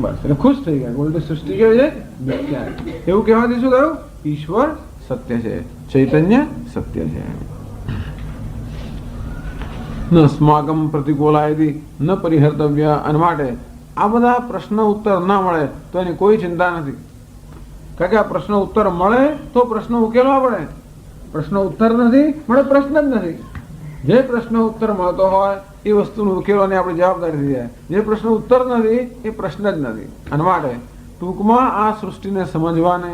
બસ એટલે ખુશ થઈ ગયા. બોલતે સૃષ્ટિ કેવી છે? મિથ્યા. એવું કહેવાથી શું કહ્યું? ઈશ્વર સત્ય છે, ચૈતન્ય સત્ય છે. ન સ્માગમ પ્રતિકૂલાયથી ન પરિહર્તવ્ય. અને માટે આ બધા પ્રશ્ન ઉત્તર ના મળે તો એની કોઈ ચિંતા નથી. કારણ કે આ પ્રશ્ન ઉત્તર મળે તો પ્રશ્ન ઉકેલવા પડે. પ્રશ્ન ઉત્તર નથી મળે, પ્રશ્ન જ નથી. જે પ્રશ્ન ઉત્તર મળતો હોય એ વસ્તુનો ઉકેલવાની આપણી જવાબદારી થઈ જાય. જે પ્રશ્ન ઉત્તર નથી એ પ્રશ્ન જ નથી. અને માટે ટૂંકમાં આ સૃષ્ટિને સમજવાને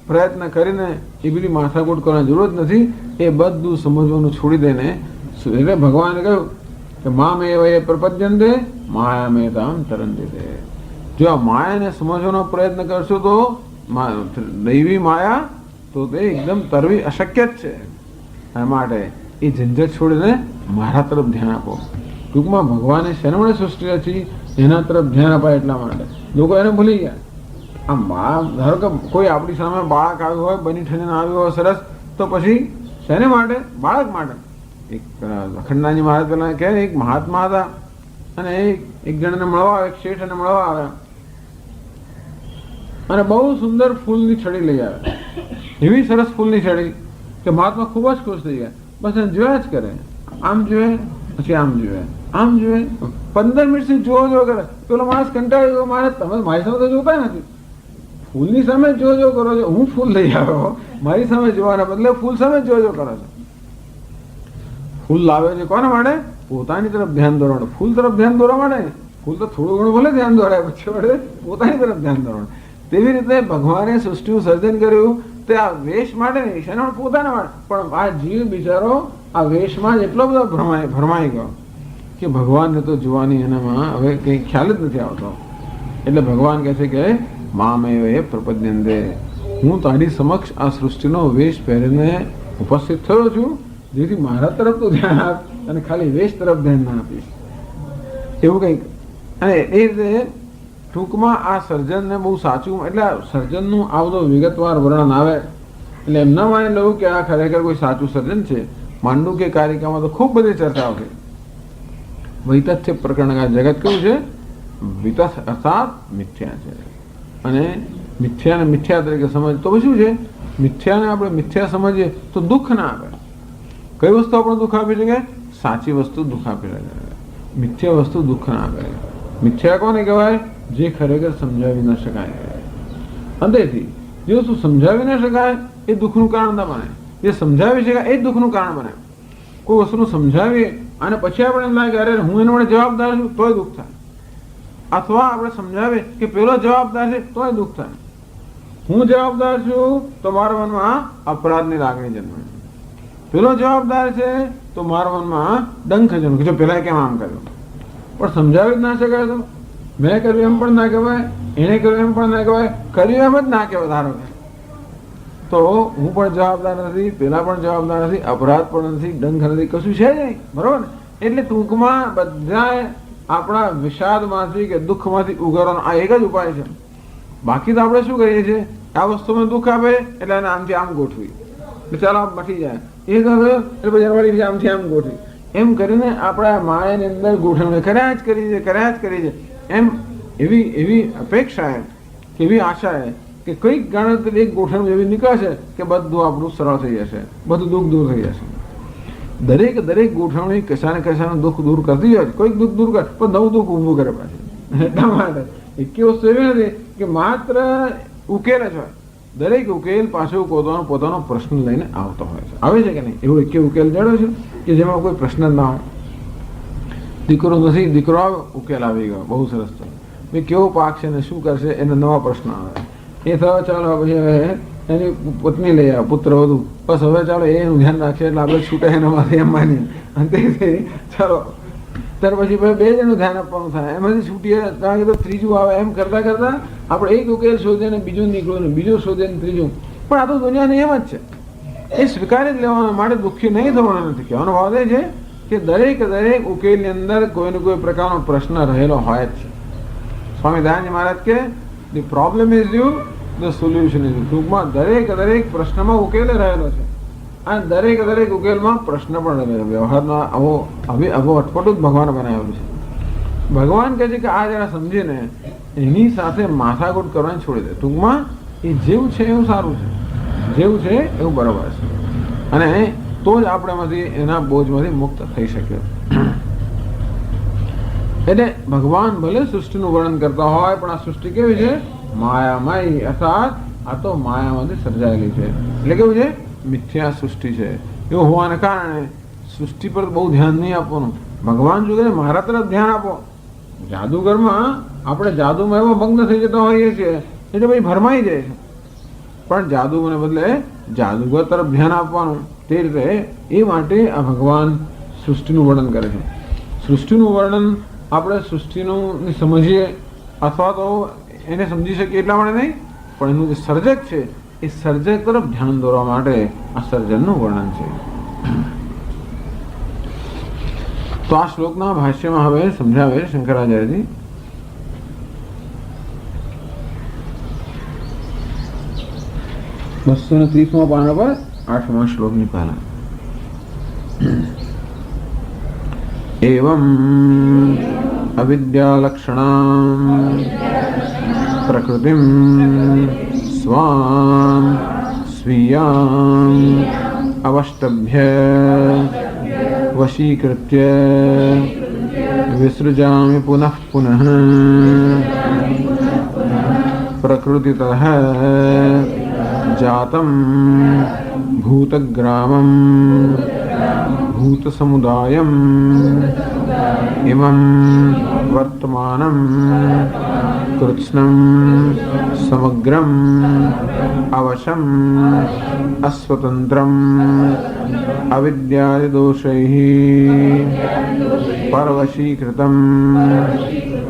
પ્રયત્ન કરીને એ બધી માથાકૂટ કરવાની જરૂર જ નથી. એ બધું સમજવાનું છોડી દઈને એટલે ભગવાને કહ્યું કે મામે એ પ્રપદ્યંતે માયામે તામ તરંતે. જો આ માયાને સમજવાનો પ્રયત્ન કરશો તો દૈવી માયા તો તે એકદમ તરવી અશક્ય જ છે. એ માટે એ ઝંઝટ છોડીને મારા તરફ ધ્યાન આપો. ટૂંકમાં ભગવાને શેના સૃષ્ટિ રચી એના તરફ ધ્યાન અપાય એટલા માટે. લોકો એને ભૂલી ગયા. આમ ધારો કે કોઈ આપણી સામે બાળક આવ્યું હોય, બની ઠણીને આવ્યું હોય સરસ, તો પછી શેને માટે? બાળક માટે. એક અખંડાજી મહારાજ પેલા કહે એક મહાત્મા હતા અને એક જણને મળવા આવે, એક શેઠ એને મળવા આવ્યા અને બહુ સુંદર ફૂલની છડી લઈ આવે. એવી સરસ ફૂલની છડી કે મહાત્મા ખૂબ જ ખુશ થઈ ગયા. બસ એને જોયા જ કરે. આમ જોયે, પછી આમ જોયે, આમ જોયે, 15 મિનિટ સુધી જો કરે. પેલો માણસ કંટાળી ગયો, મારે તમે મારી સામે તો જોતા નથી, ફૂલની સામે જો કરો છો. હું ફૂલ લઈ આવ્યો, મારી સામે જોવાના બદલે ફૂલ સામે જો કરો છો. ફૂલ લાવે છે કોના માટે? પોતાની તરફ ધ્યાન દોરવાનું. ફૂલ તરફ ધ્યાન દોરવા માટે. ફૂલ તો થોડું ઘણું ભલે ધ્યાન દોરાય, પછી વડે પોતાની તરફ ધ્યાન દોરવાનું. તેવી રીતે ભગવાને સૃષ્ટિનું સર્જન કર્યું તે આ વેશ માટે નહીં, શેના માટે? પોતાના માટે. પણ આ જીવ બિચારો આ વેશમાં જ એટલો બધો ભરમાઈ ગયો કે ભગવાનને તો જોવાની એનામાં હવે કંઈ ખ્યાલ જ નથી આવતો. એટલે ભગવાન કહે છે કે મામેવ એ પ્રપદ્યંતે, હું તારી સમક્ષ આ સૃષ્ટિનો વેશ પહેરીને ઉપસ્થિત થયો છું, જેથી મારા તરફ તો ધ્યાન આપ અને ખાલી વેશ તરફ ધ્યાન ના આપીશ. એવું કંઈક. અને એ રીતે ટૂંકમાં આ સર્જનને બહુ સાચું, એટલે સર્જનનું આ બધું વિગતવાર વર્ણન આવે એટલે એમ ના માની લેવું કે આ ખરેખર કોઈ સાચું સર્જન છે. માંડુક્ય કારિકામાં તો ખૂબ બધી ચર્ચાઓ છે. વૈતથ્ય પ્રકરણ જગત કેવું છે? વિતથ અર્થાત મિથ્યા છે. અને મિથ્યાને મિથ્યા તરીકે સમજ તો શું છે? મિથ્યાને આપણે મિથ્યા સમજીએ તો દુઃખ ના આપે. કઈ વસ્તુ આપણે દુઃખ આપી શકે? સાચી વસ્તુ દુઃખ આપી શકે. મિથ્યા વસ્તુ દુઃખ ના આપે. મિથ્યા કોને કહેવાય? જે ખરેખર સમજાવી ન શકાય. અંતેથી જે વસ્તુ સમજાવી ન શકાય એ દુઃખનું કારણ ના બને. જે સમજાવી શકાય એ જ દુઃખનું કારણ બને. કોઈ વસ્તુનું સમજાવીએ અને પછી આપણે એમ લાગે અરે હું એના માટે જવાબદાર છું, તોય દુઃખ થાય. અથવા આપણે સમજાવીએ કે પેલો જવાબદાર છે, તોય દુઃખ થાય. હું જવાબદાર છું તો મારા મનમાં અપરાધની લાગણી જન્મે. પેલો જવાબદાર છે તો મારા મનમાં ડંખ જન્મે કે જો પેલા કેમ આમ કર્યું. પણ સમજાવી જ ના શકાય તો મેં કર્યું એમ પણ ના કહેવાય, એણે કર્યું એમ પણ ના કહેવાય, કર્યું એમ જ ના કહેવાય. ધારો કે તો હું પણ જવાબદાર નથી, પેલા પણ જવાબદાર નથી, અપરાધ પણ નથી, ડંખ નથી, કશું છે નહીં. બરોબર ને? એટલે ટૂંકમાં બધાએ આપણા વિષાદમાંથી કે દુઃખમાંથી ઉગારવાનો આ એક જ ઉપાય છે. બાકી તો આપણે શું કરીએ છીએ? આ વસ્તુમાં દુઃખ આપે એટલે એને આમથી આમ ગોઠવી, ચાલો આમ મટી જાય. એ ગયો એટલે પછી વળી આમથી આમ ગોઠવી. એમ કરીને આપણા માયાની અંદર ગોઠવણી કર્યા જ કરી છે. એમ એવી અપેક્ષા કે એવી આશા કે કંઈક ગણતરી એક ગોઠવણી એવી નીકળશે કે બધું આપણું સરળ થઈ જશે, બધું દુઃખ દૂર થઈ જશે. દરેક ગોઠવણી કશાને કશાનું દુઃખ દૂર કરતી હોય. કોઈક દુઃખ દૂર કરે પણ નવું દુઃખ ઊભું કરે પાછું. એટલા માટે એક વસ્તુ એવી નથી કે માત્ર ઉકેલ જ હોય. દરેક ઉકેલ પાછો પોતાનો પ્રશ્ન લઈને આવતો હોય છે. આવે છે કે નહીં? એવો એક ઉકેલ જડો છે કે જેમાં કોઈ પ્રશ્ન જ ના હોય. દીકરો નથી, દીકરો આવે, ઉકેલ આવી ગયો, બહુ સરસ. ભાઈ કેવો પાક છે ને શું કરશે, એને નવા પ્રશ્ન આવે. એ થયો ચાલો પછી હવે એની પત્ની લઈ આવે, પુત્ર વધુ, બસ હવે ચાલો એનું ધ્યાન રાખશે એટલે આપણે છૂટે એનામાંથી એમ માનીએ. અને ચાલો ત્યાર પછી બે જણનું ધ્યાન આપવાનું થાય, એમાંથી છૂટીએ કારણ કે ત્રીજું આવે. એમ કરતા કરતા આપણે એક ઉકેલ શોધીએ ને બીજું નીકળ્યું ને બીજું શોધીએ ને ત્રીજું. પણ આ તો દુનિયાની એમ જ છે. એ સ્વીકારી જ લેવાના માટે દુઃખી નહીં થવાના નથી. કહેવાનો ભાવ એ છે કે દરેક ઉકેલની અંદર કોઈને કોઈ પ્રકારનો પ્રશ્ન રહેલો હોય જ છે. સ્વામી દયાનંદ મહારાજ કે the problem is you, the solution is you. ટૂંકમાં દરેક પ્રશ્નમાં ઉકેલ રહેલો છે અને દરેક ઉકેલમાં પ્રશ્ન પણ રહેલો. વ્યવહારમાં આવો અટપટું જ ભગવાન બનાવેલું છે. ભગવાન કહે છે કે આ જરા સમજીને એની સાથે માથાકૂટ કરવાની છોડી દે. ટૂંકમાં એ જેવું છે એવું સારું છે, જેવું છે એવું બરાબર છે. અને તો જ આપણે એના બોજમાંથી મુક્ત થઈ શકીએ. એટલે ભગવાન ભલે સૃષ્ટિનું વર્ણન કરતા હોય પણ આ સૃષ્ટિ કેવી છે? માયામય. અર્થાત આ તો માયામાંથી સર્જાયેલી છે. એટલે કેવું છે? મિથ્યા સૃષ્ટિ છે. એવું હોવાને કારણે સૃષ્ટિ પર બહુ ધ્યાન નહીં આપવાનું. ભગવાન જો કહે મારા તરફ ધ્યાન આપો. જાદુગરમાં આપણે જાદુમાં એવો ભંગ થઈ જતા હોઈએ છીએ એટલે પછી ભરમાઈ જાય છે. પણ જાદુને બદલે જાદુગર તરફ ધ્યાન આપવાનું. તે રીતે એ માટે આ ભગવાન સૃષ્ટિનું વર્ણન કરે છે. સૃષ્ટિનું વર્ણન આપણે સૃષ્ટિનું સમજીએ અથવા તો એને સમજી શકીએ એટલા માટે નહીં, પણ એનું જે સર્જક છે એ સર્જક તરફ ધ્યાન દોરવા માટે આ સર્જનનું વર્ણન છે. તો આ શ્લોકના ભાષ્યમાં હવે સમજાવે શંકરાચાર્યજી. 230 પાના પર 8મા શ્લોકની પહેલા एवं अविद्यालक्षणां प्रकृतिं स्वां स्वीयाम् अवष्टभ्य वशीकृत्य विसृजामि पुनः पुनः प्रकृतितः जातं भूतग्रामं भूतसमुदायम् इमं वर्तमानं કૃત્સ્નમ સમગ્રમ અવશમ અસ્વતંત્રમ અવિદ્યાદોષૈઃ પરવશીકૃતમ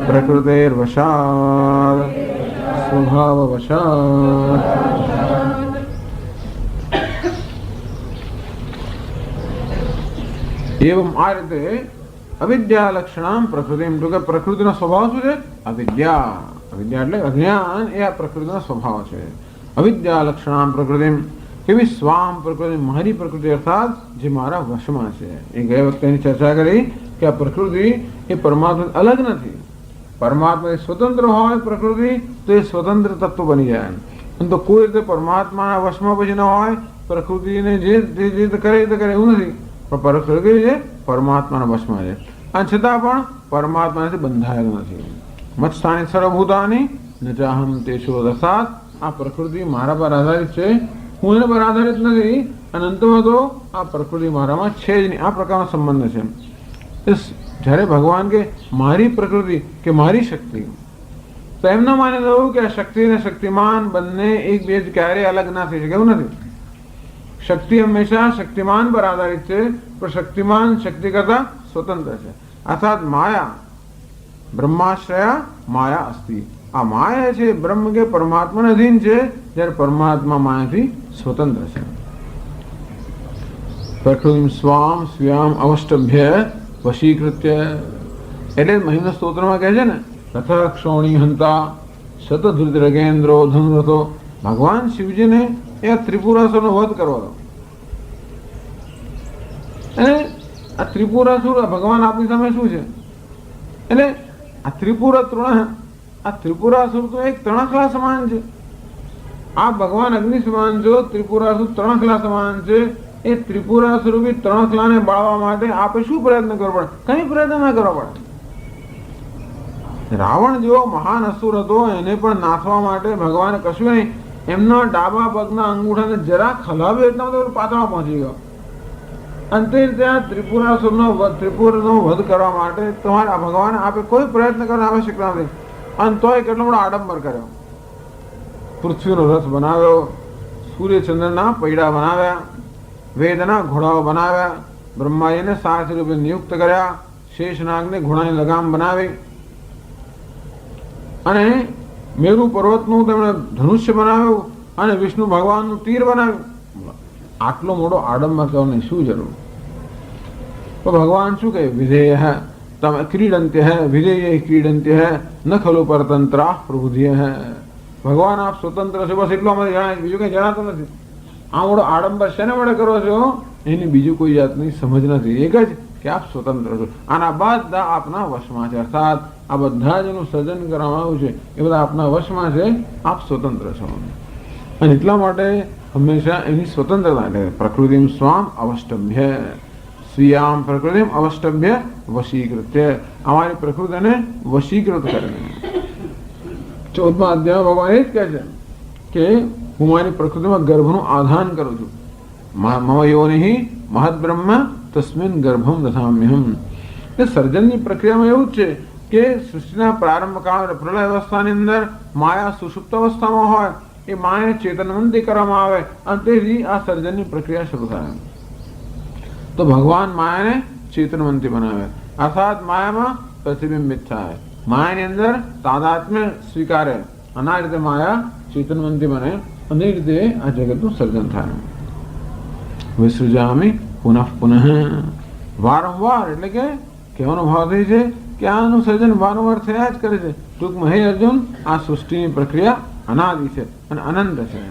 પ્રકૃતેર્વશાદ સ્વભાવવશાદ. એવમ આ રીતે અવિદ્યા લક્ષણામ પ્રકૃતિ, એમ તો કે પ્રકૃતિનો સ્વભાવ શું છે? અવિદ્યા. અવિદ્યા એટલે અજ્ઞાન, એ આ પ્રકૃતિનો સ્વભાવ છે. અવિદ્યા લક્ષણામ પ્રકૃતિ, કેવી? સ્વામ પ્રકૃતિ, મારી પ્રકૃતિ, અર્થાત જે મારા વશમાં છે. એ ગયા વખતે એની ચર્ચા કરી કે આ પ્રકૃતિ એ પરમાત્મા અલગ નથી. પરમાત્મા સ્વતંત્ર હોય પ્રકૃતિ તો એ સ્વતંત્ર તત્વ બની જાય. તો કોઈ રીતે પરમાત્માના વશમાં પછી ન હોય, પ્રકૃતિને જે કરે એ કરે એવું નથી. પણ પ્રકૃતિ છે પરમાત્માના વશમાં છે, અને છતાં પણ પરમાત્માથી બંધાયેલું નથી. મત્સ્થાની સર્વભૂતાની ન ચાહમ તેષુ, અર્થાત આ પ્રકૃતિ મારા પર આધારિત છે, હું એના પર આધારિત નથી, અને અંતમાં તો આ પ્રકૃતિ મારામાં છે જ નહીં. આ પ્રકારનો સંબંધ છે. જ્યારે ભગવાન કે મારી પ્રકૃતિ કે મારી શક્તિ, તો એમ ન માની લેવું કે આ શક્તિ અને શક્તિમાન બંને એકબીજ ક્યારેય અલગ ના થઈ શકે, એવું નથી. શક્તિ હંમેશા શક્તિમાન પર આધારિત છે, પણ શક્તિમાન શક્તિ કરતા સ્વતંત્ર છે. અર્થાત માયા બ્રહ્માશ્રયા માયા અસ્તિ. આ માયા છે બ્રહ્મ કે પરમાત્માને અધીન છે, જ્યારે પરમાત્મા માયાથી સ્વતંત્ર છે. પ્રકૃતિ સ્વામ સ્વ્યામ અવષ્ટભ્ય વશીકૃત્ય, એટલે મહિમ્ન સ્તોત્રમાં કહે છે ને, રથ ક્ષોણી હંતા શતધૃતરગેન્દ્રો ધનુરથો. ભગવાન શિવજીને એ ત્રિપુરાસુરનો વધ કરવો હતો. અને આ ત્રિપુરાસુર ભગવાન આપણી સામે શું છે? એટલે આ ત્રિપુરાસુર તો એક તણખલા સમાન છે. આ ભગવાન અગ્નિ સમાન જો ત્રિપુરાસુર તણખલા સમાન છે. એ ત્રિપુરાસુર બી તણખલાને બાળવા માટે આપે શું પ્રયત્ન કરવો પડે? કઈ પ્રયત્ન ના કરવો પડે. રાવણ જેવો મહાન અસુર હતો, એને પણ નાથવા માટે ભગવાને કશું નહીં, એમના ડાબા પગના અંગૂઠાને જરા ખલાવ્યો એટલા બધા પાતળા પહોંચી ગયો. અંતે ત્યાં ત્રિપુરનો વધ કરવા માટે તમારા ભગવાન આપે કોઈ પ્રયત્ન કરવાની આવશ્યકતા નથી. અને તોય કેટલો બધો આડંબર કર્યો. પૃથ્વીનો રથ બનાવ્યો, સૂર્યચંદ્રના પૈડા બનાવ્યા, વેદના ઘોડાઓ બનાવ્યા, બ્રહ્માજીને સારથી રૂપે નિયુક્ત કર્યા, શેષનાગને ઘોડાની લગામ બનાવી, અને મેરુ પર્વતનું તેમણે ધનુષ્ય બનાવ્યું, અને વિષ્ણુ ભગવાનનું તીર બનાવ્યું. આટલો મોટો આડંબર કરવાની શું જરૂર? તો ભગવાન શું કહે? વિધેય તમે ક્રીડંત્ય હે વિધેય ક્રીડંત્ય હે ન ખલો પરતંત્ર પ્રબુધ્ય હે. ભગવાન આપ સ્વતંત્ર છે, બસ એટલું અમારે જણાય, બીજું કઈ જણાતું નથી. આ મોટો આડંબર શેને વડે કરો છો? એની બીજું કોઈ જાતની સમજ નથી. એક જ કે આપ સ્વતંત્ર છો, આના બધા આપના વશમાં છે. અર્થાત આ બધા જેનું સર્જન કરવામાં આવ્યું છે એ બધા આપના વશમાં છે, આપ સ્વતંત્ર છો. અને એટલા માટે હંમેશા એની સ્વતંત્રતા, એટલે પ્રકૃતિ સ્વામ અવષ્ટભ્ય સ્વીયામ પ્રકૃતિ અવષ્ટભ્ય વશીકૃત્ય, અમારી પ્રકૃતિને વશીકૃત કરે. 14મા અધ્યાય ભગવાન એ જ કહે છે કે હું મારી પ્રકૃતિમાં ગર્ભનું આધાન કરું છું. મમ યોનિ મહદ્બ્રહ્મ તસ્મિન ગર્ભમ દધામ્યહમ. એ સર્જનની પ્રક્રિયામાં એવું જ છે કે સૃષ્ટિના પ્રારંભ કાળ પ્રલય અવસ્થાની અંદર માયા સુષુપ્ત અવસ્થામાં હોય, એ માયાને ચેતનવંતી કરવામાં આવે, અને તેથી આ સર્જનની પ્રક્રિયા શરૂ થાય. તો ભગવાન માયાને ચેતનવંતી બનાવે, અર્થાત માયામાં પ્રતિબિંબિત થાય, માયાની અંદર તાદાત્મ્ય સ્વીકારે, અને આ રીતે માયા ચેતનવંતી બને, અને એ રીતે આ જગતનું સર્જન થાય. વિસૃજામિ પુનઃ પુનઃ, વારંવાર, એટલે કે કહેવાનો ભાવ થઈ છે કે આનું સર્જન વારંવાર થયા જ કરે છે. ટૂંકમાં હે અર્જુન, આ સૃષ્ટિની પ્રક્રિયા અનાદિ છે અને અનંત છે.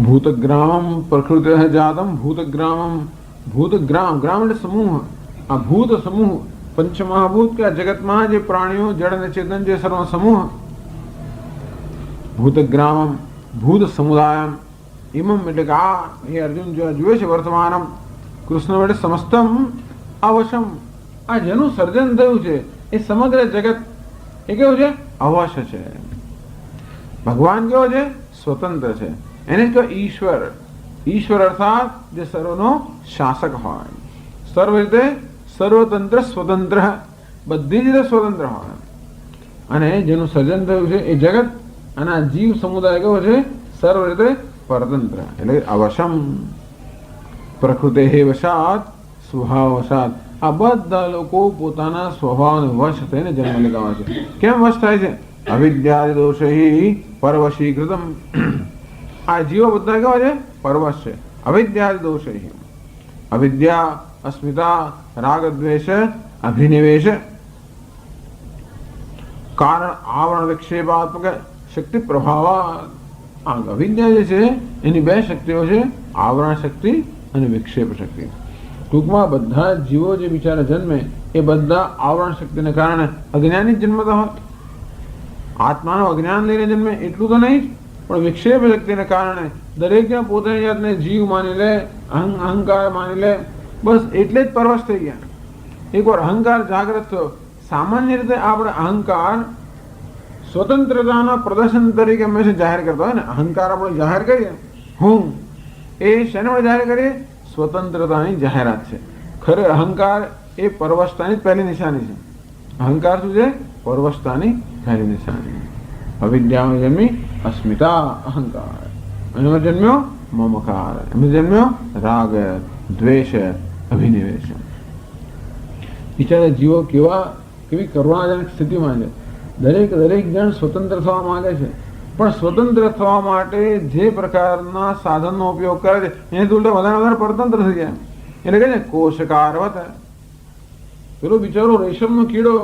ભૂતગ્રામમ પ્રકૃતિ જાતમ ભૂતગ્રામમ. ભૂતગ્રામ, ગ્રામ એટલે સમૂહ. આ ભૂત સમૂહ, પંચમહાભૂત કે આ જગતમાં જે પ્રાણીઓ જળ અને ચેતન જે સર્વ સમૂહ. ભૂતગ્રામમ ભૂત સમુદાયમ ઇમમ, એટલે કે આ એ અર્જુન જુએ છે વર્તમાનમ કૃષ્ણ એટલે સમસ્તમ અવશમ. આ જેનું સર્જન થયું છે એ સમગ્ર જગત એ કેવું છે? અવશ્ય છે. ભગવાન કેવો છે? સ્વતંત્ર છે. એને જ કહેવાય ઈશ્વર. ઈશ્વર અર્થાત જે સર્વનો શાસક હોય, સર્વ રીતે સર્વતંત્ર સ્વતંત્ર. બધી જ રીતે સ્વતંત્ર હોય. અને જેનું સર્જન થયું છે એ જગત અને આ જીવ સમુદાય કેવો છે? સર્વ રીતે પરતંત્ર, એટલે અવશમ. પ્રકૃતિ હે વશાત સ્વભાવ વશાત. આ બધા લોકો પોતાના સ્વભાવને વશ થઈને જન્મ લેતા હોય છે. કેમ વશ થાય છે? અવિદ્યા દોષ પરવશીકૃતમ. આ જીવો બધા કેવા છે? પરવશ છે. અવિદ્યા દોષ, અવિદ્યા, અસ્મિતા, રાગ દ્વેષ, અભિનિવેશ, કારણ આવરણ વિક્ષેપાત્મક શક્તિ પ્રભાવ. આ અવિદ્યા જે છે એની બે શક્તિઓ છે, આવરણ શક્તિ અને વિક્ષેપ શક્તિ. ટૂંકમાં બધા જીવો જે બિચારા જન્મે એ બધા આવરણ શક્તિને કારણે અજ્ઞાની જ જન્મતા હોય. આત્માનું અજ્ઞાન લઈને જન્મે એટલું તો નહીં, પણ વિક્ષેપ શક્તિને કારણે દરેક પોતાની જાતને જીવ માની લે, અહંકાર માની લે, બસ એટલે જ પરવશ થઈ ગયા. એકવાર અહંકાર જાગૃત થયો. સામાન્ય રીતે આપણે અહંકાર સ્વતંત્રતાના પ્રદર્શન તરીકે હંમેશા જાહેર કરતા હોય ને. અહંકાર આપણે જાહેર કરીએ, હું એ શેનો જાહેર કરીએ? સ્વતંત્રતાની જાહેરાત છે. ખરે અહંકાર એ પરવશતાની પહેલી નિશાની છે. અહંકાર શું છે? પરવશતાની પહેલી નિશાની. અવિદ્યામાં જન્મી અસ્મિતા, અહંકાર. એમાં જન્મ્યો મમકાર, એમાં જન્મ્યો રાગ, દ્વેષ, અભિનિવેશ. બિચારા જીવો કેવી કરુણાજનક સ્થિતિમાં છે. દરેક જણ સ્વતંત્ર થવા માંગે છે, પણ સ્વતંત્ર થવા માટે જે પ્રકારના સાધનનો ઉપયોગ કરે છે એની તુલના વધારે પરતંત્ર થઈ જાય. એટલે કે કોષકારવત. પેલો બિચારો રેશમનો કીડો